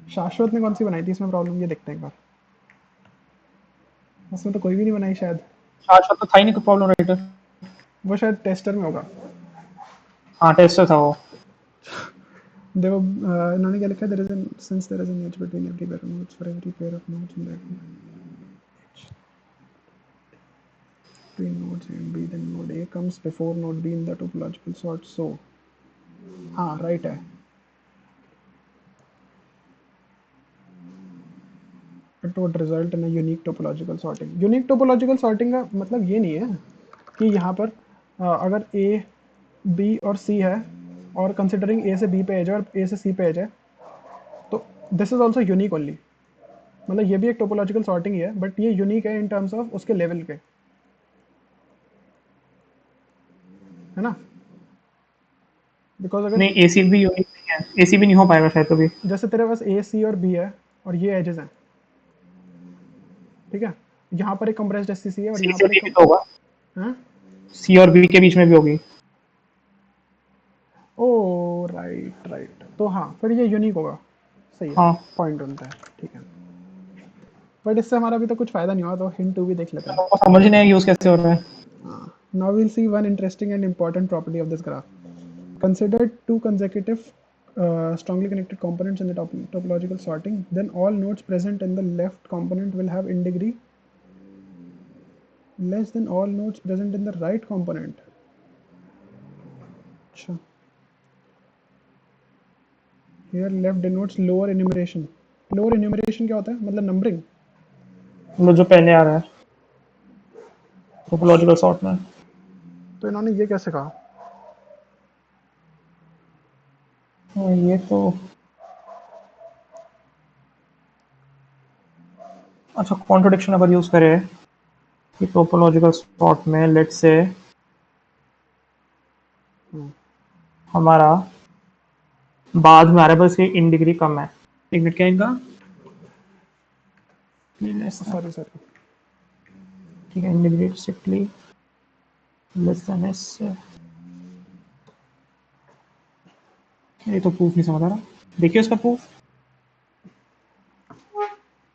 शाश्वत ने कौन सी बनाई थी इसमें प्रॉब्लम, ये देखते हैं एक बार। उसमें तो कोई भी नहीं बनाई शायद, शाश्वत तो था ही नहीं कोई प्रॉब्लम राइटर। वो शायद टेस्टर में होगा। हाँ, टेस्टर था वो। देखो इन्होंने क्या लिखा है, there is an since there is an edge between every pair of nodes, for every pair of nodes in that between nodes A and B, then node A comes before node B in the topological sort, so हाँ right है। It would result in a unique topological sorting. Unique topological sorting का मतलब ये नहीं है कि यहाँ पर अगर A, B और C है, और कंसिडरिंग A से B पे एज है और A से C पे एज है, तो this is also unique only. मतलब ये भी एक टोपोलॉजिकल सॉर्टिंग ही है, बट ये यूनिक है इन टर्म्स ऑफ उसके लेवल के, है ना। बिकॉज अगर नहीं, एसी भी यूनिक नहीं है, एसी भी नहीं हो पाएगा शायद कभी। जैसे तेरे पास A, C और B है और ये एजेस हैं, ठीक है, यहाँ पर एक कंप्रेस्ड एससीसी है और सी यहाँ से पर बी एक भी तो होगा। हाँ। सी और बी के बीच में भी होगी। ओ राइट राइट, तो हाँ फिर ये यूनिक होगा, सही है, हाँ पॉइंट बनता है, ठीक है। बट इससे हमारा अभी तक कुछ फायदा नहीं हुआ, तो हिंट 2 भी देख लेते हैं। तो समझ ही नहीं यूज कैसे हो रहा है। Now we'll see one interesting and important property of this graph. Consider two consecutive strongly connected components in the topological sorting. Then all nodes present in the left component will have in degree less than all nodes present in the right component. अच्छा, here left denotes lower enumeration. Lower enumeration क्या होता है, मतलब numbering. मतलब जो पहले आ रहा है टोपोलॉजिकल सॉर्ट में। तो इन्होंने ये कैसे कहा? ये तो अच्छा कॉन्ट्रडिक्शन अगर यूज करें कि टोपोलॉजिकल सॉर्ट में लेट्स से हमारा बाद में आ रहा है बस ये इन डिग्री कम है। एक मिनट क्या इनका सॉरी सॉरी, ठीक है in degree strictly less than S. ये तो प्रूफ नहीं समझ आ रहा, देखिए उसका प्रूफ।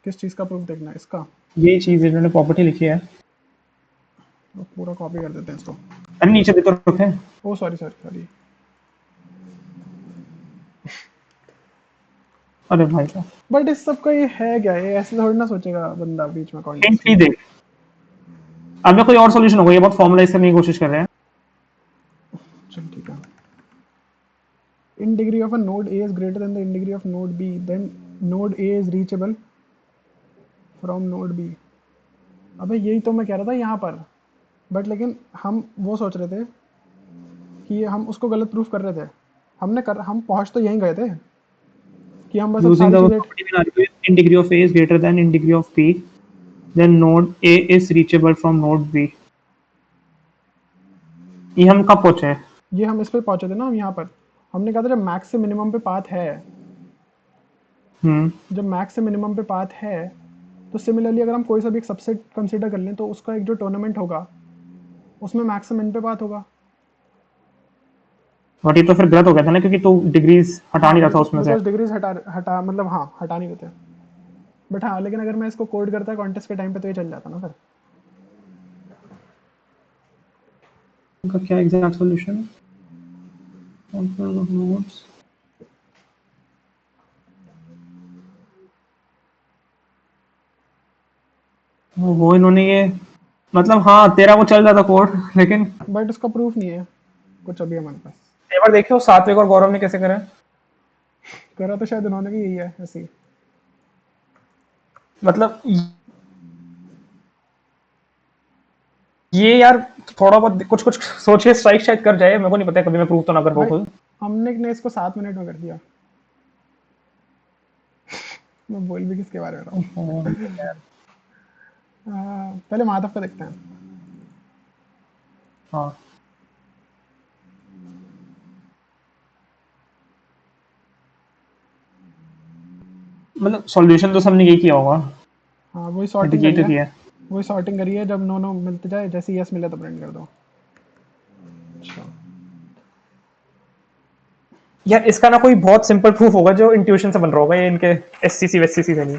किस चीज़ का प्रूफ देखना है इसका? ये चीज इन्होंने प्रॉपर्टी लिखी है। तो पूरा कॉपी कर देते हैं इसको। अरे नीचे भी तो रखे हैं। ओ सॉरी सॉरी सॉरी। अरे भाई साहब बट इस सब का ये है क्या, ये ऐसे थोड़ी ना सोचेगा बंदा बीच में हिंट कॉन्टेक्स्ट ही में। देख। अब मैं कोई और सॉल्यूशन होगा, ये बहुत फॉर्मुलाइज करने की कोशिश कर रहे हैं। चल ठीक है। In degree of a node A is greater than the in degree of node B, then node A is reachable from node B. अबे यही तो मैं कह रहा था यहाँ पर, बट लेकिन हम वो सोच रहे थे कि हम उसको गलत प्रूफ कर रहे थे। हम पहुंच तो यहीं गए थे कि हम बस अब यूजिंग सारी द चीज़ें। प्रॉपर्टी में in degree of A is greater than in degree of B then node A is reachable from node B. ये हम कब पहुंचे? ये हम इस पे पहुंचे थे ना, हम यहाँ पर हमने कहा था जब मैक्स से मिनिमम पे पाथ है, जब मैक्स से मिनिमम पे पाथ है, तो सिमिलरली अगर हम कोई सा भी एक सबसेट कंसीडर कर लें तो उसका एक जो टूर्नामेंट होगा उसमें मैक्स से मिन पे पाथ होगा। बट ये तो फिर गलत हो गया था ना, क्योंकि तो डिग्रीज हटा हाँ नहीं रहा था उसमें से। बिकॉज डिग्रीज हटा हटा मतलब हाँ हटा नहीं देते। बट हाँ लेकिन अगर मैं इसको कोड करता कॉन्टेस्ट के टाइम पे तो ये चल जाता ना फिर। उनका क्या एग्जैक्ट सॉल्यूशन नोड्स? वो इन्होंने ये मतलब हाँ तेरा वो चल जाता कोड, लेकिन बट उसका प्रूफ नहीं है कुछ अभी हमारे पास। एक बार देखियो सात्विक और गौरव ने कैसे करा है। करा तो शायद उन्होंने भी यही है ऐसे ही। मतलब ये यार थोड़ा बहुत कुछ कुछ सोच के स्ट्राइक शायद कर जाए, मेरे को नहीं पता, कभी मैं प्रूव तो ना कर पाऊँ भाई खुद। हमने ने इसको 7 मिनट में कर दिया। मैं बोल भी किसके बारे में रहा हूँ। पहले माधव का देखते हैं। हाँ मतलब सॉल्यूशन तो सबने यही किया होगा। हाँ वही मैं तो सॉर्टिंग यही करी तो है, किया है। वही सॉर्टिंग करी है, जब नो नो मिलते जाए जैसे यस मिले तो प्रिंट कर दो। अच्छा यार इसका ना कोई बहुत सिंपल प्रूफ होगा जो इंट्यूशन से बन रहा होगा, ये इनके एससीसी वेससीसी से नहीं।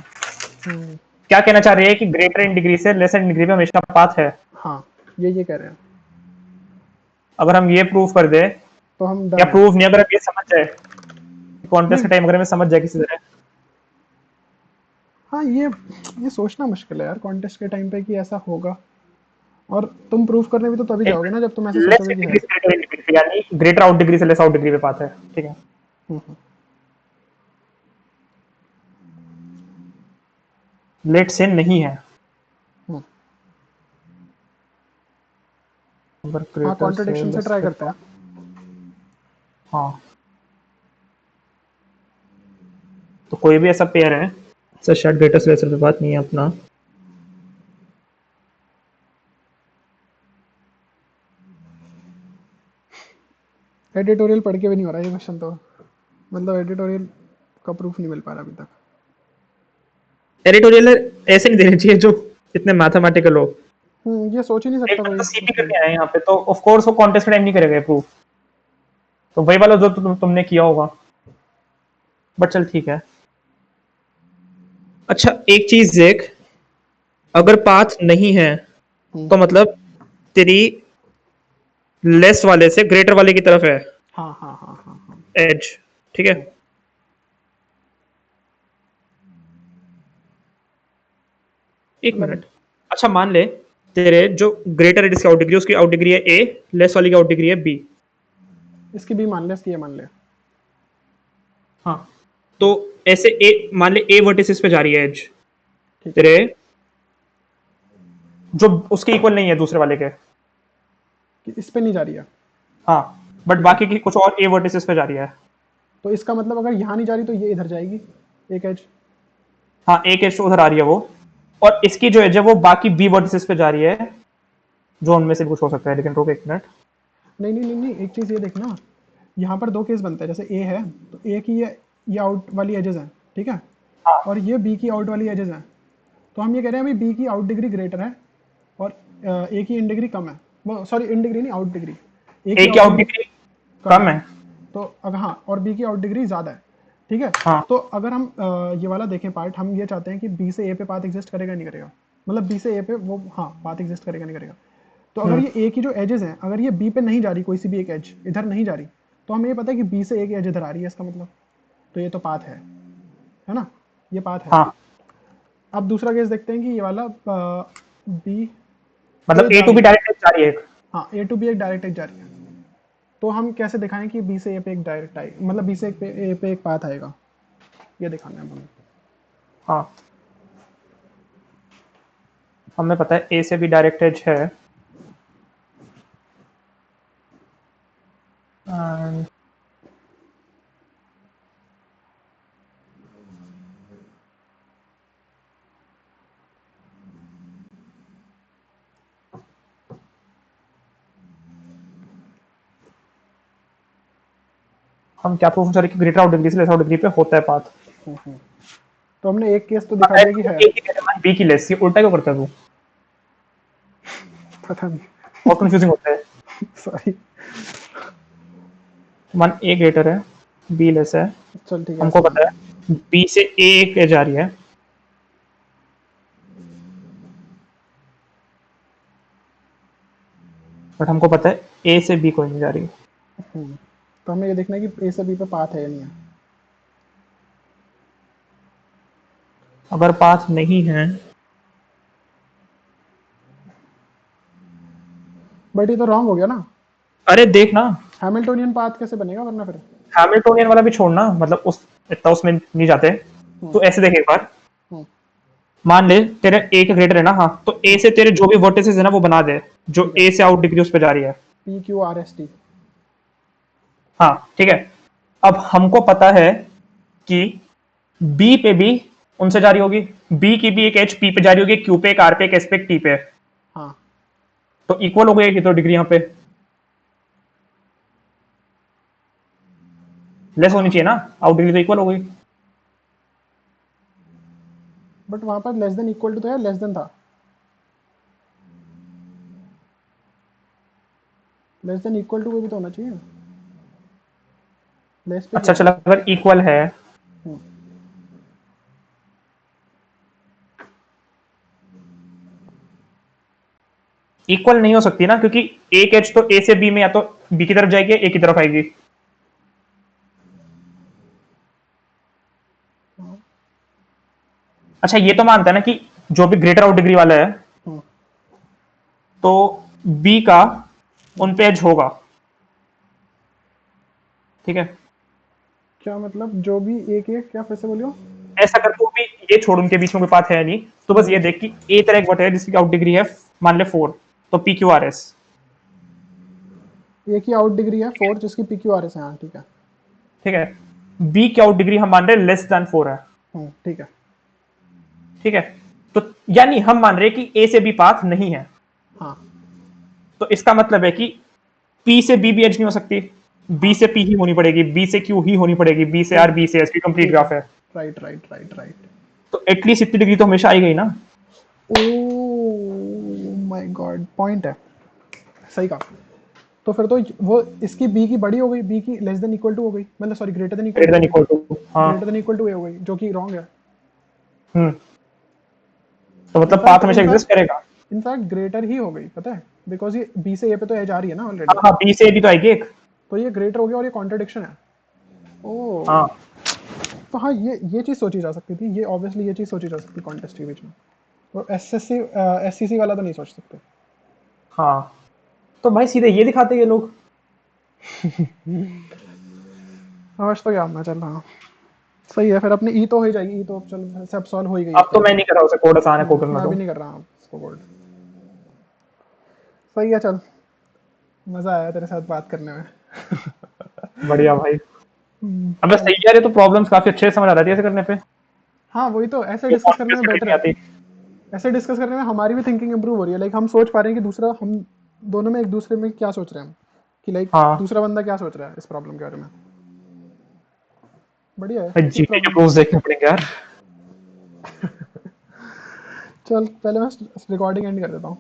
हम्म, क्या कहना चाह रहे हैं कि ग्रेटर इन डिग्री से लेसर इन डिग्री में हमेशा पाथ है। हाँ ये कह रहे हैं। अगर हम ये प्रूव कर दे, तो हम या डन है। प्रूव नहीं, अगर हम ये समझ जाए कॉन्टेस्ट नहीं के टाइम, अगर हमें समझ जाए किसी तरह। हाँ ये सोचना मुश्किल है यार कॉन्टेस्ट के टाइम पे कि ऐसा होगा, और तुम प्रूफ करने भी तो तभी जाओगे ना जब तुम ऐसे लेस सोचोगे इन कि डिग्री है। से ग्रेटर इन डिग्री से, यानी ग्रेटर आउट डिग्री से लेस आउट डिग्री पे पाथ है। ठीक है हम्म, लेट से नहीं है, हम्म। अगर हाँ ग्रेटर से कॉन्ट्रडिक्शन से लेस ट्राई पे करते हैं। पाथ। हाँ तो कोई भी ऐसा पेयर है सर शायद ग्रेटर से लेसर पे बात नहीं है अपना। एडिटोरियल पढ़ के भी नहीं हो रहा ये क्वेश्चन तो, मतलब एडिटोरियल का प्रूफ नहीं मिल पा रहा अभी तक। टेरिटोरियल ऐसे नहीं देने चाहिए जो इतने मैथमेटिकल हो। ये सोच ही नहीं एक सकता कोई बंदा सीपी स्टूडेंट। करके आया है यहाँ पे, तो ऑफ कोर्स वो कॉन्टेस्ट का टाइम नहीं करेगा प्रूफ। तो वही वाला जो तुमने किया होगा। बट चल ठीक है। अच्छा एक चीज देख, अगर पाथ नहीं है तो मतलब तेरी लेस वाले से ग्रेटर वाले की तरफ है हाँ हाँ हाँ हाँ हाँ। एज, ठीक है। एक मतलब मिनट, अच्छा मान ले तेरे जो ग्रेटर एज की आउट डिग्री, उसकी आउट डिग्री है ए, लेस वाली की आउट डिग्री है बी। इसकी बी मान ले, इसकी ए मान ले। हाँ, तो ऐसे ए मान ले, ए वर्टिसेस पे जा रही है एज ठीक है। तेरे, जो उसके इक्वल नहीं है दूसरे वाले के। कि इस पे नहीं जा रही है। हाँ, बट ठीक है। बाकी की कुछ और ए वर्टिसेस पे जा रही है। तो इसका मतलब अगर यहाँ नहीं जा रही तो ये इधर जाएगी, एक एज। हाँ, एक एज उधर आ रही है वो, और इसकी जो एज है वो बाकी बी वर्टिसेस पे जा रही है, जो उनमें से कुछ हो सकता है। लेकिन रुक एक मिनट। नहीं नहीं नहीं नहीं, एक चीज़ ये देखना, यहाँ पर दो केस बनते हैं। जैसे ए है तो ए की ये आउट वाली एजेस हैं, ठीक है, हाँ, और ये बी की आउट वाली एजेस हैं। तो हम ये कह रहे हैं भाई बी की आउट डिग्री ग्रेटर है और ए की इन डिग्री कम है। वो सॉरी, इन डिग्री नहीं, आउट डिग्री। ए ए की की आउट आउट डिग्री डिग्री कम कम है। है। तो अगर हाँ, और बी की आउट डिग्री ज़्यादा है, ठीक है। हाँ, तो अगर हम ये वाला देखें पार्ट, हम ये चाहते हैं कि बी से ए पे पाथ एग्जिस्ट करेगा नहीं करेगा, मतलब बी से ए पे वो हाँ पाथ एग्जिस्ट करेगा नहीं करेगा। तो अगर ये ए की जो एजेस हैं, अगर ये बी पे नहीं जा रही, कोई सी भी एक एज इधर नहीं जा रही, तो हमें ये पता है कि बी से एक एज इधर आ रही है, इसका मतलब तो ये तो पाथ है ना, ये पाथ है। हाँ, अब दूसरा केस देखते हैं कि ये वाला बी ए मतलब ए जा टू रही बी है। डायरेक्ट जा रही है एक। हाँ, ए टू बी एक डायरेक्ट एज जा रही है। तो हम कैसे दिखाएं कि बी से ए पे एक डायरेक्ट आई, मतलब बी से एक पे ए पे एक पाथ आएगा, ये दिखाना है हमें। हाँ, हमें पता है ए से भी डायरेक्ट एज है। And हम क्या प्रूफ करें कि ग्रेटर आउट डिग्री से लेस आउट डिग्री पे होता है पाथ। तो हमने एक केस तो दिखा दिया कि है। ए की बी की लेस, ये उल्टा क्यों करता है तू? पता नहीं। बहुत कंफ्यूजिंग होता है। सॉरी। मान ए ग्रेटर है, बी लेस है, चल ठीक है, हमको ऐसे मान पता ले। है बी से ए एक एज आ रही है, बट हमको पता है ए से बी कोई नहीं जा रही। तो हमें ये देखना है कि ए से बी पे पाथ है या नहीं है। अगर पाथ नहीं है, बट ये तो रॉन्ग हो गया ना। अरे देख ना, हैमिल्टोनियन पाथ कैसे बनेगा वरना फिर। हैमिल्टोनियन वाला भी छोड़ना, मतलब उस इतना उसमें नहीं जाते। हम्म, तो ऐसे देख एक बार, हम्म, मान ले तेरे ए के ग्रेटर है ना, हाँ, तो ए हम्म, से तेरे जो भी वर्टिसेस है ना वो बना दे, जो ठीक है। ए से आउट डिग्री उस पे जा रही है। P Q R S T. हाँ ठीक है। अब हमको पता है कि बी पे भी उनसे जा रही होगी, बी की भी एक एच पी पे जा रही होगी, क्यू पे एक, आर पे एक, एस पे एक, टी पे। हाँ, तो इक्वल हो गई तो डिग्री यहाँ पे लेस होनी चाहिए ना, आउट डिग्री तो इक्वल हो गई। बट वहां पर लेस देन इक्वल टू तो है, लेस देन था। लेस देन इक्वल टू भी तो होना चाहिए। लेस पे अच्छा क्या चल, है। अगर इक्वल है, हम्म, इक्वल नहीं हो सकती ना, क्योंकि एक एच तो ए से बी में या तो बी की तरफ जाएगी या ए की तरफ आएगी। अच्छा ये तो मानता है ना कि जो भी ग्रेटर आउट डिग्री वाला है, हम्म, तो बी का उन पे एज होगा, ठीक है। क्या मतलब जो भी एक एक क्या, फिर से बोलियो। ऐसा करके वो भी, ये छोड़ उनके बीच में कोई पाथ है नहीं, तो बस ये देख कि ए तरह एक वट है जिसकी आउट डिग्री है मान ले 4, तो पी क्यू आर एस, ए की आउट डिग्री है 4 जिसकी पी क्यू आर एस है, हाँ ठीक है। ठीक है। बी की आउट डिग्री हम मान रहे लेस देन 4 है, ठीक है। ठीक है। तो यानी हम मान रहे कि ए से बी पाथ नहीं है, हाँ, तो इसका मतलब है कि पी से बी भी एज नहीं हो सकती, बी हाँ, से पी ही होनी पड़ेगी, बी से क्यू ही होनी पड़ेगी, बी से आर, ठीक बी से एस की कंप्लीट ठीक है। ग्राफ है। Right right right right. तो एटलीस्ट इतनी डिग्री तो हमेशा आई गई ना। ओ माय गॉड, पॉइंट है, सही कहा। तो फिर तो वो इसकी बी की बड़ी हो गई, बी की लेस देन इक्वल टू हो गई, मतलब sorry greater than equal greater to हो देन गई, इक्वल टू, हाँ। Greater than equal to A हो गई, जो कि रॉन्ग है। हम्म। तो मतलब पाथ इनफैक्ट हमेशा एग्जिस्ट इनफैक्ट करेगा। इनफैक्ट ग्रेटर ही हो गई, पता है, बिकॉज ये बी से ए पे तो एज आ रही है ना हाँ ऑलरेडी, हाँ, बी से भी तो आएगी एक। तो ये ग्रेटर हो गया और ये कॉन्ट्रडिक्शन है। ओ, हाँ तो हाँ ये चीज़ सोची जा सकती थी, ये ऑब्वियसली ये चीज़ सोची जा सकती कॉन्टेस्ट के बीच में, तो एससीसी वाला तो नहीं सोच सकते। हाँ, तो भाई सीधे ये दिखाते ये लोग। आज तो क्या मैं चल रहा, सही है फिर, अपनी ई तो हो ही जाएगी, ई तो अब चल सब सॉल्व हो ही गई अब एक तो तरह मैं से। नहीं कर रहा उसे, कोड आसान है कोड करना मैं तो। भी नहीं कर रहा हूँ इसको गोल्ड। सही है चल, मज़ा आया तेरे साथ बात करने में। बढ़िया भाई। अब चल, सही कह रहे, तो प्रॉब्लम्स काफी अच्छे से समझ आ जाती है ऐसे करने पे। हाँ वही तो, ऐसे ये डिस्कस करने कॉन्फ्लिक्ट में बेटर नहीं है, आती। ऐसे डिस्कस करने में हमारी भी थिंकिंग इंप्रूव हो रही है, लाइक हम सोच पा रहे हैं कि दूसरा, हम दोनों में एक दूसरे में क्या सोच रहे हैं हम, कि लाइक हाँ दूसरा बंदा क्या सोच रहा है इस प्रॉब्लम के बारे में। बढ़िया है, ठीक जीके के प्रॉब्लम। प्रूफ देखने पड़ेंगे यार। चल पहले मैं रिकॉर्डिंग एंड कर देता हूँ।